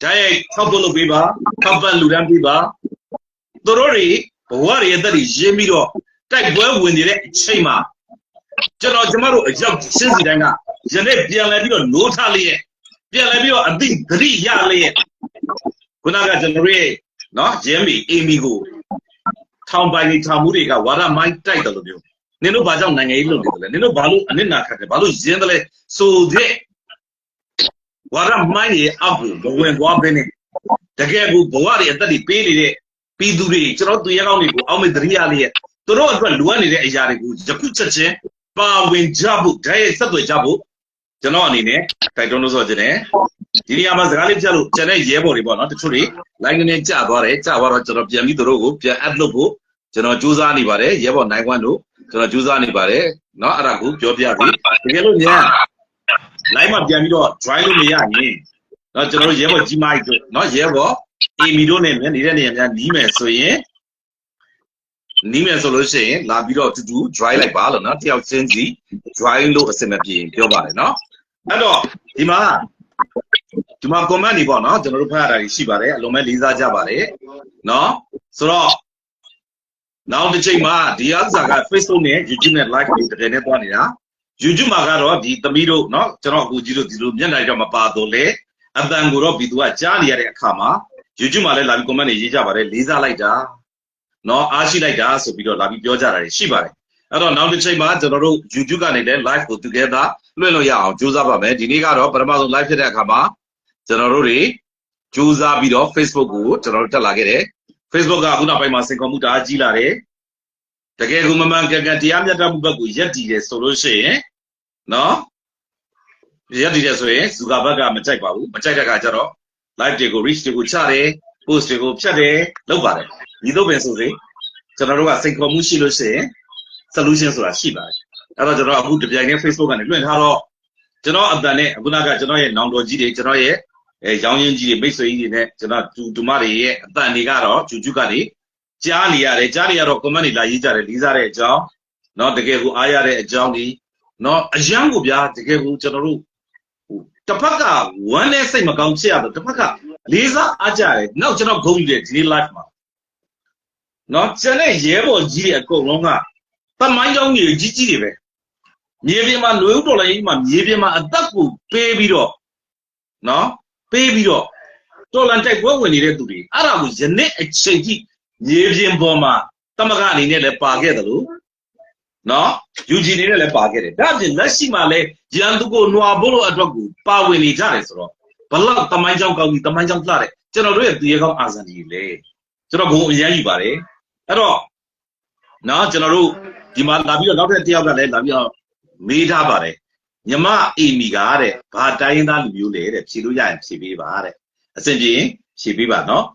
ဓာတ်ရိုက်ထောက်ပို့လုပ်ပေးပါထောက်ပံ့လူတန်းပေးပါသူတို့တွေဘဝတွေအသက်တွေရင်းပြီးတော့တိုက်ပွဲဝင်နေတဲ့အချိန်မှာကျွန်တော်ကျမတို့အရောက်ရှင်းစီတိုင်းကယနေ့ပြန်လဲပြီးတော့နိုးထလျက်ပြန်လဲပြီးတော့အသိသတိရလျက်ခုနကကျွန်တော်ရဲ့နော်ဂျမ်မီအီမီကိုထောင်ပိုင်တွေထောင်မှုတွေကဝါဒမိုင်းတိုက်တယ်လို့ပြောနင်တို့ဘာကြောင့်နိုင်ငံရေးလုပ်နေတယ်လဲနင်တို့ဘာလို့အနစ်နာခတ်တယ်ဘာလို့ရင်းတယ်လဲဆိုတဲ့ဝါဒမိုင်းရဲ့အောက်ကိုဘဝင်သွားပဲနဲ့တကယ်ကိုဘဝတွေအသက်တွေပေးနေတဲ့ပြည်သူတွေကျွန်တော်သူရဲကောင်းတွေကိုအောက်မေ့သတိရလျက်သူတို့အတွက်လိုအပ်နေတဲ့အရာတွေကိုယခုချက်ချင်းပါဝင်ကြဖို့ဓာတ်ရိုက်ဆက်သွယ်ကြဖို့ကျွန်တော်အနေနဲ့တိုက်တွန်းလို့ဆိုခြင်းနဲ့ဒီနေရာမှာစကားလေးပြလို့ကျန်တဲ့ရဲဘော်တွေပေါ့နော်တချို့တွေ line ကနေကြာသွားတယ်ကြာသွားတော့ကျွန်တော်ပြန်ပြီးသူတို့ကိုပြန် add လုပ်ဖို့ကျွန်တော်ကြိုးစားနေပါတယ်ရဲဘော်နိုင်ကွန်းတို့ကျွန်တော်ကြိုးစားနေပါတယ်နော်အဲ့ဒါကိုပြောပြပြီတကယ်လို့ညာ line မှာပြန်ပြီးတော့ join လို့မရရင်နော်ကျွန်တော်တို့ရဲဘော်ကြီးမိုက်တို့နော်ရဲဘော်အီမီတို့နဲ့နေတဲ့နေရာများနီးမယ်ဆိုရင်နီးမယ်ဆိုလို့ရှိရင်လာပြီးတော့တူတူ join လိုက်ပါလို့နော်တယောက်ချင်းစီ join လို့အစင်မပြေပြောပါတယ်နော်အဲ့တော့ဒီမှာ comment တွေပေါ့နော်ကျွန်တော်တို့ဖတ်ရတာရှိပါတယ်အလုံးမဲ့လေးစားကြပါတယ်နော်ဆိုတော့နောက်တစ်ချိန်မှာဒီအစားက Facebook နဲ့ YouTube နဲ့ live ကိုတကယ်နဲ့သွားနေတာ YouTube မှာကတော့ဒီသမီးတို့နော်ကျွန်တော်အခုကြီးတို့ဒီလိုမျက်နှာတော့မပါတော့လေအတန်ကိုတော့ပြီးသူကကြားနေရတဲ့အခါမှာ YouTube မှာလည်းလာပြီး comment တွေရေးကြပါတယ်လေးစားလိုက်တာနော်အားရှိလိုက်တာဆိုပြီးတော့လာပြီးပြောကြတာရှိပါတယ်အဲ့တော့နောက်တစ်ချိန်မှာကျွန်တော်တို့ YouTube ကနေလည်း live ကို together လွှင့်လို့ရအောင်ကြိုးစားပါမယ်ဒီနေ့ကတော့ပထမဆုံး live ဖြစ်တဲ့အခါမှာကျွန်တော်တို့တွေကြိုးစားပြီးတော့ Facebook ကိုကျွန်တော်တို့တက်လာခဲ့တယ် Facebook ကအခုနောက်ပိုင်းမှာစင်ကောမှုတအားကြီးလာတယ်တကယ်ကိုမမှန်ကန်ကန်တရားမျှတမှုဘက်ကိုရက်တည်တယ်ဆိုလို့ရှိရင်နော်ရက်တည်တယ်ဆိုရင်ဇူကာဘက်ကမကြိုက်ပါဘူးမကြိုက်တဲ့အခါကျတော့ live တွေကို reach တွေကိုချတယ် post တွေကိုဖြတ်တယ်လုပ်ပါတယ်ဒီတော့ပဲဆိုစေကျွန်တော်တို့ကစိတ်ခေါ်မှုရှိလို့ရှိရင် solution ဆိုတာရှိပါတယ်အဲ့တော့ကျွန်တော်အခုတပြိုင်တည်း Facebook ကနေလွှင့်ထားတော့ကျွန်တော်အတန်နဲ့အခုနကကျွန်တော်ရဲ့နောင်တော်ကြီးတွေကျွန်တော်ရဲ့ရောင်းရင်းကြီးတွေမိတ်ဆွေကြီးတွေနဲ့ကျွန်တော်ဒူမတွေရဲ့အတန်တွေကတော့ဂျူဂျူကနေကြားနေရတယ်ကြားနေရတော့ comment တွေလာရေးကြတယ်လေးစားတဲ့အကြောင်းเนาะတကယ်ကိုအားရတဲ့အကြောင်းဒီเนาะအရန်ကိုဗျာတကယ်ကိုကျွန်တော်တို့တစ်ဖက်ကဝမ်းနဲ့စိတ်မကောင်းဖြစ်ရတော့တစ်ဖက်ကလေးစားအားကြတယ်နောက်ကျွန်တော်ဂုဏ်ယူတယ်ဒီနေ့ live မှာเนาะကျန်တဲ့ရဲဘော်ကြီးတွေအကုန်လုံးကတမိုင်းကြောင်းကြီးကြီးတွေပဲမြေပြင်မှာလွေဦးတော်လိုင်းကြီးမှာမြေပြင်မှာအသက်ကိုပေးပြီးတော့နော်ပေးပြီးတော့တော်လန်တိုက်ပွဲဝင်နေတဲ့သူတွေအဲ့ဒါကိုယနေ့အချိန်ကြီးမြေပြင်ပေါ်မှာတမကအနေနဲ့လည်းပါခဲ့တယ်လို့နော် UG နေနဲ့လည်းပါခဲ့တယ်ဒါအပြင်လက်ရှိမှာလည်းရန်သူကိုနှွာဖို့လို့အတွက်ကိုပါဝင်နေကြတယ်ဆိုတော့ဘလောက်တမိုင်းကြောင်းကောင်းပြီးတမိုင်းကြောင်းလှတဲ့ ကျွန်တော်တို့ရဲ့သူရဲကောင်းအာဇာနည်လေကျွန်တော်ဘုံအရင်ယူပါတယ်အဲ့တော့နော်ကျွန်တော်တို့ဒီမှာလာပြီးတော့နောက်ထပ်တစ်ယောက်ကလည်းလာပြီးတော့မေးထားပါတယ်ညီမအေမီကတဲ့ဘာတိုင်းရင်းသားလူမျိုးလဲတဲ့ဖြေလို့ရရင်ဖြေပေးပါတဲ့အစဉ်ပြေရင်ဖြေပေးပါနော်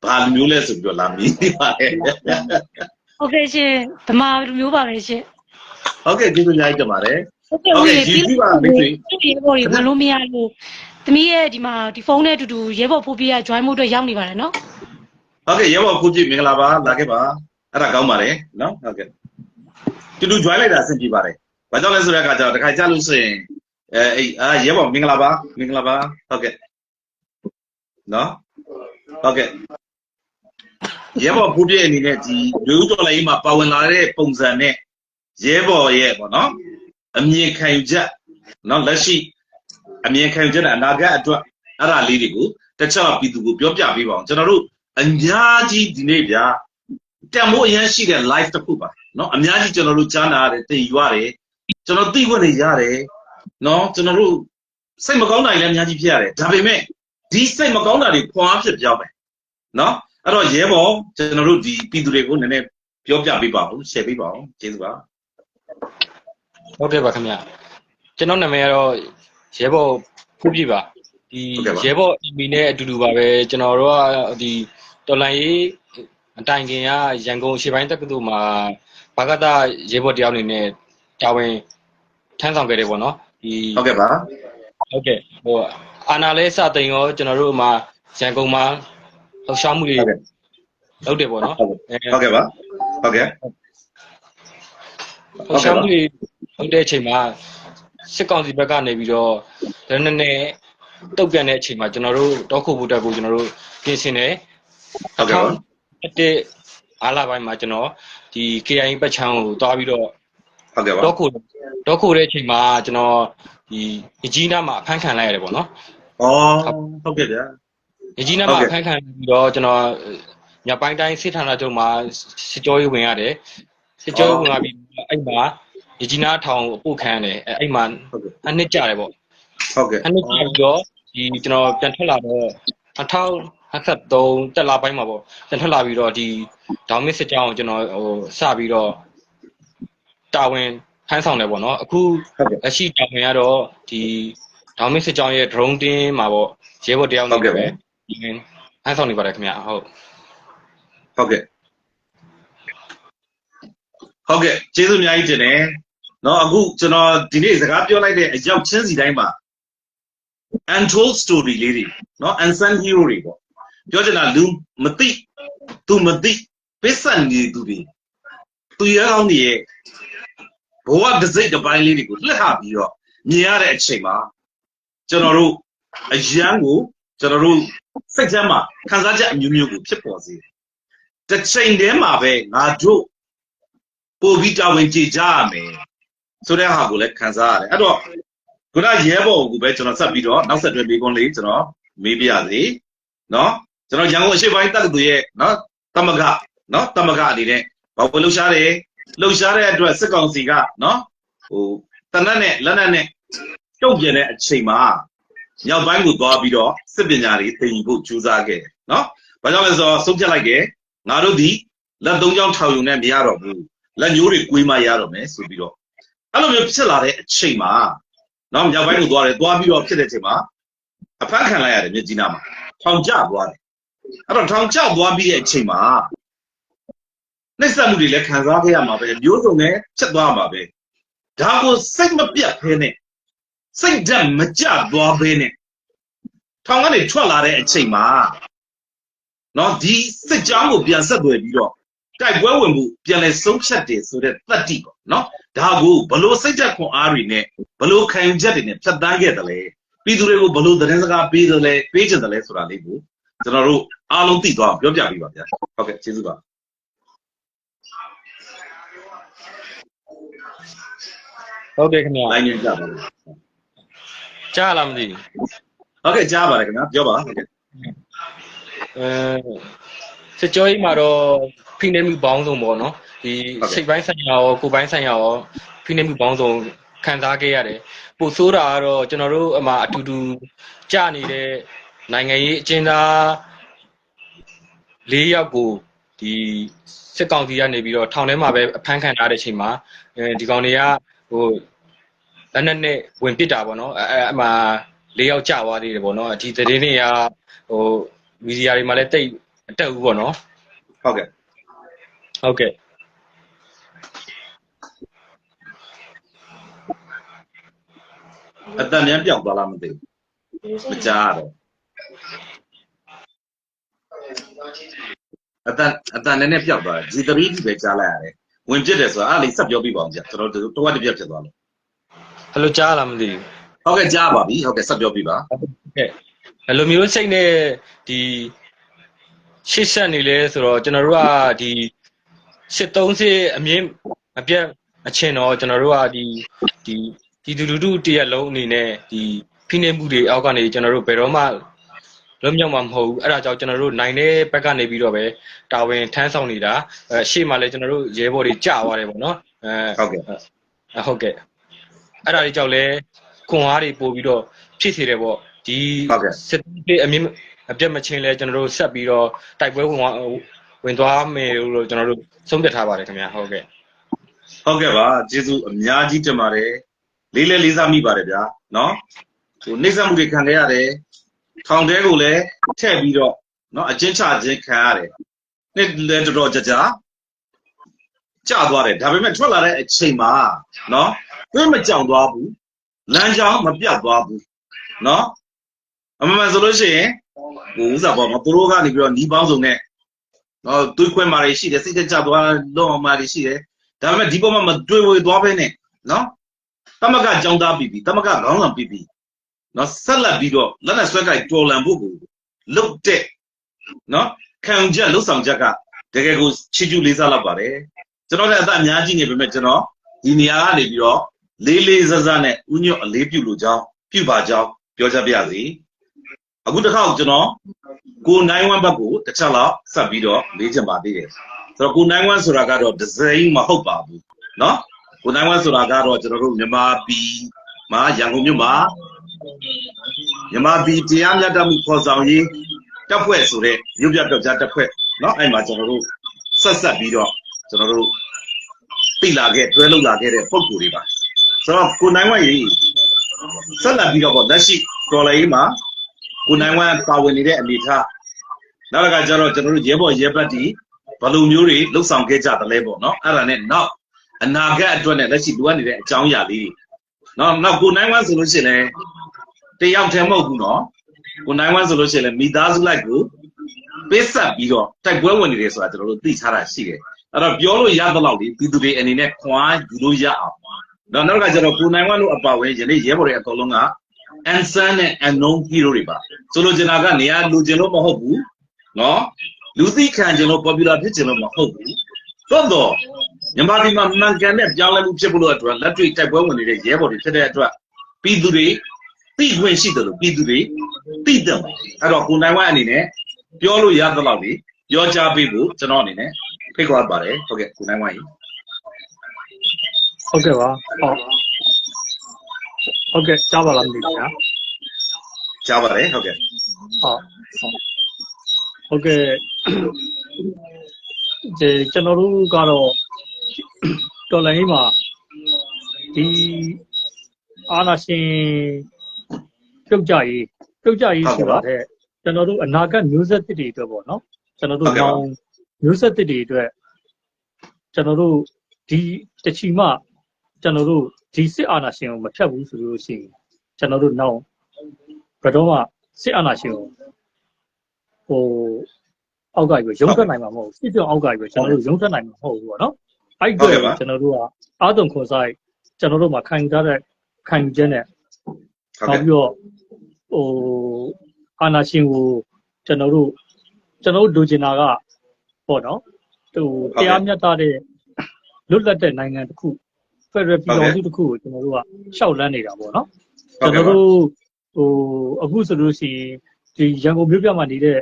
ဘာလူမျိုးလဲဆိုပြီးတော့လာမေးနေပါတယ်ဟုတ်ကဲ့ရှင်ဓမ္မလူမျိုးပါပဲရှင်ဟုတ်ကဲ့ကျေးဇူးများတင်ပါတယ် ဟုတ်ကဲ့ဒီပါမိတ်ဆွေဒီဘော်တွေဝင်လို့မရလို့သမီးရဲ့ဒီမှာဒီဖုန်းနဲ့အတူတူရဲဘော်ဖိုးပြရ join ဖို့အတွက်ရောက်နေပါတယ်နော်ဟုတ်ကဲ့ရဲဘော်ဖိုးပြမင်္ဂလာပါလာခဲ့ပါအဲ့ဒါကောင်းပါတယ်နော်ဟုတ်ကဲ့တူတူ join လိုက်တာအဆင်ပြေပါတယ်ဘာကြောင့်လဲဆိုတဲ့အခါကျတော့တခါကြလို့ဆိုရင်ရဲဘော်မင်္ဂလာပါဟုတ်ကဲ့နော်ဟုတ်ကဲ့ရဲဘော်ဖိုးပြအနေနဲ့ဒီလူဦးတော်လေးမှာပါဝင်လာတဲ့ပုံစံနဲ့ရဲဘော်ရဲ့ပေါ့နော်အမြင်ခံယူချက်နော်လက်ရှိအမြင်ခံယူချက်နဲ့အနာဂတ်အတွက်အဲ့ဒါလေးတွေကိုတခြားပြည်သူကိုပြောပြပေးပါအောင်ကျွန်တော်တို့အများကြီးဒီနေ့ဗျာတန်မိုးအရင်ရှိတဲ့ live တစ်ခုပါနော်အများကြီးကျွန်တော်တို့ကြားနာရတယ်သိယူရတယ်ကျွန်တော်သိခွင့်တွေရတယ်နော်ကျွန်တော်တို့စိတ်မကောင်းတာတွေလည်းအများကြီးဖြစ်ရတယ်ဒါပေမဲ့ဒီစိတ်မကောင်းတာတွေခွန်အားဖြစ်ပြောင်းမယ်နော်အဲ့တော့ရဲဘော်ကျွန်တော်တို့ဒီပြည်သူတွေကိုနည်းနည်းပြောပြပေးပါဦး share ပေးပါဦးကျေးဇူးပါဟုတ်ကဲ့ပါခင်ဗျာကျွန်တော်နာမည်ကတော့ရဲဘော်ဖူးပြပါဒီရဲဘော်အမီနဲ့အတူတူပါပဲကျွန်တော်တို့ကဒီတော်လိုင်းရေးအတိုင်ခင်ကရန်ကုန်ရှေ့ပိုင်းတက္ကသိုလ်မှာဘာကတရဲဘော်တယောက်အနေနဲ့တာဝန်ထမ်းဆောင်ခဲ့တယ်ပေါ့နော်ဒီဟုတ်ကဲ့ပါဟုတ်ကဲ့ဟိုအာနာလဲစတင်ရောကျွန်တော်တို့မှာရန်ကုန်မှာလှောက်ရှားမှုတွေလုပ်တယ်ပေါ့နော်ဟုတ်ကဲ့ပါဟုတ်ကဲ့လှောက်ရှားမှုတွေဟုတ်တဲ့အချိန်မှာစစ်ကောင်စီဘက်ကနေပြီးတော့ဒါနဲ့တုတ်ပြန်တဲ့အချိန်မှာကျွန်တော်တို့တောခုဖို့တက်ကိုကျွန်တော်တို့ပြင်ဆင်တယ်ဟုတ်ကဲ့ပါတဲ့အားလာပိုင်းမှာကျွန်တော်ဒီ KIA ပတ်ချမ်းကိုတွားပြီးတော့ဟုတ်ကဲ့ပါတောခုတဲ့အချိန်မှာကျွန်တော်ဒီအကြီးနားမှာအဖမ်းခံလိုက်ရတယ်ပေါ့နော်ဟုတ်ကဲ့ဗျာအကြီးနားမှာအဖမ်းခံပြီးတော့ကျွန်တော်ညပိုင်းတိုင်းစစ်ဌာနချုပ်မှာစစ်ကြောရေးဝင်ရတယ်စစ်ကြောရေးဝင်လာပြီးအဲ့မှာအကြီးနားထောင်ပို့ခံရတယ်အဲ့မှာအနှစ်ကြတယ်ပေါ့ဟုတ်ကဲ့အနှစ်ကြပြီးတော့ဒီကျွန်တော်ပြန်ထွက်လာတော့2023တက်လာပိုင်းမှာပေါ့ပြန်ထွက်လာပြီးတော့ဒီဒေါင်းမစ်စစ်ကြောင်းကိုကျွန်တော်စပြီးတော့တာဝန်ဖမ်းဆောင်တယ်ပေါ့နော်အခုလက်ရှိတာဝန်ကတော့ဒီဒေါင်းမစ်စစ်ကြောင်းရဲ့ drone တင်းမှာပေါ့ရဲဘော်တယောက်နေပဲဒီဖမ်းဆောင်နေပါတယ်ခင်ဗျဟုတ်ကဲ့ကျေးဇူးအများကြီးတင်တယ်နော်အခုကျွန်တော်ဒီနေ့စကားပြောလိုက်တဲ့အရောက်ချင်းစီတိုင်းမှာ untold story လေးတွေနော် unsung hero တွေပေါ့ပြောချင်တာလူမသိသူမသိပစ္စံနေသူတွေသူရအောင်နေရဲ့ဘဝတစ်စိတ်တစ်ပိုင်းလေးတွေကိုလှည့်ဟာပြီးတော့မြင်ရတဲ့အချိန်မှာကျွန်တော်တို့အရန်ကိုကျွန်တော်တို့စိတ်ထဲမှာခံစားချက်အမျိုးမျိုးကိုဖြစ်ပေါ်စေတယ်တစ်ချိန်တည်းမှာပဲငါတို့ပို့ပြီးတာဝန်ကျေကြရမယ်ဆိုတဲ့ဟာကိုလည်းခံစားရတယ်အဲ့တော့ခုနရဲဘော်ကိုပဲကျွန်တော်ဆက်ပြီးတော့နောက်ဆက်တွဲမေးခွန်းလေးကျွန်တော်မေးပြရစီနော်ကျွန်တော်ရန်ကုန်အရှိပိုင်းတက္ကသိုလ်ရဲ့နော်တမကနော်တမကအနေနဲ့ဘာလို့လှုပ်ရှားတယ်လှုပ်ရှားတဲ့အတွက်စစ်ကောင်စီကနော်ဟိုတနက်နဲ့လက်နက်နဲ့တုတ်ပြင်းတဲ့အချိန်မှာမြောက်ပိုင်းကိုသွားပြီးတော့စစ်ပညာတွေသင်ယူဖို့ကြိုးစားခဲ့နော်ဘာကြောင့်လဲဆိုတော့ဆုံးဖြတ်လိုက်တယ်ငါတို့ဒီလက်သုံးချောင်းထောင်ယူနေမရတော့ဘူးလက်ညိုးတွေကွေးမှရတော့မယ်ဆိုပြီးတော့အဲ့လိုမျိုးဖြစ်လာတဲ့အချိန်မှာနော်မြောက်ပိုင်းကိုသွားပြီးတော့ဖြစ်တဲ့အချိန်မှာအဖမ်းခံလိုက်ရတယ်မြစ်ကြီးနားမှာထောင်ကျသွားတယ်အဲ့တော့ထောင်ကျသွားပြီးတဲ့အချိန်မှာနှိမ့်ဆက်မှုတွေလည်းခံစားခဲ့ရမှာပဲမျိုးစုံနဲ့ဖြစ်သွားမှာပဲဒါကိုစိတ်မပြတ်ဖဲနဲ့စိတ်ဓာတ်မကျသွားဖဲနဲ့ထောင်ကနေထွက်လာတဲ့အချိန်မှာနော်ဒီစစ်ကြောင်းကိုပြန်ဆက်သွယ်ပြီးတော့တိုက်ပွဲဝင်မှုပြန်လဲဆုံးဖြတ်တယ်ဆိုတဲ့သတ္တိပေါ့နော်ဒါကိုဘလို့စိတ်ဓာတ်ခွန်အားတွေနဲ့ဘလို့ခံယူချက်တွေနဲ့ဖြတ်တန်းခဲ့တယ်လေပြည်သူတွေကိုဘလို့သတင်းစကားပေးတယ်လဲပေးချင်တယ်လဲဆိုတာလေးကိုကျွန်တော်တို့အားလုံးသိသွားပြောပြပေးပါဗျာဟုတ်ကဲ့ကျေးဇူးပါဟုတ်ကဲ့ခင်ဗျာလိုင်းနေကြပါလို့ကြားလားမသိဘူးဟုတ်ကဲ့ကြားပါတယ်ခင်ဗျာပြောပါဟုတ်ကဲ့စစ်ကြောရေးမှာတော့ဖိနှိပ်မှုပေါင်းစုံပေါ့နော်ဒီစိတ်ပိုင်းဆိုင်ရာရောကိုယ်ပိုင်းဆိုင်ရာရောဖိနှိပ်မှုပေါင်းစုံခံစားခဲ့ရတယ်ပို့ဆိုးတာကတော့ကျွန်တော်တို့အမှအတူတူကြာနေတဲ့ နိုင်ငံရေးအကျဉ်းသား4 ယောက်ကိုဒီစစ်ကောင်စီကနေပြီးတော့ထောင်ထဲမှာပဲအဖမ်းခံထားတဲ့အချိန်မှာဒီကောင်တွေကဟိုလက်နဲ့ဝင်ပစ်တာပေါ့နော်အမှ4 ယောက်ကြာသွားသေးတယ်ပေါ့နော်ဒီသတင်းတွေကဟိုမီဒီယာတွေမှာလည်းတိတ်အတက်ဘူးပေါ့နော် ဟုတ်ကဲ့ ဟုတ်ကဲ့ အတန်မြန်ပြောက်သွားလားမသိဘူးမကြားတော့အတန်နဲ့ပြောက်သွားတယ် G3 ကြီးပဲကြားလိုက်ရတယ်ဝင်ပြစ်တယ်ဆိုတာအဲ့လေးဆက်ပြောပြပါအောင်ကြာကျွန်တော်တို့တဝက်တစ်ပြက်ဖြစ်သွားလို့ အဲ့လိုကြားလားမသိဘူး ဟုတ်ကဲ့ကြားပါပြီဟုတ်ကဲ့ဆက်ပြောပြပါ ဟုတ်ကဲ့အဲ့လိုမျိုးစိတ်နဲ့ဒီရှစ်ဆက်နေလဲဆိုတော့ကျွန်တော်တို့ကဒီ73အမြင့်အပြတ်အချင်းတော့ကျွန်တော်တို့ကဒီလူလူတရက်လုံးအနေနဲ့ဒီဖိနှိပ်မှုတွေအောက်ကနေကျွန်တော်တို့ဘယ်တော့မှလွတ်မြောက်မှာမဟုတ်ဘူးအဲ့ဒါကြောင့်ကျွန်တော်တို့နိုင်တဲ့ဘက်ကနေပြီးတော့ပဲတာဝန်ထမ်းဆောင်နေတာရှေ့မှာလည်းကျွန်တော်တို့ရဲဘော်တွေကြာသွားတယ်ပေါ့နော်ဟုတ်ကဲ့ ဟုတ်ကဲ့အဲ့ဒါတွေကြောင့်လဲခွန်အားတွေပို့ပြီးတော့ဖြစ်စေတယ်ပေါ့ဒီစစ်တေးအမြင့်အပြတ်မချင်းလဲကျွန်တော်တို့ဆက်ပြီးတော့တိုက်ပွဲဝင်သွားမယ်လို့ကျွန်တော်တို့ဆုံးဖြတ်ထားပါတယ်ခင်ဗျာဟုတ်ကဲ့ ဟုတ်ကဲ့ပါကျေးဇူးအများကြီးတင်ပါတယ်လေးစားမိပါတယ်ဗျာနော်ဟိုနှိမ့်ဆက်မှုတွေခံခဲ့ရတယ်ထောင်တဲကိုလည်းထည့်ပြီးတော့နော်အချင်းချခြင်းခံရတယ်နှစ်လည်းတော်ကြာကြာသွားတယ်ဒါပေမဲ့ထွက်လာတဲ့အချိန်မှာနော်သွေးမကြောင်သွားဘူးလမ်းကြောင်းမပြတ်သွားဘူးနော်အမှန်ဆိုလို့ရှိရင်ဟိုဥစားပေါ်မှာသူတို့ကနေပြီးတော့ညီပေါင်းစုံနဲ့နော်သွေးခွဲမာတွေရှိတယ်စိတ်ကြသွားတော့မာတွေရှိတယ်ဒါပေမဲ့ဒီပေါ်မှာမတွေ့ဝေသွားပဲနဲ့နော်တမကကြောင်းသားပြီးတမကခေါင်းဆောင်ပြီးနော်ဆက်လက်ပြီးတော့လက်နဲ့ဆွဲကြိုက်တော်လန်ဖို့ကိုလုတ်တဲ့နော်ခံချက်လှုပ်ဆောင်ချက်ကတကယ်ကိုချီကျူးလေးစားလောက်ပါတယ်ကျွန်တော်လည်းအသက်အများကြီးနေပေမဲ့ကျွန်တော်ဒီနေရာကနေပြီးတော့လေးစားစားနဲ့ဥညွတ်အလေးပြုလို့ကြောင်းပြုပါကြောင်းပြောချပြစီအခုတစ်ခါကျွန်တော်ကိုနိုင်ဝမ်ဘက်ကိုတစ်ချက်လောက်ဆက်ပြီးတော့မေးချင်ပါသေးတယ်ဆိုတော့ကိုနိုင်ဝမ်ဆိုတာကတော့ဒီဇိုင်းမဟုတ်ပါဘူးနော်ကိုနိုင်ဝမ်ဆိုတာကတော့ကျွန်တော်တို့မြန်မာပြည်မှာရန်ကုန်မြို့မှာမြန်မာပြည်တရားမျှတမှုဖော်ဆောင်ရေးတပ်ဖွဲ့ဆိုတဲ့မြို့ပြပြောက်ကြားတပ်ဖွဲ့เนาะအဲ့မှာကျွန်တော်တို့ဆက်ပြီးတော့ကျွန်တော်တို့သိလာခဲ့တွဲလောက်လာခဲ့တဲ့ပုံကိုယ်တွေပါဆိုတော့ကိုနိုင်ဝမ်ကြီးဆက်လက်ပြီးတော့ပေါ့လက်ရှိတော်လိုင်းမှာကိုနိုင်ဝမ်ပါဝင်နေတဲ့အနေထားနောက်တစ်ခါကျတော့ကျွန်တော်တို့ရဲဘော်ရဲဘက်တီဘယ်လိုမျိုးတွေလှုပ်ဆောင်ခဲ့ကြသလဲပေါ့เนาะအဲ့ဒါနဲ့နောက်အနာဂတ်အတွက်နဲ့လက်ရှိလိုအပ်နေတဲ့အကြောင်းအရာလေးတွေနောက်ကိုနိုင်ဝမ်ဆိုလို့ရှိရင်လည်းတယောက်တည်းမဟုတ်ဘူးเนาะကိုနိုင်ဝမ်ဆိုလို့ရှိရင်လည်းမိသားစုလိုက်ကိုပေးဆက်ပြီးတော့တိုက်ပွဲဝင်နေတယ်ဆိုတာကျွန်တော်တို့သိထားတာရှိတယ်အဲ့တော့ပြောလို့ရသလောက်ဒီပြည်သူတွေအနေနဲ့ခွန်ယူလို့ရအောင်နောက်ကကျတော့ကိုနိုင်ဝမ်တို့အပါဝင်ယနေ့ရဲဘော်တွေအကုန်လုံးကအန်ဆန်နဲ့အန်နုံဟီရိုတွေပါဆိုလိုချင်တာကနေရာလူကျင်လို့မဟုတ်ဘူးเนาะလူသိခံကျင်လို့ popular ဖြစ်ကျင်လို့မဟုတ်ဘူးသို့တော့မြန်မာပြည်မှာမှန်ကန်တဲ့ပြောင်းလဲမှုဖြစ်ဖို့လို့အတွက်လက်တွေ့တိုက်ပွဲဝင်နေတဲ့ရဲဘော်တွေဖြစ်တဲ့အတွက်ပြည်သူတွေသိခွင့်ရှိတယ်လို့ပြည်သူတွေသိတယ်အဲ့တော့ကိုနိုင်ဝမ်အနေနဲ့ပြောလို့ရသလောက်လေပြောချပေးဖို့ကျွန်တော်အနေနဲ့ဖိတ်ခေါ်ပါတယ်ဟုတ်ကဲ့ကိုနိုင်ဝမ်ကြီးဟုတ်ကဲ့ပါဟုတ်ကဲ့ကြားပါလားမသိဘူးညာကြားပါတယ်ဟုတ်ကဲ့ဟုတ်ကဲ့ဒီကျွန်တော်တို့ကတော့တော်လိုင်းမှာဒီအာနာရှင်ပြုတ်ကြရေးဆိုတာတဲ့ကျွန်တော်တို့အနာဂတ်မျိုးဆက်သစ်တွေအတွက်ပေါ့နော်ကျွန်တော်တို့နောင်မျိုးဆက်သစ်တွေအတွက်ကျွန်တော်တို့ဒီတချီမှကျွန်တော်တို့ဒီစစ်အာဏာရှင်ကိုမဖြတ်ဘူးဆိုလို့ရှိရင်ကျွန်တော်တို့နောက်ဘယ်တော့မှစစ်အာဏာရှင်ကိုဟိုအောက်ကပြီးရုံးထွက်နိုင်မှာမဟုတ်ဘူးစစ်ပြောင်းအောက်ကပြီးကျွန်တော်တို့ရုံးထွက်နိုင်မှာမဟုတ်ဘူးပေါ့နော်အဲ့ဒီကျွန်တော်တို့ကအာသွန်ခွန်ဆိုင်ကျွန်တော်တို့မှာခံထားတဲ့ခံယူချက်နဲ့နောက်ပြီးတော့ဟိုအာဏာရှင်ကိုကျွန်တော်တို့လိုချင်တာကပေါ့နော်ဟိုတရားမျှတတဲ့လွတ်လပ်တဲ့နိုင်ငံတစ်ခုဖက်ဒရယ်ပြည်ထောင်စုတစ်ခုကိုကျွန်တော်တို့ကရှောက်လန်းနေတာပေါ့နော်ကျွန်တော်တို့ဟိုအခုဆိုလို့ရှိရင်ဒီရန်ကုန်မြို့ပြမှာနေတဲ့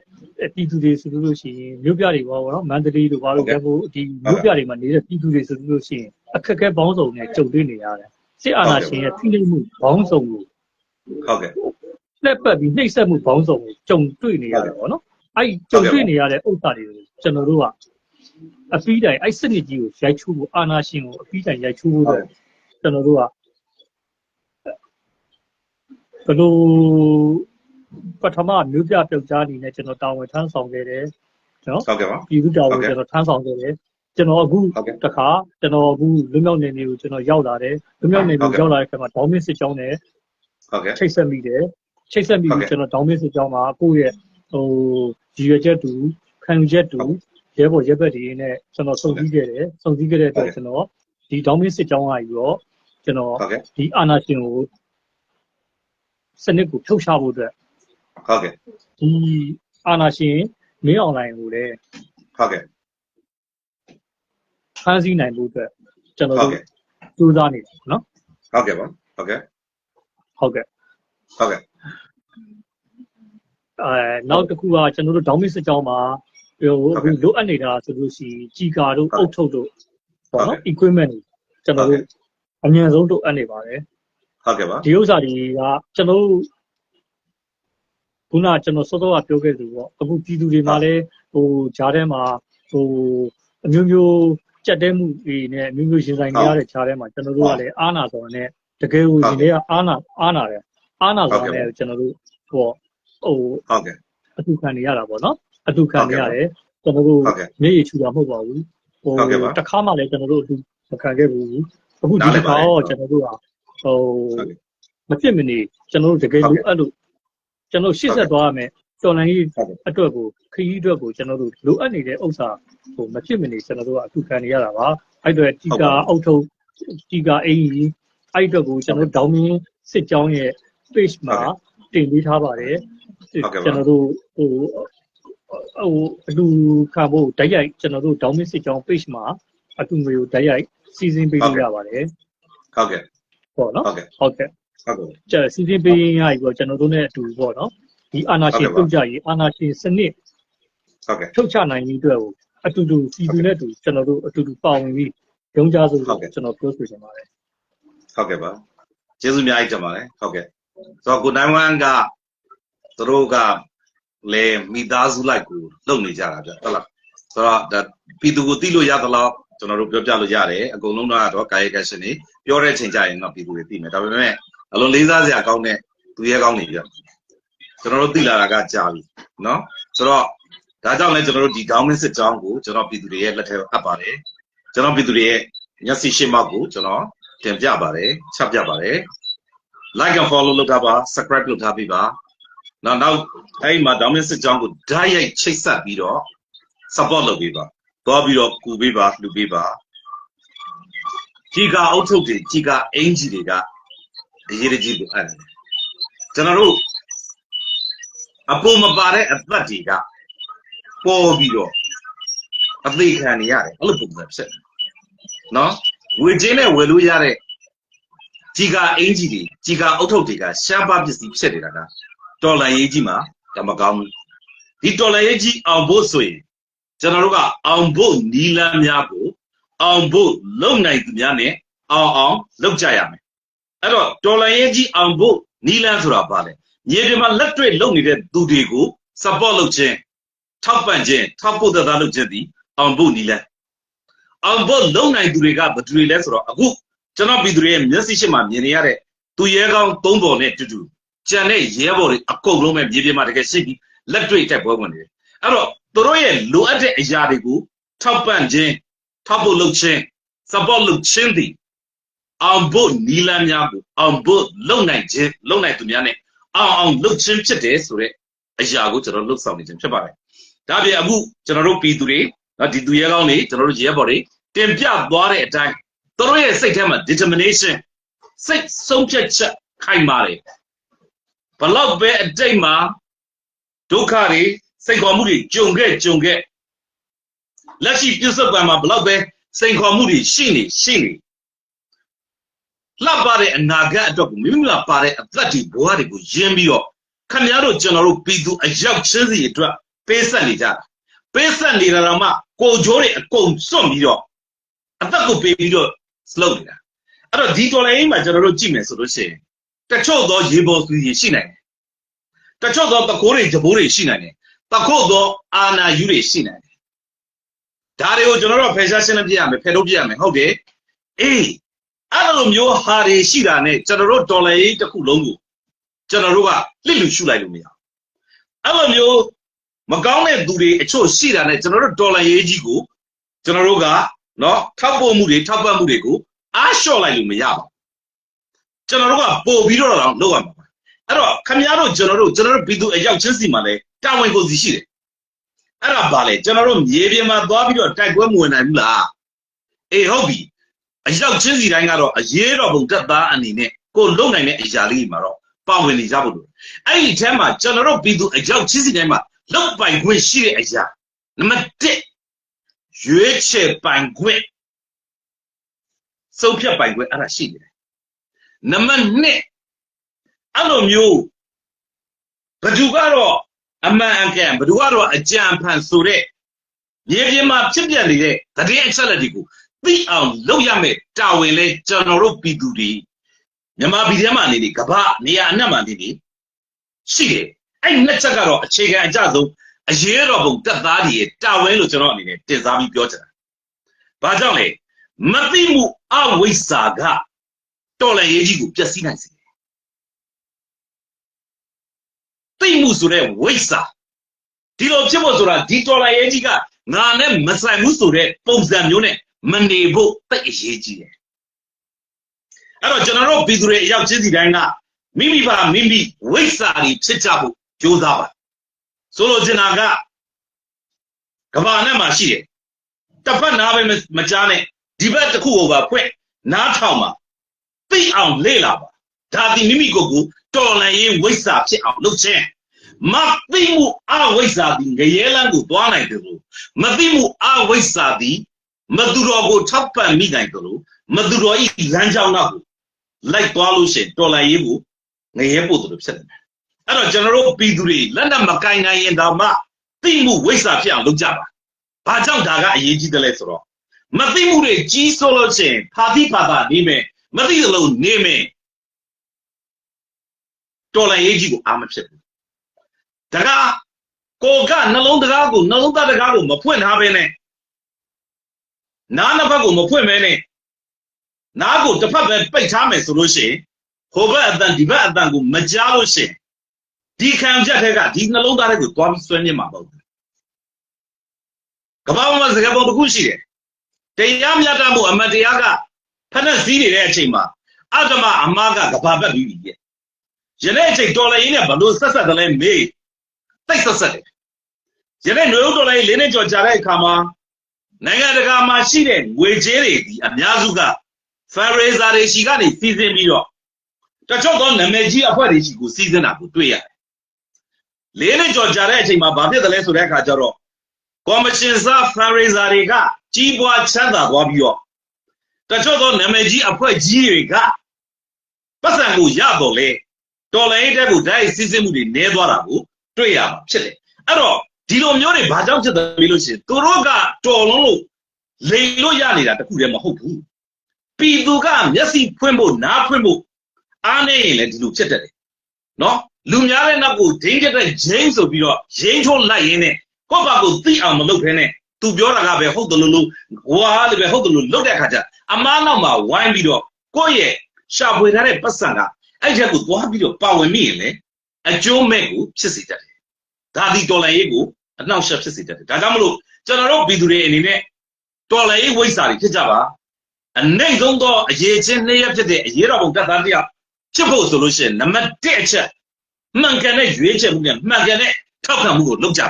ပြည်သူတွေဆိုလို့ရှိရင်မြို့ပြတွေပေါ့နော်မန္တလေးတို့ဘာလို့ရန်ကုန်ဒီမြို့ပြတွေမှာနေတဲ့ပြည်သူတွေဆိုလို့ရှိရင်အခက်အခဲပေါင်းစုံနဲ့ကြုံတွေ့နေရတယ်စစ်အာဏာရှင်ရဲ့ဖိနှိပ်မှုပေါင်းစုံကိုဟုတ်ကဲ့ လက်ပတ်ပြီးနှိပ်စက်မှုဘောင်းဆောင်ကိုကြုံတွေ့နေရတယ်ပေါ့နော်အဲ့ကြုံတွေ့နေရတဲ့ဥစ္စာတွေကိုကျွန်တော်တို့ကအပီးတိုင်အဲ့စနစ်ကြီးကိုရိုက်ချိုးဖို့အာဏာရှင်ကိုအပီးတိုင်ရိုက်ချိုးဖို့တော့ကျွန်တော်တို့ကဘယ်လိုပထမမျိုးပြပြုတ်ကြားနေနဲ့ကျွန်တော်တာဝန်ထမ်းဆောင်ခဲ့တယ်နော် ဟုတ်ကဲ့ပါ ပြည်သူ့တာဝန်ကျွန်တော်ထမ်းဆောင်ခဲ့တယ်ကျွန်တော်အခုတခါကျွန်တော်အခုလွတ်မြောက်နေနေကိုကျွန်တော်ရောက်လာတယ်လွတ်မြောက်နေနေရောက်လာတဲ့အခါမှာဒေါင်းမင်းစစ်ကြောင်းနဲ့ ဟုတ်ကဲ့ ချိတ်ဆက်မိတယ်ချိတ်ဆက်မိပြီးကျွန်တော်ဒေါင်းမင်းစစ်ကြောင်းမှာကိုယ့်ရဲ့ရည်ရွယ်ချက်တူခံယူချက်တူရဲဘော်ရဲဘက်တွေနဲ့ကျွန်တော်စုံစည်းခဲ့တယ်စုံစည်းခဲ့တဲ့အတွက်ကျွန်တော်ဒီဒေါင်းမင်းစစ်ကြောင်းကယူတော့ကျွန်တော်ဒီအာဏာရှင်ကိုစနစ်ကိုဖြုတ်ချဖို့အတွက်ဟုတ်ကဲ့ဒီအာဏာရှင်မင်းအွန်လိုင်းကိုလည်း ဟုတ်ကဲ့ဖန်ဆီးနိုင်ဖို့အတွက်ကျွန်တော်တို့စူးစမ်းနေတယ်နော်ဟုတ်ကဲ့ပါဟုတ်ကဲ့ဟုတ်ကဲ့ဟုတ်ကဲ့နောက်တစ်ခုကကျွန်တော်တို့ဒေါင်းမစ်စစ်ကြောင်းမှာဟိုအခုလိုအပ်နေတာဆိုလို့ရှိရင်ကြီးကာတို့အုတ်ထုတ်တို့ပေါ့နော် equipment ကျွန်တော်တို့အញ្ញံဆုံးတို့အပ်နေပါတယ်ဟုတ်ကဲ့ပါဒီဥစ္စာတွေကကျွန်တော်တို့ခုနကျွန်တော်စောစောကပြောခဲ့သူပေါ့အခုပြည်သူတွေမှာလည်းဟိုဂျားထဲမှာဟိုအမျိုးမျိုးကြက်တဲမှုတွေနဲ့အမျိုးမျိုးရှင်ဆိုင်နေရတဲ့ဂျားထဲမှာကျွန်တော်တို့ကလည်းအာနာတော်နဲ့တကယ်ကိုဒီနေ့ကအာနာတယ်အာနာတော်နဲ့ကျွန်တော်တို့ဟိုဟုတ်ကဲ့အတူခံနေရတာပေါ့နော်အတူခံနေရတယ်ကျွန်တော်တို့မျက်ရည်ချူတာမဟုတ်ပါဘူးဟိုတစ်ခါမှလည်းကျွန်တော်တို့အတူမခံခဲ့ဘူးအခုဒီတစ်ခါတော့ကျွန်တော်တို့ကဟိုမဖြစ်မနေကျွန်တော်တို့တကယ်လို့အဲ့လိုကျွန်တော်ရှေ့ဆက်သွားရမယ်တော်လိုင်းကြီးအတွက်ကိုခရီးအတွက်ကိုကျွန်တော်တို့လိုအပ်နေတဲ့ဥစ္စာဟိုမဖြစ်မနေကျွန်တော်တို့ကအထူခံနေရတာပါအဲ့အတွက်တီကာအောက်ထုတ်တီကာအင်းကြီးအဲ့အတွက်ကိုကျွန်တော်ဒေါင်းမင်းစစ်ကြောင်းရဲ့ page မှာတင်ပေးထားပါတယ်ကျွန်တော်တို့ဟိုအတူခံဖို့ဓာတ်ရိုက်ကျွန်တော်တို့ဒေါင်းမင်းစစ်ကြောင်း page မှာအတူမျိုးဓာတ်ရိုက်စီစဉ်ပေးလို့ရပါတယ်ဟုတ်ကဲ့ပေါ့နော်ဟုတ်ကဲ့ဟုတ်ကဲ့ကျစီစဉ်ပေးရပြီပေါ့ကျွန်တော်တို့နဲ့အတူပေါ့နော်ဒီအာဏာရှင်ပြုတ်ကြရေးအာဏာရှင်စနစ်ဟုတ်ကဲ့ထုတ်ချနိုင်ရေးအတွက်ကိုအတူတူစီစဉ်နဲ့တူကျွန်တော်တို့အတူတူပါဝင်ပြီးရုံးကြဆိုကျွန်တော်ပြောဆိုချင်ပါတယ်ဟုတ်ကဲ့ပါကျေးဇူးအများကြီးတင်ပါတယ်ဟုတ်ကဲ့ဆိုတော့ကိုနိုင်ဝမ်ကသူတို့ကလေမိသားစုလိုက်ကိုလုပ်နေကြတာဗျဟုတ်လားဆိုတော့ဒါပြည်သူကိုသိလို့ရသလားကျွန်တော်တို့ပြောပြလို့ရတယ်အကုန်လုံးတော့ကာယကရှင်နေပြောတဲ့အချိန်ကြရင်တော့ပြည်သူတွေသိမယ်ဒါပေမဲ့အလုံးလေးစားစရာကောင်းတဲ့သူရဲကောင်းနေပြကျွန်တော်တို့သိလာတာကကြာပြီနော်ဆိုတော့ဒါကြောင့်လည်းကျွန်တော်တို့ဒီgovernment စစ်ကြောင်းကိုကျွန်တော်ပြည်သူတွေရဲ့လက်ထဲအပ်ပါတယ်ကျွန်တော်ပြည်သူတွေရဲ့မျက်စိရှင်းမှကိုကျွန်တော်တင်ပြပါတယ်ချက်ပြပါတယ် like and follow လုပ်ထားပါ subscribe လုပ်ထားပြီးပါနောက်အဲ့မှာ government စစ်ကြောင်းကိုဓာတ်ရိုက်ချိတ်ဆက်ပြီးတော့ support လုပ်ပေးပါသွားပြီးတော့ကူပေးပါလူပေးပါကြီးကအုပ်ချုပ်တွေကြီးကအင်ဂျီတွေကအရေးကြီးလို့အဲ့ဒါကျွန်တော်တို့အပေါ်မပါတဲ့အသက်တွေကပေါ်ပြီးတော့အသေးခံနေရတယ်အဲ့လိုပုံစံဖြစ်နော်ဝေချင်းနဲ့ဝယ်လို့ရတဲ့ကြီးကအင်ဂျီတွေကြီးကအုပ်ထုတ်တွေကရှားပါပစ္စည်းဖြစ်နေတာကတော်လန်ရေးကြီးမှာဒါမကောင်းဘူးဒီတော်လန်ရေးကြီးအောင်ဖို့ဆိုရင်ကျွန်တော်တို့ကအောင်ဖို့နီလန်းများကိုအောင်ဖို့လုံနိုင်သူများနဲ့အောင်လုပ်ကြရမယ်အဲ့တော့တော်လန်ရေးကြီးအောင်ဖို့နီလန်းဆိုတာပါလေမြေပြင်မှာလက်တွေ့လုပ်နေတဲ့သူတွေကို support လုပ်ခြင်းထောက်ပံ့ခြင်းထောက်ပို့သက်သာလုပ်ခြင်းဒီအောင်ဖို့နီလန်းအောင်ဖို့လုံနိုင်သူတွေကဘယ်သူတွေလဲဆိုတော့အခုကျွန်တော်ပြည်သူတွေရဲ့မျက်စိရှိမှမြင်နေရတဲ့သူရဲကောင်း၃ပေါ်နဲ့တူတူကြံတဲ့ရဲဘော်တွေအကုန်လုံးပဲမြေပြင်မှာတကယ်ရှိပြီးလက်တွေ့တက်ပွဲဝင်နေတယ်အဲ့တော့သူတို့ရဲ့လိုအပ်တဲ့အရာတွေကိုထောက်ပံ့ခြင်းထောက်ဖို့လုပ်ခြင်း support လုပ်ခြင်းဒီအောင်ဖို့နီလန်းများကိုအောင်ဖို့လုံနိုင်ခြင်းလုံနိုင်သူများနဲ့အောင်လုပ်ခြင်းဖြစ်တယ်ဆိုတဲ့အရာကိုကျွန်တော်လှုပ်ဆောင်နေခြင်းဖြစ်ပါတယ်ဒါပြင်အခုကျွန်တော်တို့ပြည်သူတွေဒီသူရဲကောင်းတွေကျွန်တော်တို့ရဲဘော်တွေတင်ပြသွားတဲ့အတိုင်းသူတို့ရဲ့စိတ်ထဲမှာ determination စိတ်ဆုံးဖြတ်ချက်ခိုင်မာတယ်ဘလောက်ပဲအတိတ်မှာဒုက္ခတွေစိတ်ခေါ်မှုတွေကြုံခဲ့လက်ရှိပြစ္ဆုတ်ပံမှာဘလောက်ပဲစိတ်ခေါ်မှုတွေရှိနေလှပတဲ့အနာဂတ်အတွက်ကိုမိမိလာပါတဲ့အသက်တွေဘဝတွေကိုယဉ်ပြီးတော့ခင်ဗျားတို့ကျွန်တော်တို့ပြည်သူအရောက်ချင်းစီအတွက်ပေးဆက်နေကြတာပေးဆက်နေတာတော့မှကိုကြိုးတွေအကုန်စွန့်ပြီးတော့အသက်ကိုပေးပြီးတော့ slow နေတာအဲ့တော့ဒီတော်လိုင်းမှာကျွန်တော်တို့ကြည့်မယ်ဆိုလို့ရှိရင်တချို့သောရေပေါ်သူကြီးရှိနိုင်တယ် တချို့သောတကိုးတွေဂျပိုးတွေရှိနိုင်တယ်တခုတ်သောအာနာယူတွေရှိနိုင်တယ်ဒါတွေကိုကျွန်တော်တို့ဖယ်ရှားရှင်းလင်းပြရမယ်ဖယ်ထုတ်ပြရမယ်ဟုတ်တယ်အေးအဲ့လိုမျိုးဟာတွေရှိတာနဲ့ကျွန်တော်တို့ဒေါ်လာရေးတစ်ခုလုံးကိုကျွန်တော်တို့ကလစ်လူရှုလိုက်လို့မရအဲ့လိုမျိုးမကောင်းတဲ့သူတွေအချို့ရှိတာနဲ့ကျွန်တော်တို့ဒေါ်လာရေးကြီးကိုကျွန်တော်တို့ကနော်ထောက်ပို့မှုတွေထောက်ပံ့မှုတွေကိုအားလျှော့လိုက်လို့မရပါဘူးကျွန်တော်တို့ကပို့ပြီးတော့လုပ်ရမှာအဲ့တော့ခင်ဗျားတို့ကျွန်တော်တို့ပြည်သူအရောက်ချင်းစီမှာလဲတာဝန်ကိုစီရှိတယ်အဲ့ဒါပါလေကျွန်တော်တို့မြေပြင်မှာသွားပြီးတော့တိုက်ပွဲမဝင်နိုင်ဘူးလားအေးဟုတ်ပြီအရောက်ချင်းစီတိုင်းကတော့အရေးတော်ပုံတက်သားအနေနဲ့ကိုလုံနိုင်တဲ့အရာလေးမှာတော့ပါဝင်နေကြဖို့လို့အဲ့ဒီအထက်မှာကျွန်တော်တို့ပြည်သူအရောက်ချင်းစီတိုင်းမှာလောက်ပိုင်ခွင့်ရှိတဲ့အရာနံပါတ်1ရွေးချယ်ပိုင်ခွင့်စုပ်ဖြတ်ပိုင်ခွင့်အဲ့ဒါရှိနေတယ်နံပါတ်2အဲ့လိုမျိုးဘယ်သူကတော့အမှန်အကန်ဘယ်သူကတော့အကြံဖန်ဆိုတဲ့မြေပြင်မှာဖြစ်ပြနေတဲ့သတင်းအချက်အလက်တွေကိုသိအောင်လုပ်ရမယ်တာဝန်လဲကျွန်တော်တို့ပြည်သူတွေမြန်မာပြည်ထဲမှာနေကမ္ဘာနေရာအနှံ့မှာနေရှိတယ်အဲ့နှစ်ချက်ကတော့အခြေခံအကျဆုံးအရေးတော်ပုံတက်သားတွေတာဝန်လို့ကျွန်တော်အနေနဲ့တင်စားပြီးပြောချင်တာဘာကြောင့်လဲမသိမှုအဝိဇ္ဇာကတော်လှန်ရေးကြီးကိုပျက်စီးနိုင်စေသိမှုဆိုတဲ့ဝိဇ္ဇာဒီလိုဖြစ်ဖို့ဆိုတာဒီတော်လှန်ရေးကြီးကငါနဲ့မဆိုင်ဘူးဆိုတဲ့ပုံစံမျိုးနဲ့မနေဖို့တိတ်အရေးကြီးတယ်အဲ့တော့ကျွန်တော်တို့ပြည်သူတွေအရောက်ချင်းစီတိုင်းကမိမိပါမိမိဝိဇ္ဇာတွေဖြစ်ကြဖို့ကြိုးစားပါဆိုလိုချင်တာကကဘာနဲ့မှရှိတယ်တစ်ဖက်နားပဲမကြားနဲ့ဒီဘက်တစ်ခုကိုပါဖွင့်နားထောင်ပါသိအောင်လေ့လာပါဒါဒီမိမိကိုယ်ကိုတော်လှန်ရေးဝိဇ္ဇာဖြစ်အောင်လုပ်ခြင်းမသိမှုအဝိဇ္ဇာဒီငရဲလန်းကိုသွားနိုင်တယ်လို့မသိမှုအဝိဇ္ဇာဒီမသူတော်ကိုထောက်ပံ့မိနိုင်တယ်လို့မသူတော်ဤလမ်းကြောင်းနောက်ကိုလိုက်သွားလို့ရှိရင်တော်လှန်ရေးကိုငရဲပို့တယ်လို့ဖြစ်နေတယ်အဲ့တော့ကျွန်တော်တို့ပြည်သူတွေလက်နက်မကင်နိုင်ရင်တော့မှသိမှုဝိဇ္ဇာဖြစ်အောင်လုပ်ကြပါဘာကြောင့်ဒါကအရေးကြီးတယ်လဲဆိုတော့မသိမှုတွေကြီးစိုးလို့ရှိရင်ဖာတိပါတာနေမယ်မသိသလိုနေမယ်တော်လှန်ရေးကြီးကိုအားမဖြစ်ဘူးတကားကိုကနှလုံးသားတကားကိုမဖွင့်ထားဘဲနဲ့နားနှစ်ဖက်ကိုမဖွင့်ဘဲနဲ့နားကိုတစ်ဖက်ပဲပိတ်ထားမယ်ဆိုလို့ရှိရင်ဟိုဘက်အတန်ဒီဘက်အတန်ကိုမကြားလို့ရှိရင်ဒီခံချက်တဲ့ကဒီနှလုံးသားတွေကိုတွားပြီးဆွဲမြင်မှာပေါ့ကမ္ဘာမှာစကားပုံတစ်ခုရှိတယ်တရားမျှတမှုအမတ်တရားကဖက်နဲ့စည်းနေတဲ့အချိန်မှာအတ္တမအမားကကဘာပတ်ပြီးပြီယနေ့အချိန်တော်လှန်ရေးနဲ့ဘလို့ဆက်တယ်လဲမေးတိတ်ဆက်တယ်ယနေ့ຫນွေဦးတော်လှန်ရေး၄နှစ်ကျော်ကြာတဲ့အခါမှာနိုင်ငံတကာမှာရှိတဲ့ငွေကြေးတွေဒီအများစုကဖန်ရေဇာတွေရှိကနေစီစဉ်ပြီးတော့တချို့သောနာမည်ကြီးအဖွဲ့တွေရှိကိုစီစဉ်တာကိုတွေ့ရတယ်၄နှစ်ကျော်ကြာတဲ့အချိန်မှာဘာဖြစ်တယ်လဲဆိုတဲ့အခါကျတော့ကော်မရှင်စားဖန်ရေဇာတွေကကြီးပွားချမ်းသာသွားပြီးတော့တချို့သောနာမည်ကြီးအဖွဲ့ကြီးတွေကပတ်စံကိုရတော့လေတော်လိုင်းတဲ့ကိုဓာတ်စီစဉ်မှုတွေနည်းသွားတာကိုတွေ့ရမှာဖြစ်တယ်အဲ့တော့ဒီလိုမျိုးတွေဘာကြောင့်ဖြစ်တယ်လို့ရှိရင်သူတို့ကတော်လုံးလို့လိန်လို့ရနေတာတခုတည်းမဟုတ်ဘူးပြည်သူကမျက်စိဖွင့်ဖို့နားဖွင့်ဖို့အားနေရင်လည်းဒီလိုဖြစ်တတ်တယ်နော်လူများတဲ့နောက်ကိုဒိန်းတဲ့ဂျိန်းဆိုပြီးတော့ရင်းချုံလိုက်ရင်းနဲ့ကိုယ့်ဘာကိုသိအောင်မလုပ်ဖ ೇನೆ သူပြောတာကပဲဟုတ်တယ်လို့ဝါလည်းပဲဟုတ်တယ်လို့လုပ်တဲ့အခါကျအမားနောက်မှာဝိုင်းပြီးတော့ကိုယ့်ရဲ့ရှာဖွေထားတဲ့ပတ်စံကအဲ့ချက်ကိုသွားပြီးတော့ပါဝင်မိရင်လေအကျိုးမဲ့ကိုဖြစ်စေတတ်တယ်ဒါဒီတော်လှန်ရေးကိုအနှောက်အယှက်ဖြစ်စေတတ်တယ်ဒါကြောင့်မလို့ကျွန်တော်တို့ပြည်သူတွေအနေနဲ့တော်လှန်ရေးဝိဇ္ဇာတွေဖြစ်ကြပါအနိုင်ဆုံးသောအရေးချင်းနှစ်ရက်ဖြစ်တဲ့အရေးတော်ပုံတပ်သားတရားဖြစ်ဖို့ဆိုလို့ရှိရင်နံပါတ်1အချက်မှန်ကန်တဲ့ရွေးချယ်မှုနဲ့မှန်ကန်တဲ့ထောက်ခံမှုကိုလုပ်ကြပါ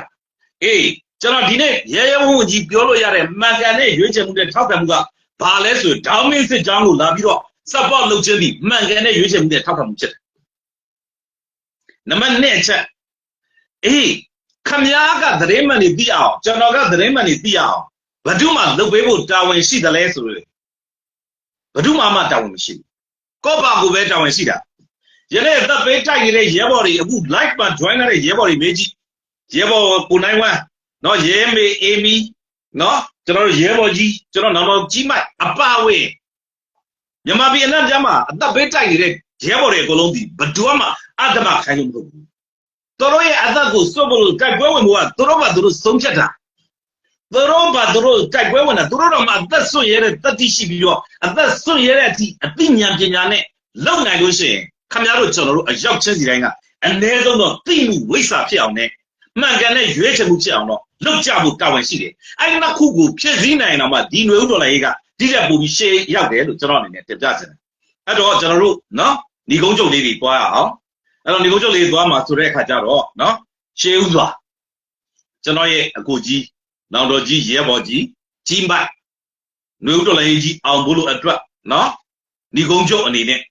အေးကျွန်တော်ဒီနေ့ရဲရဲဝံ့ဝံ့ကြီးပြောလို့ရတဲ့မှန်ကန်တဲ့ရွေးချယ်မှုနဲ့ထောက်ခံမှုကဘာလဲဆိုရင်ဒေါင်းမင်းစစ်ကြောင်းကိုလာပြီးတော့ support လုပ်ခြင်းဒီမှန်ကန်တဲ့ရွေးချယ်မှုနဲ့ထောက်ခံမှုဖြစ်တယ်နံပါတ်2အချက်အေးခမည်းကသတင်းမှန်တွေသိအောင်ကျွန်တော်ကသတင်းမှန်တွေသိအောင်ဘယ်သူမှလုပ်ပေးဖို့တာဝန်ရှိတယ်လဲဆိုလို့ဘယ်သူမှတာဝန်မရှိဘူးကော့ပါကိုပဲတာဝန်ရှိတာယနေ့တပ်ပေးတိုက်နေတဲ့ရဲဘော်တွေအခု live မှာ join လာတဲ့ရဲဘော်တွေမေးကြည့်ရဲဘော်ကိုနိုင်ဝမ်နော်ရဲမေအေမီနော်ကျွန်တော်တို့ရဲဘော်ကြီးကျွန်တော်နောက်ကြီးမိုက်အပဝေးမြန်မာပြည်အနှံ့ပြားမှာအသက်ပေးတိုက်နေတဲ့ရဲဘော်တွေအကုန်လုံးဒီဘယ်သူမှအတ္တမခိုင်းလို့မဟုတ်ဘူး တော်ရဲ့အသက်ကိုစွန့်ဖို့တိုက်ပွဲဝင်ဖို့ကသူတို့ကသူတို့ဆုံးဖြတ်တာသူတို့ကသူတို့တိုက်ပွဲဝင်တာသူတို့တော့မှအသက်စွန့်ရတဲ့တတိရှိပြီးတော့အသက်စွန့်ရတဲ့အထိအသိဉာဏ်ပညာနဲ့လုံနိုင်လို့ရှိရင်ခင်ဗျားတို့ကျွန်တော်တို့အရောက်ချင်းစီတိုင်းကအနည်းဆုံးတော့သိမှုဝိစာဖြစ်အောင်နဲ့မှန်ကန်တဲ့ရွေးချယ်မှုဖြစ်အောင်တော့လုပ်ကြဖို့တာဝန်ရှိတယ်အဲ့ဒီနှစ်ခုကိုဖြည့်ဆည်းနိုင်တော့မှဒီຫນွေဥတော်လည်းကဒီလက်ပူပြီးရှေ့ရောက်တယ်လို့ကျွန်တော်အနေနဲ့တင်ပြချင်တယ်အဲ့တော့ကျွန်တော်တို့နော်ညီကုန်းချုပ်လေးတွေတွားရအောင်အဲ့တော့ညီကုန်းချုပ်လေးတွားမှာဆိုတဲ့အခါကျတော့နော်ရှေးဥစွာကျွန်တော်ရဲ့အကိုကြီးနောင်တော်ကြီးရဲဘော်ကြီးကြီးမိုက်ຫນွေဥတော်လည်းကြီးအောင်ဖို့လို့အတွက်နော်ညီကုန်းချုပ်အနေနဲ့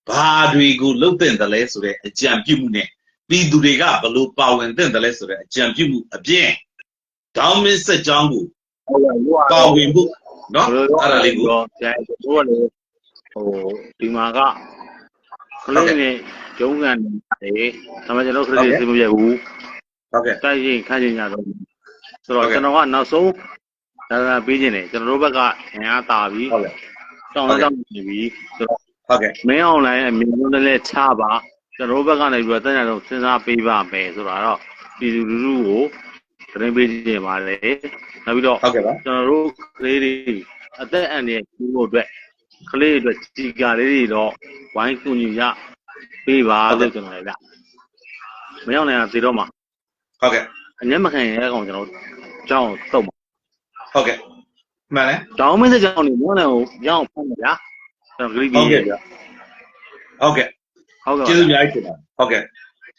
ဘာတွေကိုလှုပ်တဲ့တယ်လဲဆိုတဲ့အကြံပြုမှုနဲ့ပြည်သူတွေကဘလို့ပါဝင်တဲ့တယ်လဲဆိုတဲ့အကြံပြုမှုအပြင်ဒေါင်းမင်းဆက်ကြောင်းကိုပါဝင်ဖို့နော်အဲ့ဒါလေးကိုတော့ကျန်တို့ကလည်းဒီမှာကခလေးနဲ့ဂျုံကန်တယ်ဒါမှကျွန်တော်ခလေးသိမပြဘူးဟုတ်ကဲ့တိုက်ရင်ခန့်ချင်ကြတော့ဆိုတော့ကျွန်တော်ကနောက်ဆုံးဒါပေးခြင်းတယ်ကျွန်တော်တို့ဘက်ကအင်အားတာပြီးဟုတ်ကဲ့တောင်းတောင်းနေပြီဆိုတော့ဟုတ်ကဲ့မင်းအွန်လိုင်းအမြင်လုံးလည်းချပါကျွန်တော်တို့ဘက်ကနေပြီးတော့တန်းရတော့စဉ်းစားပေးပါမယ်ဆိုတာတော့ပြည်သူလူထုကိုသတင်းပေးခြင်းပါလေနောက်ပြီးတော့ဟုတ်ကဲ့ပါကျွန်တော်တို့ကလေးတွေအသက်အန္တရာယ်ကြီးဖို့အတွက်ကလေးတွေအတွက်ကြီးကာလေးတွေတော့ဝိုင်းကူညီရပေးပါလို့ကျွန်တော်လည်းဗျမရောက်နိုင်အောင်သေတော့မှာဟုတ်ကဲ့အညက်မခံရတဲ့ကောင်ကျွန်တော်ကြောင်းတုတ်မှာဟုတ်ကဲ့မှန်တယ်တောင်းမင်းစကြောင်းနေမွန်းတယ်ကိုရအောင်ဖမ်းမယ်ဗျာကျွန်တော်ဂရိပေးရဗျာဟုတ်ကဲ့ကျေးဇူးအများကြီးတင်ပါတယ်ဟုတ်ကဲ့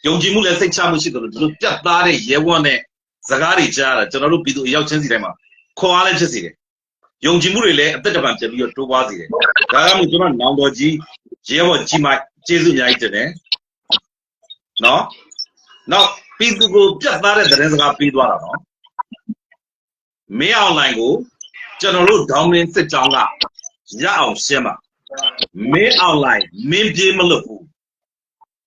ယုံကြည်မှုနဲ့စိတ်ချမှုရှိတယ်လို့ဒီလိုပြတ်သားတဲ့ရဲဝံ့တဲ့စကားတွေကြားတာကျွန်တော်တို့ပြည်သူအရောက်ချင်းစီတိုင်းမှာခေါ်အားလည်းဖြစ်စေတယ်ယုံကြည်မှုတွေလည်းအသက်တပံပြန်ပြီးတော့တိုးပွားစေတယ်ဒါကမှကျွန်တော်နောင်တော်ကြီးရဲဘော်ကြီးမိုက်ကျေးဇူးအများကြီးတင်တယ်နော်နောက်ပြည်သူကိုပြတ်သားတဲ့သတင်းစကားပေးသွားတာနော်မင်းအွန်လိုင်းကိုကျွန်တော်တို့ဒေါင်းမင်းစစ်ကြောင်းကရအောင်ရှင်းပါမင်းအွန်လိုင်းမင်းပြေးမလို့ဘူး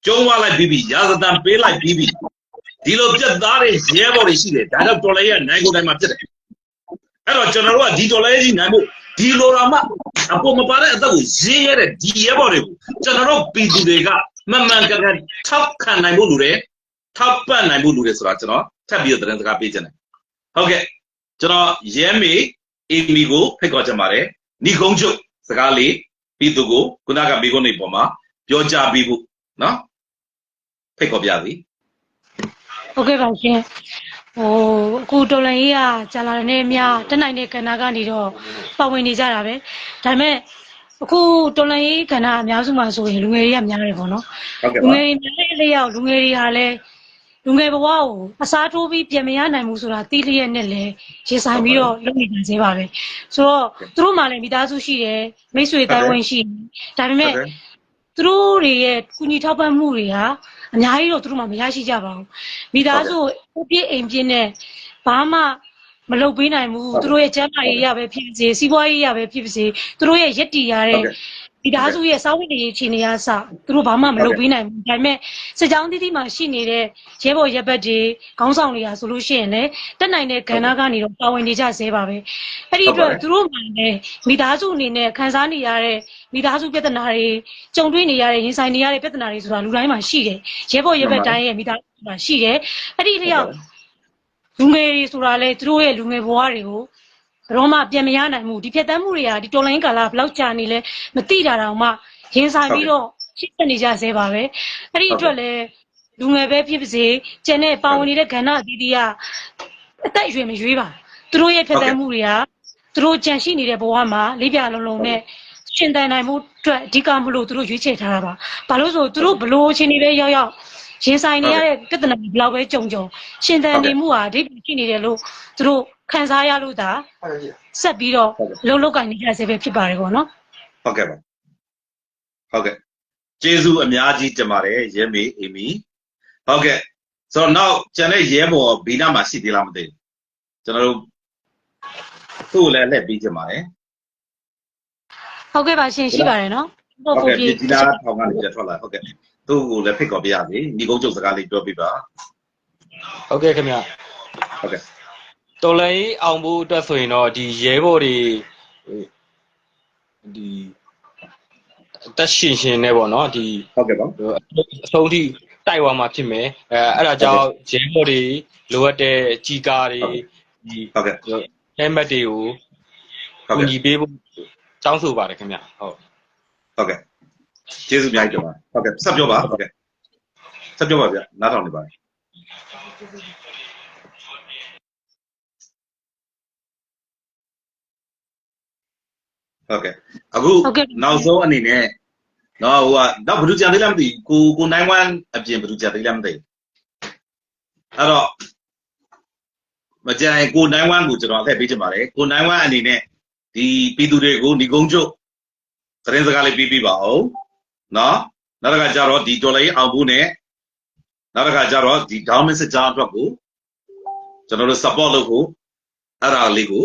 ကျုံးသွားလိုက်ပြီးရာဇသံပေးလိုက်ပြီးဒီလိုပြတ်သားတဲ့ရဲဘော်တွေရှိတယ်ဒါတော့တော်လည်းရနိုင်ကိုတိုင်းမှာပြတ်တယ်အဲ့တော့ကျွန်တော်တို့ကဒီတော်လည်းကြီးနိုင်ဖို့ဒီလိုတော့မှအပေါ်မပါတဲ့အသက်ကိုရေးရတဲ့ဒီရဲဘော်တွေကိုကျွန်တော်တို့ပြည်သူတွေကမှန်မှန်ကန်ကန်ထောက်ခံနိုင်ဖို့လိုတယ်ထောက်ပံ့နိုင်ဖို့လိုတယ်ဆိုတာကျွန်တော်ထပ်ပြီးတော့သတင်းစကားပေးချင်တယ်ဟုတ်ကဲ့ကျွန်တော်ရဲမေအီမီကိုဖိတ်ခေါ်ချင်ပါတယ်ညီကုန်းချုပ်စကားလေးပြည်သူကိုခုနကမိကုန်းနေပေါ်မှာပြောကြားပြီးဖို့နော်ဖိတ်ခေါ်ပြသည်ဟုတ်ကဲ့ပါရှင်အခုတော်လန်ကြီးကကြာလာတဲ့နေ့မြတက်နိုင်တဲ့ကဏ္ဍကနေတော့ပါဝင်နေကြတာပဲဒါပေမဲ့အခုတော်လန်ကြီးကဏ္ဍအများစုမှာဆိုရင်လူငယ်တွေကများတယ်ပေါ့နော်လူငယ်တွေများတဲ့လျောက်လူငယ်တွေဟာလည်းလူငယ်ဘဝကိုအစားထိုးပြီးပြန်မရနိုင်ဘူးဆိုတာသိလျက်နဲ့လည်းရေဆိုင်ပြီးတော့လုပ်နေကြသေးပါပဲဆိုတော့သူတို့မှလည်းမိသားစုရှိတယ်မိတ်ဆွေတိုင်းဝင်ရှိတယ်ဒါပေမဲ့သူတို့တွေရဲ့ကုညီထောက်ပံ့မှုတွေဟာအများကြီးတော့သူတို့မှမရရှိကြပါဘူးမိသားစုကိုပြည့်အိမ်ပြည့်နဲ့ဘာမှမလုပ်ပေးနိုင်ဘူးသူတို့ရဲ့ကျန်းမာရေးရပဲဖြစ်စေစီးပွားရေးရပဲဖြစ်စေသူတို့ရဲ့ရက်တီရတဲ့မိသားစုရဲ့စောင့်ဝင်နေရေးခြေနေရစသူတို့ဘာမှမလုပ်ပေးနိုင်ဘူးဒါပေမဲ့စကြောင်းတိတိမှရှိနေတဲ့ရဲဘော်ရဲဘက်တွေခေါင်းဆောင်တွေကဆိုလို့ရှိရင်လည်းတက်နိုင်တဲ့ကဏ္ဍကနေတော့ပါဝင်နေကြသေးပါပဲအဲ့ဒီအတွက်သူတို့မှလည်းမိသားစုအနေနဲ့ခံစားနေရတဲ့မိသားစုပြဿနာတွေကြုံတွေ့နေရတဲ့ရင်ဆိုင်နေရတဲ့ပြဿနာတွေဆိုတာလူတိုင်းမှာရှိတယ်ရဲဘော်ရဲဘက်တိုင်းရဲ့မိသားစုမှာရှိတယ်အဲ့ဒီလျောက်လူငယ်တွေဆိုတာလေသူတို့ရဲ့လူငယ်ဘဝတွေကိုတော့မှပြန်မရနိုင်ဘူးဒီဖြတ်တန်းမှုတွေကဒီတော်လိုင်းကာလဘယ်လောက်ကြာနေလဲမသိတာတောင်မှရင်ဆိုင်ပြီးတော့ရှင်းနေကြသေးပါပဲအဲ့ဒီအတွက်လည်းလူငယ်ပဲဖြစ်ပါစေကျန်တဲ့ပါဝင်နေတဲ့ကဏ္ဍအသီးသီးကအသက်အရွယ်မရွေးပါသူတို့ရဲ့ဖြတ်တန်းမှုတွေကသူတို့ကြံရှိနေတဲ့ဘဝမှာလေးပြလုံးလုံးနဲ့ရှင်သန်နိုင်မှုအတွက်အဓိကမလို့သူတို့ရွေးချယ်ထားတာပါဘာလို့ဆိုသူတို့ဘလို့ချင်းနေပဲရောက်ရောက်ရင်ဆိုင်နေရတဲ့ပြဿနာဘယ်လောက်ပဲကြုံရှင်သန်နေမှုဟာအဓိပ္ပာယ်ရှိနေတယ်လို့သူတို့ခံစားရလို့ဒါဆက်ပြီးတော့လုံကင်နေကြဆဲပဲဖြစ်ပါတယ်ပေါ့နော်ဟုတ်ကဲ့ပါဟုတ်ကဲ့ကျေးဇူးအများကြီးတင်ပါတယ်ရဲမေအီမီဟုတ်ကဲ့ဆိုတော့နောက်ကျန်တဲ့ရဲဘော်ဘီနာမှာရှိသေးလားမသိဘူးကျွန်တော်တို့သူ့လည်းလက်ပြီးကြပါတယ်ဟုတ်ကဲ့ပါရှင်ရှိပါတယ်နော်ဟုတ်ကဲ့ပြည်ကြီးလားထောင်ကနေပြထွက်လာဟုတ်ကဲ့သူ့ကိုလည်းဖိတ်ခေါ်ပြရစီညီကုန်းချုပ်စကားလေးပြောပြပါဟုတ်ကဲ့ခင်ဗျဟုတ်ကဲ့တော်လိုင်းအောင်ဖို့အတွက်ဆိုရင်တော့ဒီရဲဘော်တွေဒီတက်ရှင်နဲ့ပေါ့နော်ဒီဟုတ်ကဲ့ပါအဆုံးထိ တိုက်သွားမှာဖြစ်မယ်အဲ့ဒါကြောင့်ဂျဲဘော်တွေလိုအပ်တဲ့ကြီးကားတွေဒီ ဟုတ်ကဲ့ helmet တွေကိုကူညီပေးဖို့တောင်းဆိုပါတယ်ခင်ဗျဟုတ်ကဲ့ကျေးဇူးအများကြီးတင်ပါတယ်ဟုတ်ကဲ့ဆက်ပြောပါဟုတ်ကဲ့ဆက်ပြောပါဗျာနားထောင်နေပါတယ်ဟုတ်ကဲ့အခုနောက်ဆုံးအနေနဲ့နော်ဟိုကတော့ဘယ်သူကြံသေးလားမသိကိုနိုင်ဝမ်အပြင်ဘယ်သူကြံသေးလားမသိအဲ့တော့မကြံကိုနိုင်ဝမ်ကိုကျွန်တော်အထက်ပေးချင်ပါတယ်ကိုနိုင်ဝမ်အနေနဲ့ဒီပြည်သူတွေကိုညီကုန်းချုပ်သတင်းစကားလေးပြီးပါအောင်နော်နောက်တစ်ခါကျတော့ဒီဒေါ်လာရေးအောင်ဖို့နဲ့နောက်တစ်ခါကျတော့ဒီ down message အတွက်ကိုကျွန်တော်တို့ support လုပ်ဖို့အဲ့ဒါလေးကို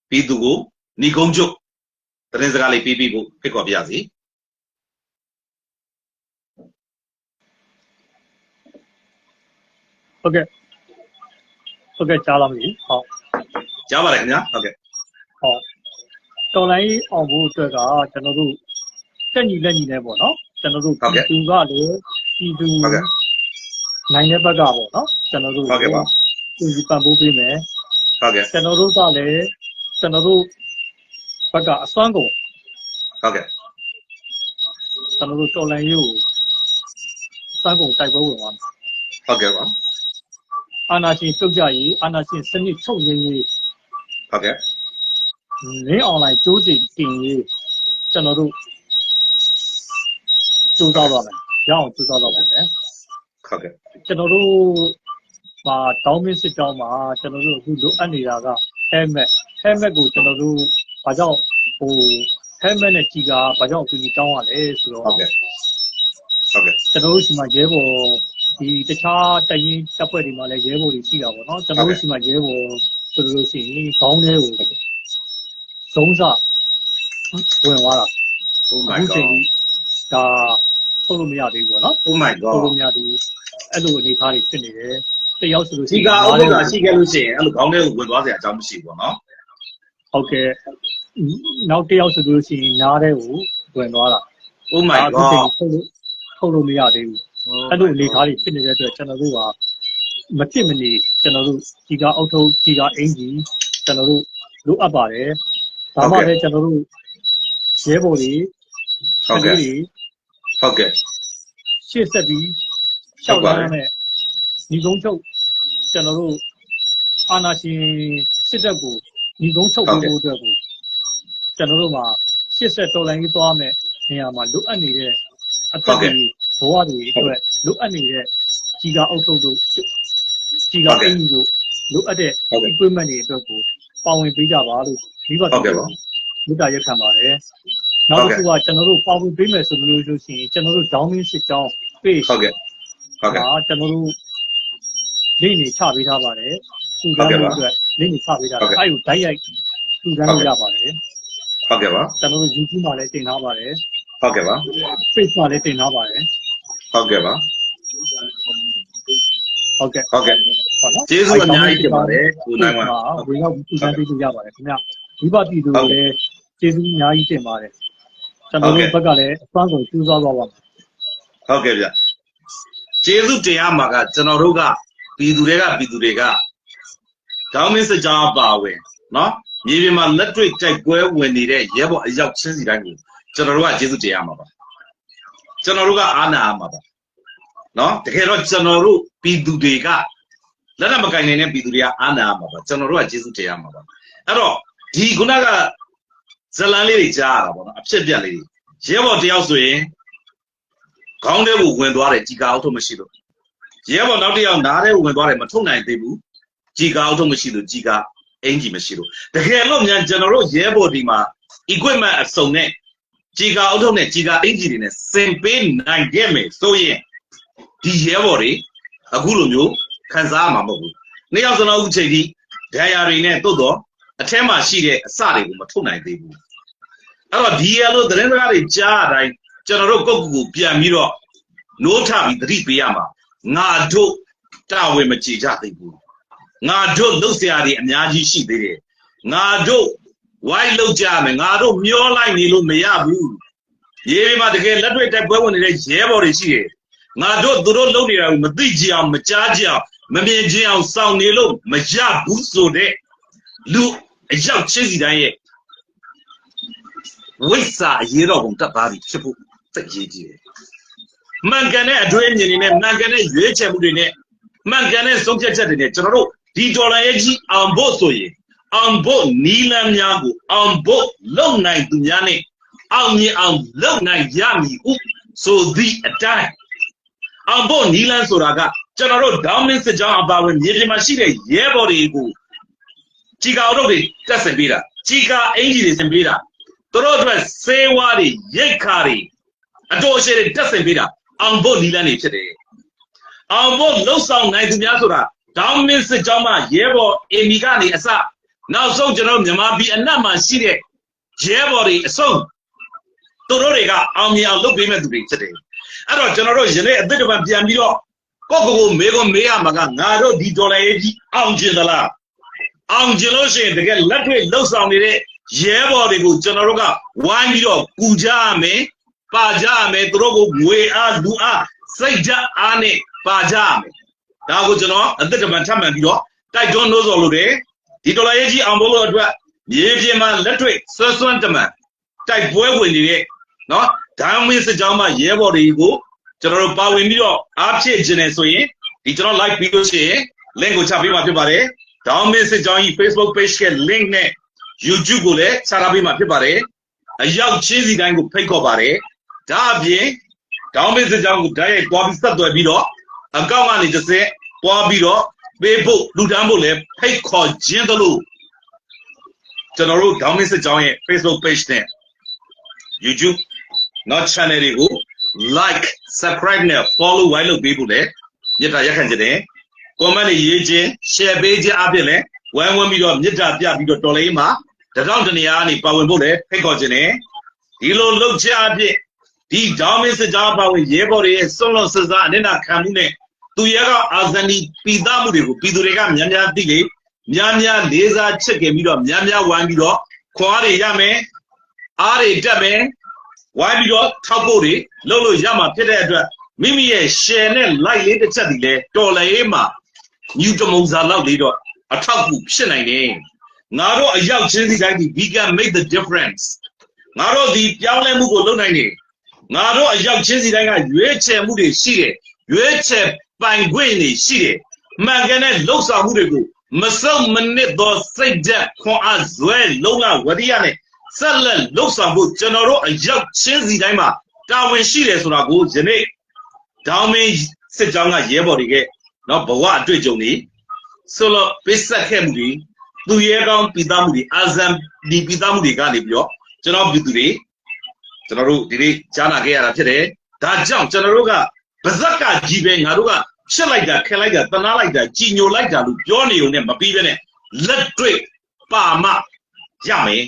ပြည်သူကိုညီကုန်းချုပ်သတင်းစကားလေးပြီးဖို့ဖိတ်ခေါ်ပြရစီဟုတ်ကဲ့ကြားလာပြီဟုတ်ကြားပါတယ်ခင်ဗျာဟုတ်ကဲ့ဟုတ်တော်လိုင်းအောင်ဖို့အတွက်ကကျွန်တော်တို့တက်ညီလက်ညီနဲ့ပေါ့နော်ကျွန်တော်တို့ပြည်သူကလည်းပြည်သူနိုင်တဲ့ဘက်ကပေါ့နော်ကျွန်တော်တို့ဟုတ်ကဲ့ပါသူပံ့ပိုးပေးမယ်ဟုတ်ကဲ့ကျွန်တော်တို့ကလည်းကျွန်တော်တို့ဘက်ကအစွမ်းကုန်ဟုတ်ကဲ့ကျွန်တော်တို့တော်လိုင်းရေးကိုအစွမ်းကုန်တိုက်ပွဲဝင်သွားမယ်ဟုတ်ကဲ့ပါအာဏာရှင်ပြုတ်ကြရေးအာဏာရှင်စနစ်ချုပ်ရင်းရေးဟုတ်ကဲ့လင်းအွန်လိုင်းကျိုးစီတင်ရေးကျွန်တော်တို့စူးစမ်းပါမယ်ရအောင်စူးစမ်းပါမယ်ဟုတ်ကဲ့ကျွန်တော်တို့တောင်းမင်းစစ်ကြောင်းမှာကျွန်တော်တို့အခုလိုအပ်နေတာက helmet ကိုကျွန်တော်တို့ဘာကြောင့်helmet နဲ့ကြီးကဘာကြောင့်အကူကြီးတောင်းရလဲဆိုတော့ဟုတ်ကဲ့ကျွန်တော်တို့ဒီမှာရဲဘော်ဒီတခြားတရင်တပ်ဖွဲ့တွေမှာလည်းရဲဘော်တွေရှိတာပေါ့နော်ကျွန်တော်တို့ဒီမှာရဲဘော်ဆိုလို့ရှိရင်ခေါင်းထဲကိုသုံးစဝင်သွားတာ Oh my god ဒါထုတ်လို့မရသေးဘူးပေါ့နော် Oh my god ထုတ်လို့မရသေးဘူးအဲ့လိုအနေထားတွေဖြစ်နေတယ်တယောက်ဆိုလို့ရှိရင်ဒီကအုပ်ကရှိခဲ့လို့ရှိရင်အဲ့လိုခေါင်းထဲကိုဝင်သွားစရာအကြောင်းမရှိဘူးပေါ့နော်ဟုတ်ကဲ့နောက်တယောက်ဆိုလို့ရှိရင်နားထဲကိုဝင်သွားတာ Oh my god ထုတ်လို့မရသေးဘူးအဲ့လိုအနေထားတွေဖြစ်နေတဲ့အတွက်ကျွန်တော်တို့ကမဖြစ်မနေကျွန်တော်တို့ဒီကအုပ်ထုပ်ဒီကအင်ဂျီကျွန်တော်တို့လိုအပ်ပါတယ်ဒါမှလည်းကျွန်တော်တို့ရဲဘော်တွေဟုတ်ကဲ့ဟုတ်ကဲ့ရှေ့ဆက်ပြီးရှောက်လာတဲ့ညီကုန်းချုပ်ကျွန်တော်တို့အာဏာရှင်စစ်တပ်ကိုညီကုန်းချုပ်ဖို့အတွက်ကိုကျွန်တော်တို့မှာရှေ့ဆက်တော်လှန်ရေးသွားမယ်နေရာမှာလိုအပ်နေတဲ့အသက်တွေဘဝတွေအတွက်လိုအပ်နေတဲ့ကြီးကအုပ်ထုပ်တို့ကြီးကအင်ဂျီတို့လိုအပ်တဲ့ equipment တွေအတွက်ကိုပါဝင်ပေးကြပါလို့မိဘတို့မေတ္တာရက်ခံပါတယ်နောက်တစ်ခုကကျွန်တော်တို့ပါဝင်ပေးမယ်ဆိုလို့ရှိရင်ကျွန်တော်တို့ down message စစ်ကြောင်း page ဟုတ်ကဲ့ကျွန်တော်တို့လိမ့်နေချပေးထားပါတယ်သူကလည်းအတွက်လိမ့်နေချပေးထားတယ်အဲ့ကိုဓာတ်ရိုက်သူကလည်းရပါတယ်ဟုတ်ကဲ့ပါကျွန်တော်တို့ YouTube မှာလည်းတင်ထားပါတယ်ဟုတ်ကဲ့ပါ Facebook မှာလည်းတင်ထားပါတယ်ဟုတ်ကဲ့ပါဟုတ်ကဲ့ကျေးဇူးအများကြီးတင်ပါတယ်ကိုနိုင်ပါဝင်ရောက်သူကပေးလို့ရပါတယ်ခင်ဗျဝိပဿနာတို့လည်းကျေးဇူးအများကြီးတင်ပါတယ်ကျွန်တော်တို့ဘက်ကလည်းအစွမ်းကုန်ကျူးစားသွားပါမယ်ဟုတ်ကဲ့ဗျကျေးဇူးတင်ရမှာကကျွန်တော်တို့ကပြည်သူတွေကဒေါင်းမင်းစကြောင်းပါဝင်နော်မြေပြင်မှာလက်တွေ့တိုက်ပွဲဝင်နေတဲ့ရဲဘော်အယောက်ချင်းစီတိုင်းကိုကျွန်တော်တို့ကကျေးဇူးတင်ရမှာပါကျွန်တော်တို့ကအာနာရမှာပါနော်တကယ်တော့ကျွန်တော်တို့ပြည်သူတွေကလက်နက်မကင်နေတဲ့ပြည်သူတွေကအာနာရမှာပါကျွန်တော်တို့ကကျေးဇူးတင်ရမှာပါအဲ့တော့ဒီခုနကဇလန်လေးတွေကြားရတာပေါ့နော်အဖြစ်ပြက်လေးတွေရဲဘော်တယောက်ဆိုရင်ခေါင်းထဲကိုဝင်သွားတယ်ကြီးကားအောက်ထုတ်မရှိလို့ရဲဘော်နောက်တစ်ယောက်နားထဲကိုဝင်သွားတယ်မထုတ်နိုင်သေးဘူးကြီးကားအောက်ထုတ်မရှိလို့ကြီးကားအင်ဂျီမရှိလို့တကယ်လို့မြန်ကျွန်တော်တို့ရဲဘော်ဒီမှာ equipment အစုံနဲ့ကြီးကားအောက်ထုတ်နဲ့ကြီးကားအင်ဂျီတွေနဲ့စင်ပေးနိုင်ခဲ့မယ်ဆိုရင်ဒီရဲဘော်တွေအခုလိုမျိုးခံစားရမှာမဟုတ်ဘူးနှစ်ယောက်စလုံးအခုချိန်ထိဒဏ်ရာတွေနဲ့တိုးတော့အထက်မှာရှိတဲ့အစတွေကိုမထုတ်နိုင်သေးဘူးအဲ့တော့ဒီရလို့သတင်းစကားတွေကြားအတိုင်းကျွန်တော်တို့ကိုယ့်ကိုယ်ပြန်ပြီးတော့နိုးထပြီးသတိပေးရမှာငါတို့တာဝန်မကြည်ကြသေးဘူးငါတို့လှုပ်ရှားတွေအများကြီးရှိသေးတယ်ငါတို့ဝိုင်းလှုပ်ကြမယ်ငါတို့မျောလိုက်နေလို့မရဘူးရေးမှာတကယ်လက်တွေ့တိုက်ပွဲဝင်နေတဲ့ရဲဘော်တွေရှိတယ် ငါတို့သူတို့လုပ်နေတာကိုမသိကြအောင်မကြားကြအောင်မမြင်ကြအောင်စောင့်နေလို့မရဘူးဆိုတဲ့လူအရောက်ချင်းစီတိုင်းရဲ့ဝိစာအရေးတော်ပုံတက်သားပြီးဖြစ်ဖို့သိရေးကြည့်တယ်မှန်ကန်တဲ့အတွေ့အမြင်တွေနဲ့မှန်ကန်တဲ့ရွေးချယ်မှုတွေနဲ့မှန်ကန်တဲ့ဆုံးဖြတ်ချက်တွေနဲ့ကျွန်တော်တို့ဒီဒေါ်လာရဲ့ကြီးအောင်ဖို့ဆိုရင်အောင်ဖို့နီလန်းများကိုအောင်ဖို့လုံနိုင်သူများနဲ့အောင်မြင်အောင်လုံနိုင်ရမည်ဟုဆိုသည့်အတိုင်းအောင်ဖို့နီလန်းဆိုတာကကျွန်တော်တို့ဒေါင်းမင်းစစ်ကြောင်းအပါဝင်မြေပြင်မှာရှိတဲ့ရဲဘော်တွေကိုကြီးကာတို့တွေတက်ဆင်ပေးတာကြီးကာအင်ဂျီတွေဆင်ပေးတာတို့အတွက်စေဝါတွေရိတ်ခါတွေအတော်အရှိတွေတက်ဆင်ပေးတာအောင်ဖို့နီလန်းတွေဖြစ်တယ်အောင်ဖို့လှုပ်ဆောင်နိုင်သူများဆိုတာဒေါင်းမင်းစစ်ကြောင်းမှာရဲဘော်အင်မီကနေအစနောက်ဆုံးကျွန်တော်မြန်မာပြည်အနက်မှာရှိတဲ့ရဲဘော်တွေအစုံတို့တွေကအောင်မြင်အောင်လုပ်ပေးမဲ့သူတွေဖြစ်တယ်အဲ့တော့ကျွန်တော်တို့ယနေ့အသစ်တစ်ပတ်ပြန်ပြီးတော့ကိုမေးရမှာကငါတို့ဒီဒေါ်လာရေးကြီးအောင်ကျင်သလားအောင်ကျင်လို့ရှိရင်တကယ်လက်တွေ့လှုပ်ဆောင်နေတဲ့ရဲဘော်တွေကိုကျွန်တော်တို့ကဝိုင်းပြီးတော့ကူကြရမယ်ပါကြရမယ်သူတို့ကိုငွေအားလူအားစိတ်ဓာတ်အားနဲ့ပါကြရမယ်ဒါကိုကျွန်တော်အသစ်တစ်ပတ်ထပ်မှန်ပြီးတော့တိုက်တွန်းလို့ဆိုလို့တယ်ဒီဒေါ်လာရေးကြီးအောင်ဖို့လို့အတွက်မြေပြင်မှာလက်တွေ့ဆွမ်းတမန်တိုက်ပွဲဝင်နေတဲ့နော်ဒိုင်းမင်းစစ်ကြောင်းမှာရဲဘော်တွေကိုကျွန်တော်တို့ပါဝင်ပြီးတော့အားဖြည့်ခြင်းနဲ့ဆိုရင်ဒီကျွန်တော် like ပြီးလို့ရှိရင် link ကိုချပေးမှာဖြစ်ပါတယ်ဒိုင်းမင်းစစ်ကြောင်းကြီး Facebook page ရဲ့ link နဲ့ YouTube ကိုလည်းချထားပေးမှာဖြစ်ပါတယ်အရောက်ချင်းစီတိုင်းကိုဖိတ်ခေါ်ပါတယ်ဒါအပြင်ဒိုင်းမင်းစစ်ကြောင်းကိုဓာတ်ရိုက်သွားပြီးဆက်သွယ်ပြီးတော့အကောင့်ကနေတစ်စက်သွားပြီးတော့ပေးဖို့လူတန်းဖို့လည်းဖိတ်ခေါ်ခြင်းတလို့ကျွန်တော်တို့ဒိုင်းမင်းစစ်ကြောင်းရဲ့ Facebook page နဲ့ YouTube not channel တွေကို like subscribe နဲ့ follow ဝိုင်းလုပ်ပေးဖို့လည်းမြတ်တာရက်ခံကြတယ် comment တွေရေးခြင်း share ပေးခြင်းအပြင်လည်းဝိုင်းဝန်းပြီးတော့မြတ်တာပြပြီးတော့တော်လေးမှာတထောင်တနေရာကနေပါဝင်ဖို့လည်းဖိတ်ခေါ်ခြင်းတယ်ဒီလိုလုပ်ချအပြင်ဒီဒေါင်းမင်းစစ်ကြောင်းပါဝင်ရဲဘော်တွေရဲ့စွန့်လွတ်စစ်စားအနစ်နာခံမှုနဲ့သူရဲကအာဇန်ဒီပိသားမှုတွေကိုပြည်သူတွေကများများသိလေများများလေးစားချစ်ခင်ပြီးတော့များများဝိုင်းပြီးတော့ခွာတွေရမယ်အားတွေတက်မယ်ဝိုင်းပြီးတော့ထောက်ဖို့တွေလုပ်လို့ရမှာဖြစ်တဲ့အတွက်မိမိရဲ့ share နဲ့ like လေးတစ်ချက်ဒီလဲတော်လည်းမှာ new တမုံစာလောက်လေးတော့အထောက်အကူဖြစ်နိုင်တယ်ငါတို့အရောက်ချင်းစီတိုင်းဒီ we can make the difference ငါတို့ဒီပြောင်းလဲမှုကိုလုပ်နိုင်တယ်ငါတို့အရောက်ချင်းစီတိုင်းကရွေးချယ်မှုတွေရှိတယ်ရွေးချယ်ပိုင်ခွင့်တွေရှိတယ်မှန်ကန်တဲ့လှုပ်ဆောင်မှုတွေကိုမစုံမနစ်သောစိတ်ဓာတ်ခွန်အားဇွဲလုံးဝဝရိယနဲ့ဆက်လက်လှုပ်ဆောင်ဖို့ကျွန်တော်တို့အရောက်ချင်းစီတိုင်းမှာတာဝန်ရှိတယ်ဆိုတာကိုယနေ့ဒေါင်းမင်းစစ်ကြောင်းကရဲဘော်တွေကနော်ဘဝအတွေ့အကြုံတွေဆိုတော့ပိစက်ခဲ့မှုတွေသူရဲကောင်းပိသားမှုတွေအာဇန်ဒီပိသားမှုတွေကနေပြီးတော့ကျွန်တော်ပြည်သူတွေကျွန်တော်တို့ဒီနေ့ကြားနာခဲ့ရတာဖြစ်တယ်ဒါကြောင့်ကျွန်တော်တို့ကဗဇက်ကကြီးပဲငါတို့ကရှစ်လိုက်တာခဲလိုက်တာတနာလိုက်တာကြီးညိုလိုက်တာလို့ပြောနေုံနဲ့မပြီးပဲနဲ့လက်တွေ့ပါမရမယ်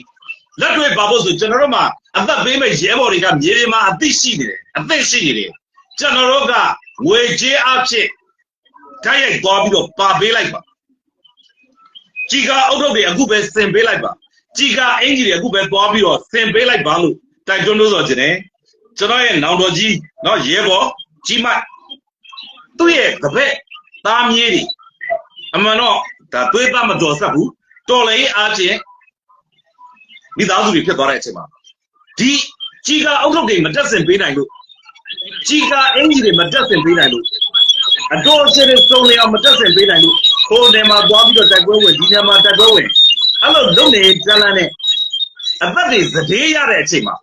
လက်တွေ့ပါဖို့ဆိုကျွန်တော်တို့မှာအသက်ပေးမဲ့ရဲဘော်တွေကမြေပြင်မှာအသိရှိနေတယ်အသိရှိနေတယ်ကျွန်တော်တို့ကငွေကြေးအဖြစ်ဓာတ်ရိုက်သွားပြီးတော့ပါပေးလိုက်ပါကြီးကအုပ်ထုတ်တွေအခုပဲဆင်ပေးလိုက်ပါကြီးကအင်ဂျီတွေအခုပဲသွားပြီးတော့ဆင်ပေးလိုက်ပါလို့တိုက်တွန်းလို့ဆိုခြင်းနဲ့ကျွန်တော်ရဲ့နောင်တော်ကြီးနော်ရဲဘော်ကြီးမသူ့ရဲ့တပည့်သားမြေးတွေအမှန်တော့ဒါသွေးသားမတော်ဆက်ဘူးတော်လေအားဖြင့်မိသားစုတွေဖြစ်သွားတဲ့အချိန်မှာဒီကြီးကအုပ်ထုတ်တွေမတက်ဆင်ပေးနိုင်လို့ကြီးကအင်ဂျီတွေမတက်ဆင်ပေးနိုင်လို့အတော်အကျတွေစုံလျအောင်မတက်ဆင်ပေးနိုင်လို့ဟိုနေမှာသွားပြီးတော့တိုက်ပွဲဝင်ဒီနေမှာတိုက်ပွဲဝင်အဲ့လိုလုပ်နေကြလန်းနဲ့အသက်တွေသတိရတဲ့အချိန်မှာ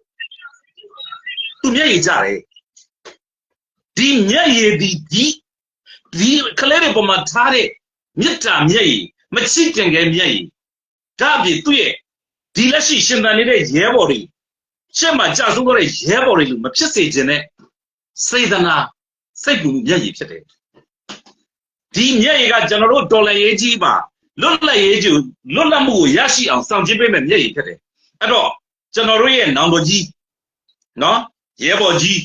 သူမျက်ရည်ကြတယ်ဒီမျက်ရည်ဒီကလေးတွေပေါ်မှာထားတဲ့မြတ်တာမျက်ရည်မချစ်ကြံခဲ့မျက်ရည်ဒါအပြင်သူ့ရဲ့ဒီလက်ရှိရှင်သန်နေတဲ့ရဲဘော်တွေရှက်မှကြာဆုံးတော့တဲ့ရဲဘော်တွေလို့မဖြစ်စေခြင်းနဲ့စေတနာစိတ်ကူမျက်ရည်ဖြစ်တယ်ဒီမျက်ရည်ကကျွန်တော်တို့တော်လှန်ရေးကြီးပါလွတ်လပ်ရေးကြီးလွတ်လပ်မှုကိုရရှိအောင်ဆောင်ကျဉ်ပေးမဲ့မျက်ရည်ဖြစ်တယ်အဲ့တော့ကျွန်တော်တို့ရဲ့နောင်တော်ကြီးနော်ရဲဘော်ကြီး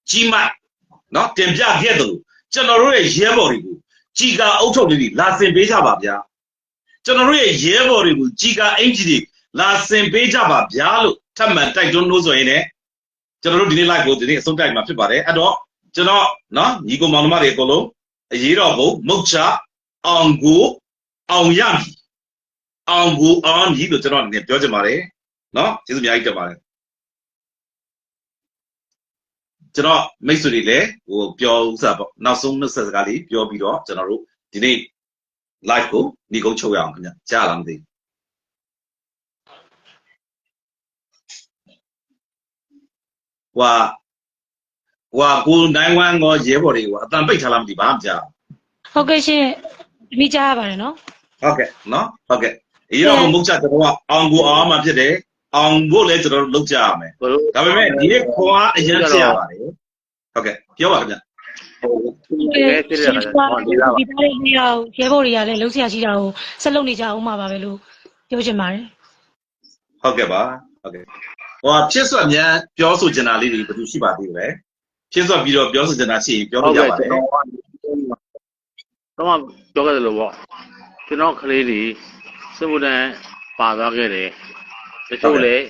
ကြီးမနော်တင်ပြခဲ့တယ်လို့ကျွန်တော်တို့ရဲ့ရဲဘော်တွေကိုကြီးကအုပ်ထုတ်လေးလာဆင်ပေးကြပါဗျာကျွန်တော်တို့ရဲ့ရဲဘော်တွေကိုကြီးကအင်ဂျီတွေလာဆင်ပေးကြပါဗျာလို့ထပ်မံတိုက်တွန်းလို့ဆိုရင်လည်းကျွန်တော်တို့ဒီနေ့ live ကိုဒီနေ့အဆုံးတိုက်မှာဖြစ်ပါတယ်အဲ့တော့ကျ ကျွန်တော်နော်ညီကောင်မောင်နှမတွေအကုန်လုံးအရေးတော်ဘုံမုတ်ချအောင်ကိုအောင်ရမည်အောင်ကိုအောင်မည်လို့ကျွန်တော်အနေနဲ့ပြောချင်ပါတယ်နော်ကျေးဇူးအများကြီးတင်ပါတယ်ကျွန်တော်မိတ်ဆွေတွေလည်းဟိုပြောဥစားပေါ့နောက်ဆုံးနှုတ်ဆက်စကားလေးပြောပြီးတော့ကျွန်တော်တို့ဒီနေ့ live ကိုညီကုန်းချုပ်ရအောင်ခင်ဗျကြားလားမသိဟွာကိုနိုင်ဝမ်ကိုရဲဘော်တွေကိုအတန်ပိတ်ထားလားမသိဘာမှမကြား ဟုတ်ကဲ့ရှင်မိကြရပါတယ်နော် ဟုတ်ကဲ့နော်ဟုတ်ကဲ့အရေးတော်မုတ်ချကျွန်တော်ကအောင်ကိုအောင်မှဖြစ်တယ်အောင်ဖို့လည်းကျွန်တော်တို့လုပ်ကြရမယ်ဒါပေမဲ့ဒီနေ့ခွန်အားအရင်ဖြစ်ရပါတယ်ဟုတ်ကဲ့ပြောပါခင်ဗျ ဒီသားလေးနေရာရဲဘော်တွေကလည်းလုံးဆရာရှိတာကိုဆက်လုပ်နေကြအောင်မှာပါပဲလို့ပြောချင်ပါတယ် ဟုတ်ကဲ့ပါဟုတ်ကဲ့ဟိုဖြစ်စွက်များပြောဆိုချင်တာလေးတွေဘယ်သူရှိပါသေးလဲဖြစ်စွက်ပြီးတော့ပြောဆိုချင်တာရှိရင်ပြောလို့ရပါတယ် တော့ပြောခဲ့တယ်လို့ပေါ့ကျွန်တော်ကလေးတွေစစ်မှုထမ်းပါသွားခဲ့တယ်တချို့လည်း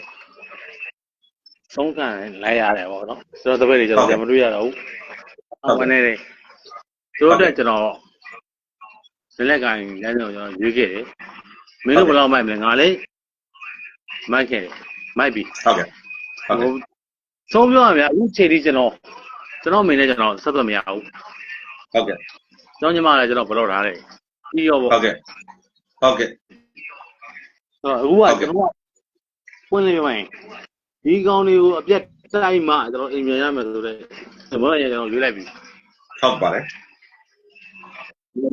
ဆုံးခံလိုက်ရတယ်ပေါ့နော်ကျွန်တော်တပည့်တွေကျွန်တော်ပြန်မတွေ့ရတော့ဘူးဟုတ်ကနေတယ်သူတို့တက်ကျွန်တော်လက်ကိုင်းလမ်းကြောင်းကျွန်တော်ရွေးခဲ့တယ်မင်းတို့ဘယ်တော့မှမလဲငါလေးမိုက်ခဲ့တယ်မိုက်ပြီဟုတ်ကဲ့ဆုံးပြောရမယ်အခုချိန်ထိကျွန်တော်မိနေကျွန်တော်ဆက်သွယ်မရဘူးဟုတ်ကဲ့ကျောင်းညီမလည်းကျွန်တော်ဘလို့ထားတယ်ပြီးရောပေါ့ဟုတ်ကဲ့အခုကကျွန်တော်ပွင့်နေပြီမိုင်းဒီကောင်တွေကိုအပြတ်တိုက်မှကျွန်တော်အိမ်ပြန်ရမယ်ဆိုတော့ဒီဘက်ရကျွန်တော်ရွေးလိုက်ပြီဟုတ်ပါတယ်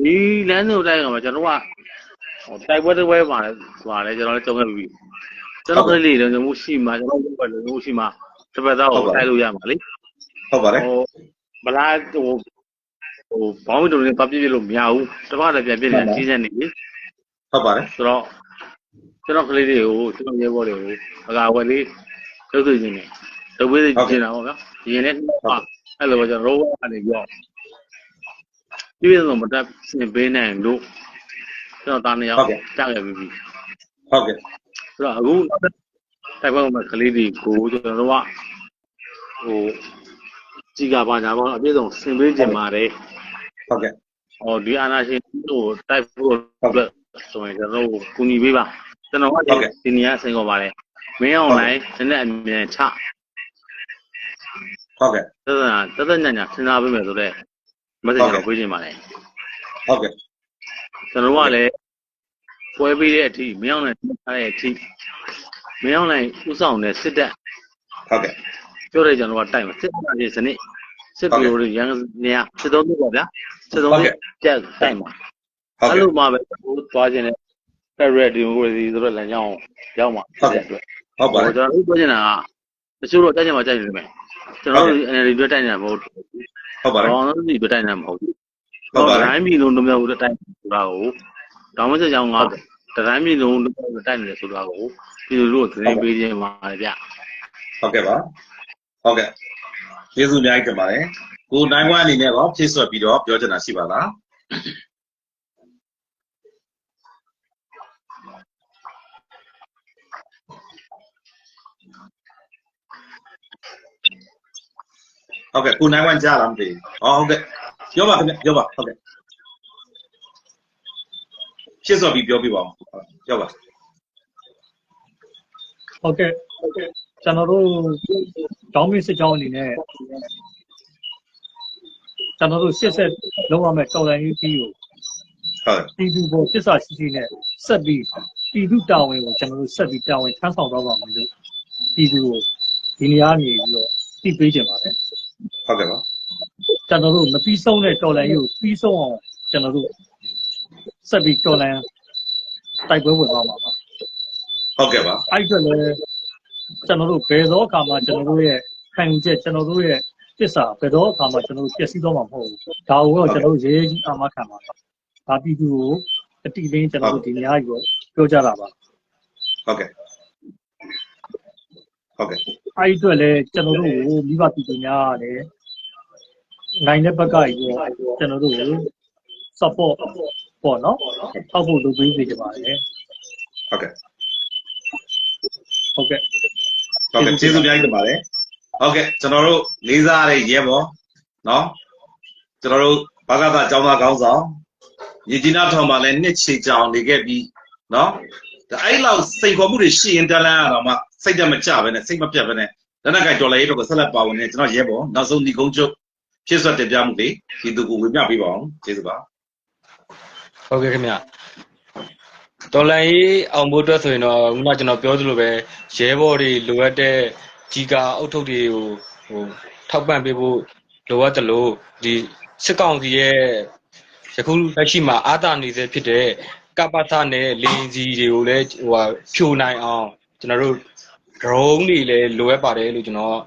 ဒီလမ်းစုံတိုင်းကမှကျွန်တော်ကတိုက်ပွဲတစ်ပွဲပါလဲဆိုတာလဲကျွန်တော်လည်းကြုံခဲ့ပြီကျွန်တော်ကလေးတွေမျိုးရှိမှကျွန်တော်ဘက်လည်းမျိုးရှိမှတစ်ပတ်သားကိုတိုက်လို့ရမှာလေဟုတ်ပါတယ်ဗလားဘောင်းမီတို့လည်းပတ်ပြည့်လို့မရဘူးတစ်ပတ်လည်းပြန်ပြည့်နေကြီးစက်နေပြီဟုတ်ပါတယ်ဆိုတော့ကျွန်တော်ကလေးတွေကိုကျွန်တော်ရဲဘော်တွေကိုအကာအကွယ်လေးလုပ်သိနေတယ်လုပ်ပေးသိနေတာပေါ့ဗျာဒီရင်လည်းအဲ့လိုကျွန်တော်ရောကနေပြောပြည့်စုံမတက်စင်ပေးနိုင်လို့ကျွန်တော်တာနေရောက်ကြားခဲ့ပြီဟုတ်ကဲ့ဆိုတော့အခုတိုက်ပွဲမှာကလေးတွေကိုကျွန်တော်တို့ကကြီးကပါညာပေါ့အပြည့်စုံစင်ပေးခြင်းပါတယ်ဟုတ်ကဲ့ဒီအာနာရှင်တို့တိုက်ဖို့ဆိုရင်ကျွန်တော်တို့ကူညီပေးပါကျွန်တော်ကဒီနေရာဆင်ခေါ်ပါတယ်မင်းအောင်လိုက်နည်းနည်းအမြင်ချဟုတ်ကဲ့တညညစဉ်းစားပေးမယ်ဆိုတော့မဆက်ကျွန်တော်ပြေးခြင်းပါလေဟုတ်ကဲ့ကျွန်တော်ကလည်းပွဲပေးတဲ့အထိမင်းအောင်လိုက်ထားတဲ့အထိမင်းအောင်လိုက်ဥဆောင်တဲ့စစ်တပ်ဟုတ်ကဲ့ပြောတယ်ကျွန်တော်ကတိုက်မှာစစ်တပ်ရဲ့စနစ်စစ်ဘီလိုရန်နေရစစ်သုံးမျိုးပါဗျာစစ်သုံးမျိုးကြက်တိုက်မှာအဲ့လိုမှပဲသွားခြင်းနဲ့ဖက်ရက်ဒီမိုကရေစီဆိုတော့လမ်းကြောင်းရောက်မှာဖြစ်တဲ့အတွက်ဟုတ်ပါတယ်ကျွန်တော်ပြောချင်တာကတချို့တော့တိုက်ချင်မှတိုက်နေမယ်ကျွန်တော်တို့ NLD တွေတိုက်နေတာမဟုတ်ဟုတ်ပါတယ်ဘောင်းတို့ဒီတွေတိုက်နေတာမဟုတ်ဘူးဟုတ်ပါတယ်တိုင်းပြည်လုံးတို့မျိုးတိုက်ဆိုတာကိုတောင်မဆက်ကြောင်ကတိုင်းပြည်လုံးတို့တိုက်နေတယ်ဆိုတာကိုပြည်သူတို့သတင်းပေးခြင်းပါလေဗျဟုတ်ကဲ့ပါဟုတ်ကဲ့ကျေးဇူးအများကြီးတင်ပါတယ်ကိုနိုင်ဝမ်အနေနဲ့တော့ဖြည့်ဆွတ်ပြီးတော့ပြောချင်တာရှိပါလားဟုတ်ကဲ့ကိုနိုင်ဝမ်ကြားလားမသိဘူးဟုတ်ကဲ့ပြောပါခင်ဗျပြောပါဟုတ်ကဲ့ဖြည့်ဆွတ်ပြီးပြောပြပါဦးပြောပါဟုတ်ကဲ့ကျွန်တော်တို့တောင်းမင်းစစ်ကြောင်းအနေနဲ့ကျွန်တော်တို့စစ်ဆက်လုံးဝမဲ့တော်လိုင်းရေးကြီးကိုဟုတ်ပြည်သူကိုစစ်စာရှိရှိနဲ့ဆက်ပြီးပြည်သူတာဝန်ကိုကျွန်တော်တို့ဆက်ပြီးတာဝန်ထမ်းဆောင်တော့ပါမယ်လို့ပြည်သူကိုဒီနေရာနေပြီးတော့သိပေးကြပါမယ်ဟုတ်ကဲ့ပါကျွန်တော်တို့မပြီးဆုံးတဲ့တော်လိုင်းရေးကိုပြီးဆုံးအောင်ကျွန်တော်တို့ဆက်ပြီးတော်လိုင်းတိုက်ပွဲဝင်သွားမှာပါဟုတ်ကဲ့ပါအဲ့အတွက်လည်းကျွန်တော်တို့ဘယ်သောအခါမှကျွန်တော်တို့ရဲ့ခံယူချက်ကျွန်တော်တို့ရဲ့သစ္စာဘယ်သောအခါမှကျွန်တော်တို့ပြည့်စည်တော့မှာမဟုတ်ဘူးဒါကိုတော့ကျွန်တော်တို့ရေးရေးကြီးအာမခံပါပါဒါပြည်သူကိုအတိအလင်းကျွန်တော်တို့ဒီနေရာကြီးကိုပြောကြတာပါဟုတ်ကဲ့ဟုတ်ကဲ့အဲ့အတွက်လည်းကျွန်တော်တို့ကိုမိဘပြည်သူများလည်းနိုင်တဲ့ဘက်ကကြီးကျွန်တော်တို့ကို support ပေါ့နော်ထောက်ဖို့လုပ်ပေးကြပါတယ်ဟုတ်ကဲ့ဟုတ်ကဲ့ဟုတ်ကဲ့ကျေးဇူးများကြီးတင်ပါတယ်ဟုတ်ကဲ့ကျွန်တော်တို့လေးစားရတဲ့ရဲဘော် နော်ကျွန်တော်တို့ဘာကသာကျောင်းသားကောင်းဆောင်ညီကြီးနာထောင်မှာလည်းနှစ်ချီကြောင်နေခဲ့ပြီးနော်ဒါအဲ့လောက်စိန်ခေါ်မှုတွေရှိရင်တလန်းရတော့မှစိတ်တမကြပဲနဲ့စိတ်မပြတ်ပဲနဲ့လက်နက်ကိုင်တော်လည်းတော့ဆက်လက်ပါဝင်နေကျွန်တော်ရဲဘော်နောက်ဆုံးဒီကုန်းချုပ်ဖြစ်စွက်တင်ပြမှုတွေဒီသူကိုဝေမျှပေးပါအောင်ကျေးဇူးပါဟုတ်ကဲ့ခင်ဗျတော်လိုင်းအောင်ဖို့အတွက်ဆိုရင်တော့ခုနကျွန်တော်ပြောသလိုပဲရဲဘော်တွေလိုအပ်တဲ့ကြီးကအုပ်ထုပ်တွေကိုထောက်ပံ့ပေးဖို့လိုအပ်တယ်လို့ဒီစစ်ကောင်စီရဲ့ယခုလက်ရှိမှာအာသာနေစေဖြစ်တဲ့ကပ္ပသနဲ့လင်းစီတွေကိုလည်းဖြိုနိုင်အောင်ကျွန်တော်တို့ drone တွေလည်းလိုအပ်ပါတယ်လို့ကျွန်တော်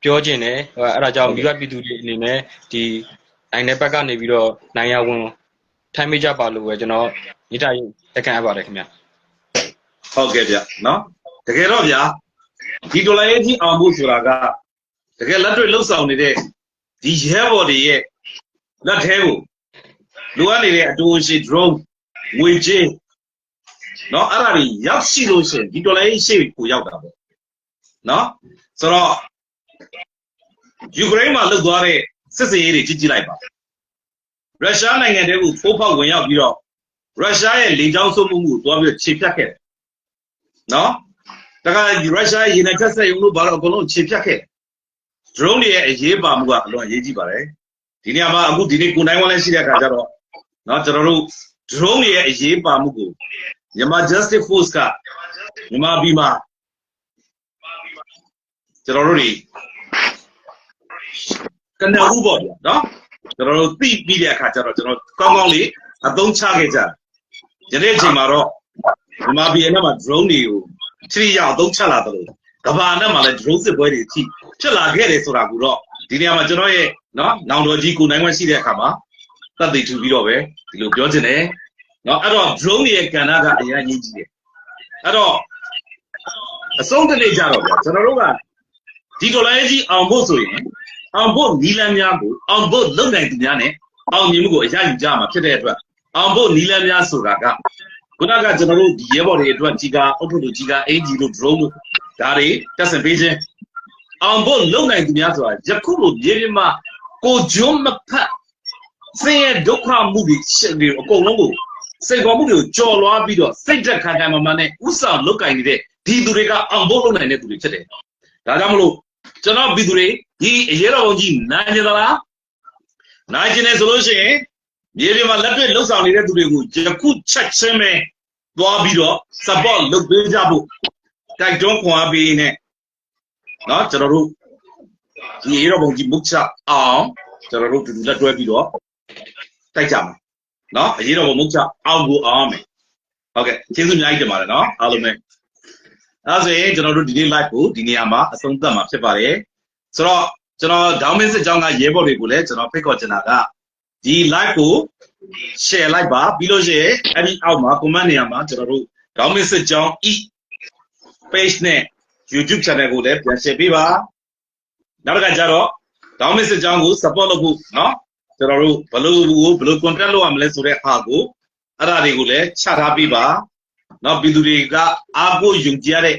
ပြောချင်တယ်အဲ့ဒါကြောင့်မိဘပြည်သူတွေအနေနဲ့ဒီနိုင်တဲ့ဘက်ကနေပြီးတော့နိုင်ရဝင်ထိုင်မိကြပါလို့ပဲကျွန်တော်မိသားစုတက်ခံရပါတယ်ခင်ဗျဟုတ်ကဲ့ဗျနော်တကယ်တော့ဗျာဒီဒေါ်လာရေးကြီးအောင်ဖို့ဆိုတာကတကယ်လက်တွေ့လှုပ်ဆောင်နေတဲ့ဒီရဲဘော်တွေရဲ့လက်ထဲကိုလိုအပ်နေတဲ့အတူရှိ drone ဝေချေနော်အဲ့ဒါတွေရောက်ရှိလို့ရှိရင်ဒီဒေါ်လာရေးရှိကိုရောက်တာပေါ့နော်ဆိုတော့ယူကရိန်းမှာလှုပ်သွားတဲ့စစ်စင်ရေးတွေကြည့်လိုက်ပါရုရှားနိုင်ငံတဲကိုဖိုးဖောက်ဝင်ရောက်ပြီးတော့ရုရှားရဲ့လေကြောင်းစုမှုကိုတွားပြီးခြေဖြတ်ခဲ့တယ်နော်တခါရုရှားရေနံချက်ဆက်ရုံလို့ဘာလို့အကုန်လုံးခြေဖြတ်ခဲ့ drone တွေရဲ့အရေးပါမှုကအလွန်အရေးကြီးပါတယ်ဒီနေရာမှာအခုဒီနေ့ကိုနိုင်ဝမ်းလည်းရှိတဲ့အခါကျတော့နော်ကျွန်တော်တို့ drone တွေရဲ့အရေးပါမှုကိုမြန်မာ Justice Force ကမြန်မာပြည်မှာကျွန်တော်တို့တွေကနေဦးပေါ့ဗျာနော်ကျွန်တော်တို့သိပြီးတဲ့အခါကျတော့ကျွန်တော်ကောင်းကောင်းလေးအသုံးချခဲ့ကြတယ်ဒီနေ့အချိန်မှာတော့မြန်မာပြည်နဲ့မှာ drone တွေကိုထိရအောင်အသုံးချလာတယ်လို့ကဘာနဲ့မှာလည်း drone စစ်ပွဲတွေဖြစ်လာခဲ့တယ်ဆိုတာကိုတော့ဒီနေရာမှာကျွန်တော်ရဲ့နော်နောင်တော်ကြီးကိုနိုင်ဝမ်းရှိတဲ့အခါမှာသတ်သိထူပြီးတော့ပဲဒီလိုပြောချင်တယ်နော်အဲ့တော့ drone တွေရဲ့ကဏ္ဍကအရင်အရေးကြီးတယ်အဲ့တော့အဆုံးတနေ့ကြတော့ဗျာကျွန်တော်တို့ကဒီဒေါ်လာကြီးအောင်ဖို့ဆိုရင်အောင်ဖို့နီလန်းများကိုအောင်ဖို့လုံနိုင်သူများနဲ့အောင်မြင်မှုကိုအရယူကြမှာဖြစ်တဲ့အတွက်အောင်ဖို့နီလန်းများဆိုတာကခုနကကျွန်တော်တို့ဒီရဲဘော်တွေအတွက်ကြီးကအုပ်ထုပ်တို့ကြီးကအင်ဂျီတို့ drone တို့ဒါတွေတက်ဆင်ပေးခြင်းအောင်ဖို့လုံနိုင်သူများဆိုတာယခုလိုမြေပြင်မှာကိုဂျွန်းမဖတ်ဆင်းရဲဒုက္ခမှုတွေအကုန်လုံးကိုစိတ်ကောမှုတွေကိုကြော်လွှားပြီးတော့စိတ်သက်ခံခံမှနဲ့ဥစ္စာလုတ်ကင်နေတဲ့ဒီသူတွေကအောင်ဖို့လုံနိုင်တဲ့သူတွေဖြစ်တယ်ဒါကြောင့်မလို့ကျွန်တော်ပြည်သူတွေဒီအရေးတော်ကြီးနိုင်ကြသလားနိုင်ကျင်တယ်ဆိုလို့ရှိရင်မြေပြင်မှာလက်တွေ့လှုပ်ဆောင်နေတဲ့သူတွေကိုယခုချက်ချင်းပဲသွားပြီးတော့ support လုပ်ပေးကြဖို့တိုက်တွန်းခွန်အားပေးနေနော်ကျွန်တော်တို့ဒီအရေးတော်ကြီးမုတ်ချအောင်ကျွန်တော်တို့တူတူလက်တွဲပြီးတော့တိုက်ကြမှာနော်အရေးတော်မုတ်ချအောင်ကိုအောင်မယ်ဟုတ်ကဲ့ကျေးဇူးအများကြီးတင်ပါတယ်နော်အားလုံးပဲအဲ့ဆိုရင်ကျွန်တော်တို့ဒီနေ့ live ကိုဒီနေရာမှာအဆုံးသတ်မှာဖြစ်ပါတယ်ဆိုတော့ကျွန်တော်ဒေါင်းမင်းစစ်ကြောင်းကရဲဘော်တွေကိုလည်းကျွန်တော်ဖိတ်ခေါ်ချင်တာကဒီ live ကို share လိုက်ပါပြီးလို့ရှိရင်အဲ့ဒီအောက်မှာ comment နေရာမှာကျွန်တော်တို့ဒေါင်းမင်းစစ်ကြောင်း page နဲ့ YouTube channel ကိုလည်းပြန် share ပေးပါနောက်တစ်ခါကျတော့ဒေါင်းမင်းစစ်ကြောင်းကို support လုပ်ဖို့เนาะကျွန်တော်တို့ဘယ်လို content လုပ်ရမလဲဆိုတဲ့ဟာကိုအဲ့ဒါတွေကိုလည်းချထားပေးပါနော်ပြည်သူတွေကအားကိုးယုံကြည်ရတဲ့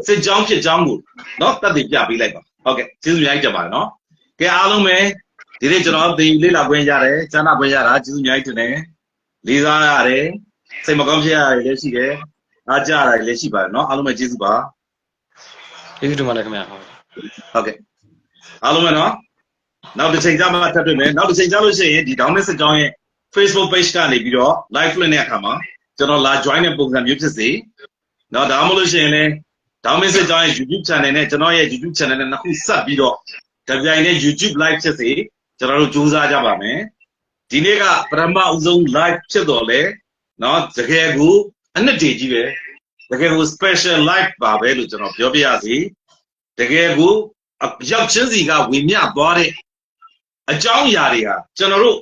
စစ်ကြောင်းဖြစ်ကြောင်းကိုနော်တက်တည်ပြပေးလိုက်ပါဟုတ်ကဲ့ကျေးဇူးများကြီးတင်ပါတယ်နော်ကဲအားလုံးပဲဒီနေ့ကျွန်တော်သင်လေးလာခွင့်ရတယ်ကျမ်းနာခွင့်ရတာကျေးဇူးများကြီးတင်တယ်လေးစားရတယ်စိတ်မကောင်းဖြစ်ရတယ်လည်းရှိတယ်အားကြရတယ်လည်းရှိပါတယ်နော်အားလုံးပဲကျေးဇူးပါကျေးဇူးတင်ပါတယ်ခင်ဗျာဟုတ်ကဲ့အားလုံးပဲနော်နောက်တစ်ချိန်ကျမှထပ်တွေ့မယ်နောက်တစ်ချိန်ကျလို့ရှိရင်ဒီဒေါင်းမစ်စစ်ကြောင်းရဲ့ Facebook page ကနေပြီးတော့ live လွှင့်တဲ့အခါမှာကျွန်တော်လာ join တဲ့ပုံစံမျိုးဖြစ်စေเนาะဒါမှမဟုတ်လို့ရှိရင်လည်းဒေါင်းမင်းစစ်ကြောင်းရဲ့ YouTube channel နဲ့ကျွန်တော်ရဲ့ YouTube channel နဲ့နှစ်ခုဆက်ပြီးတော့တပြိုင်တည်း YouTube live ဖြစ်စေကျွန်တော်တို့ကြိုးစားကြပါမယ်ဒီနေ့ကပထမအဆုံး live ဖြစ်တော့လေเนาะတကယ်ကိုအနှစ်တည်းကြီးပဲတကယ်ကို special live ပါပဲလို့ကျွန်တော်ပြောပြရစီတကယ်ကိုရောက်ချင်းစီကဝင်မြသွားတဲ့အကြောင်းအရာတွေဟာကျွန်တော်တို့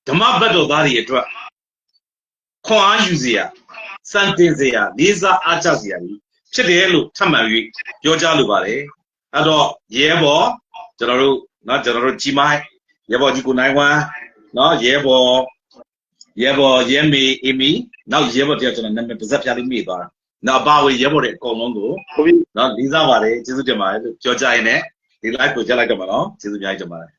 ဓမ္မဘတ်တော်သားတွေအတွက်ခွန်အားယူစရာစံတင်စရာလေးစားအားကျစရာဖြစ်တယ်လို့ထပ်မံ၍ပြောကြားလိုပါတယ်အဲ့တော့ရဲဘော်ကျွန်တော်တို့ကြီးမိုင်းရဲဘော်ကြီးကိုနိုင်ဝမ်းနော်ရဲဘော်ရဲမေအီမီနောက်ရဲဘော်တယောက်ကျွန်တော်နာမည်ပါဇက်ပြလေးမိသွားတာနောက်ပါဝေရဲဘော်တွေအကုန်လုံးကိုနော်လေးစားပါတယ်ကျေးဇူးတင်ပါတယ်လို့ပြောကြရင်လည်း ဒီ live ကိုကြည့်လိုက်တော့မှာနော်ကျေးဇူးအများကြီးတင်ပါတယ်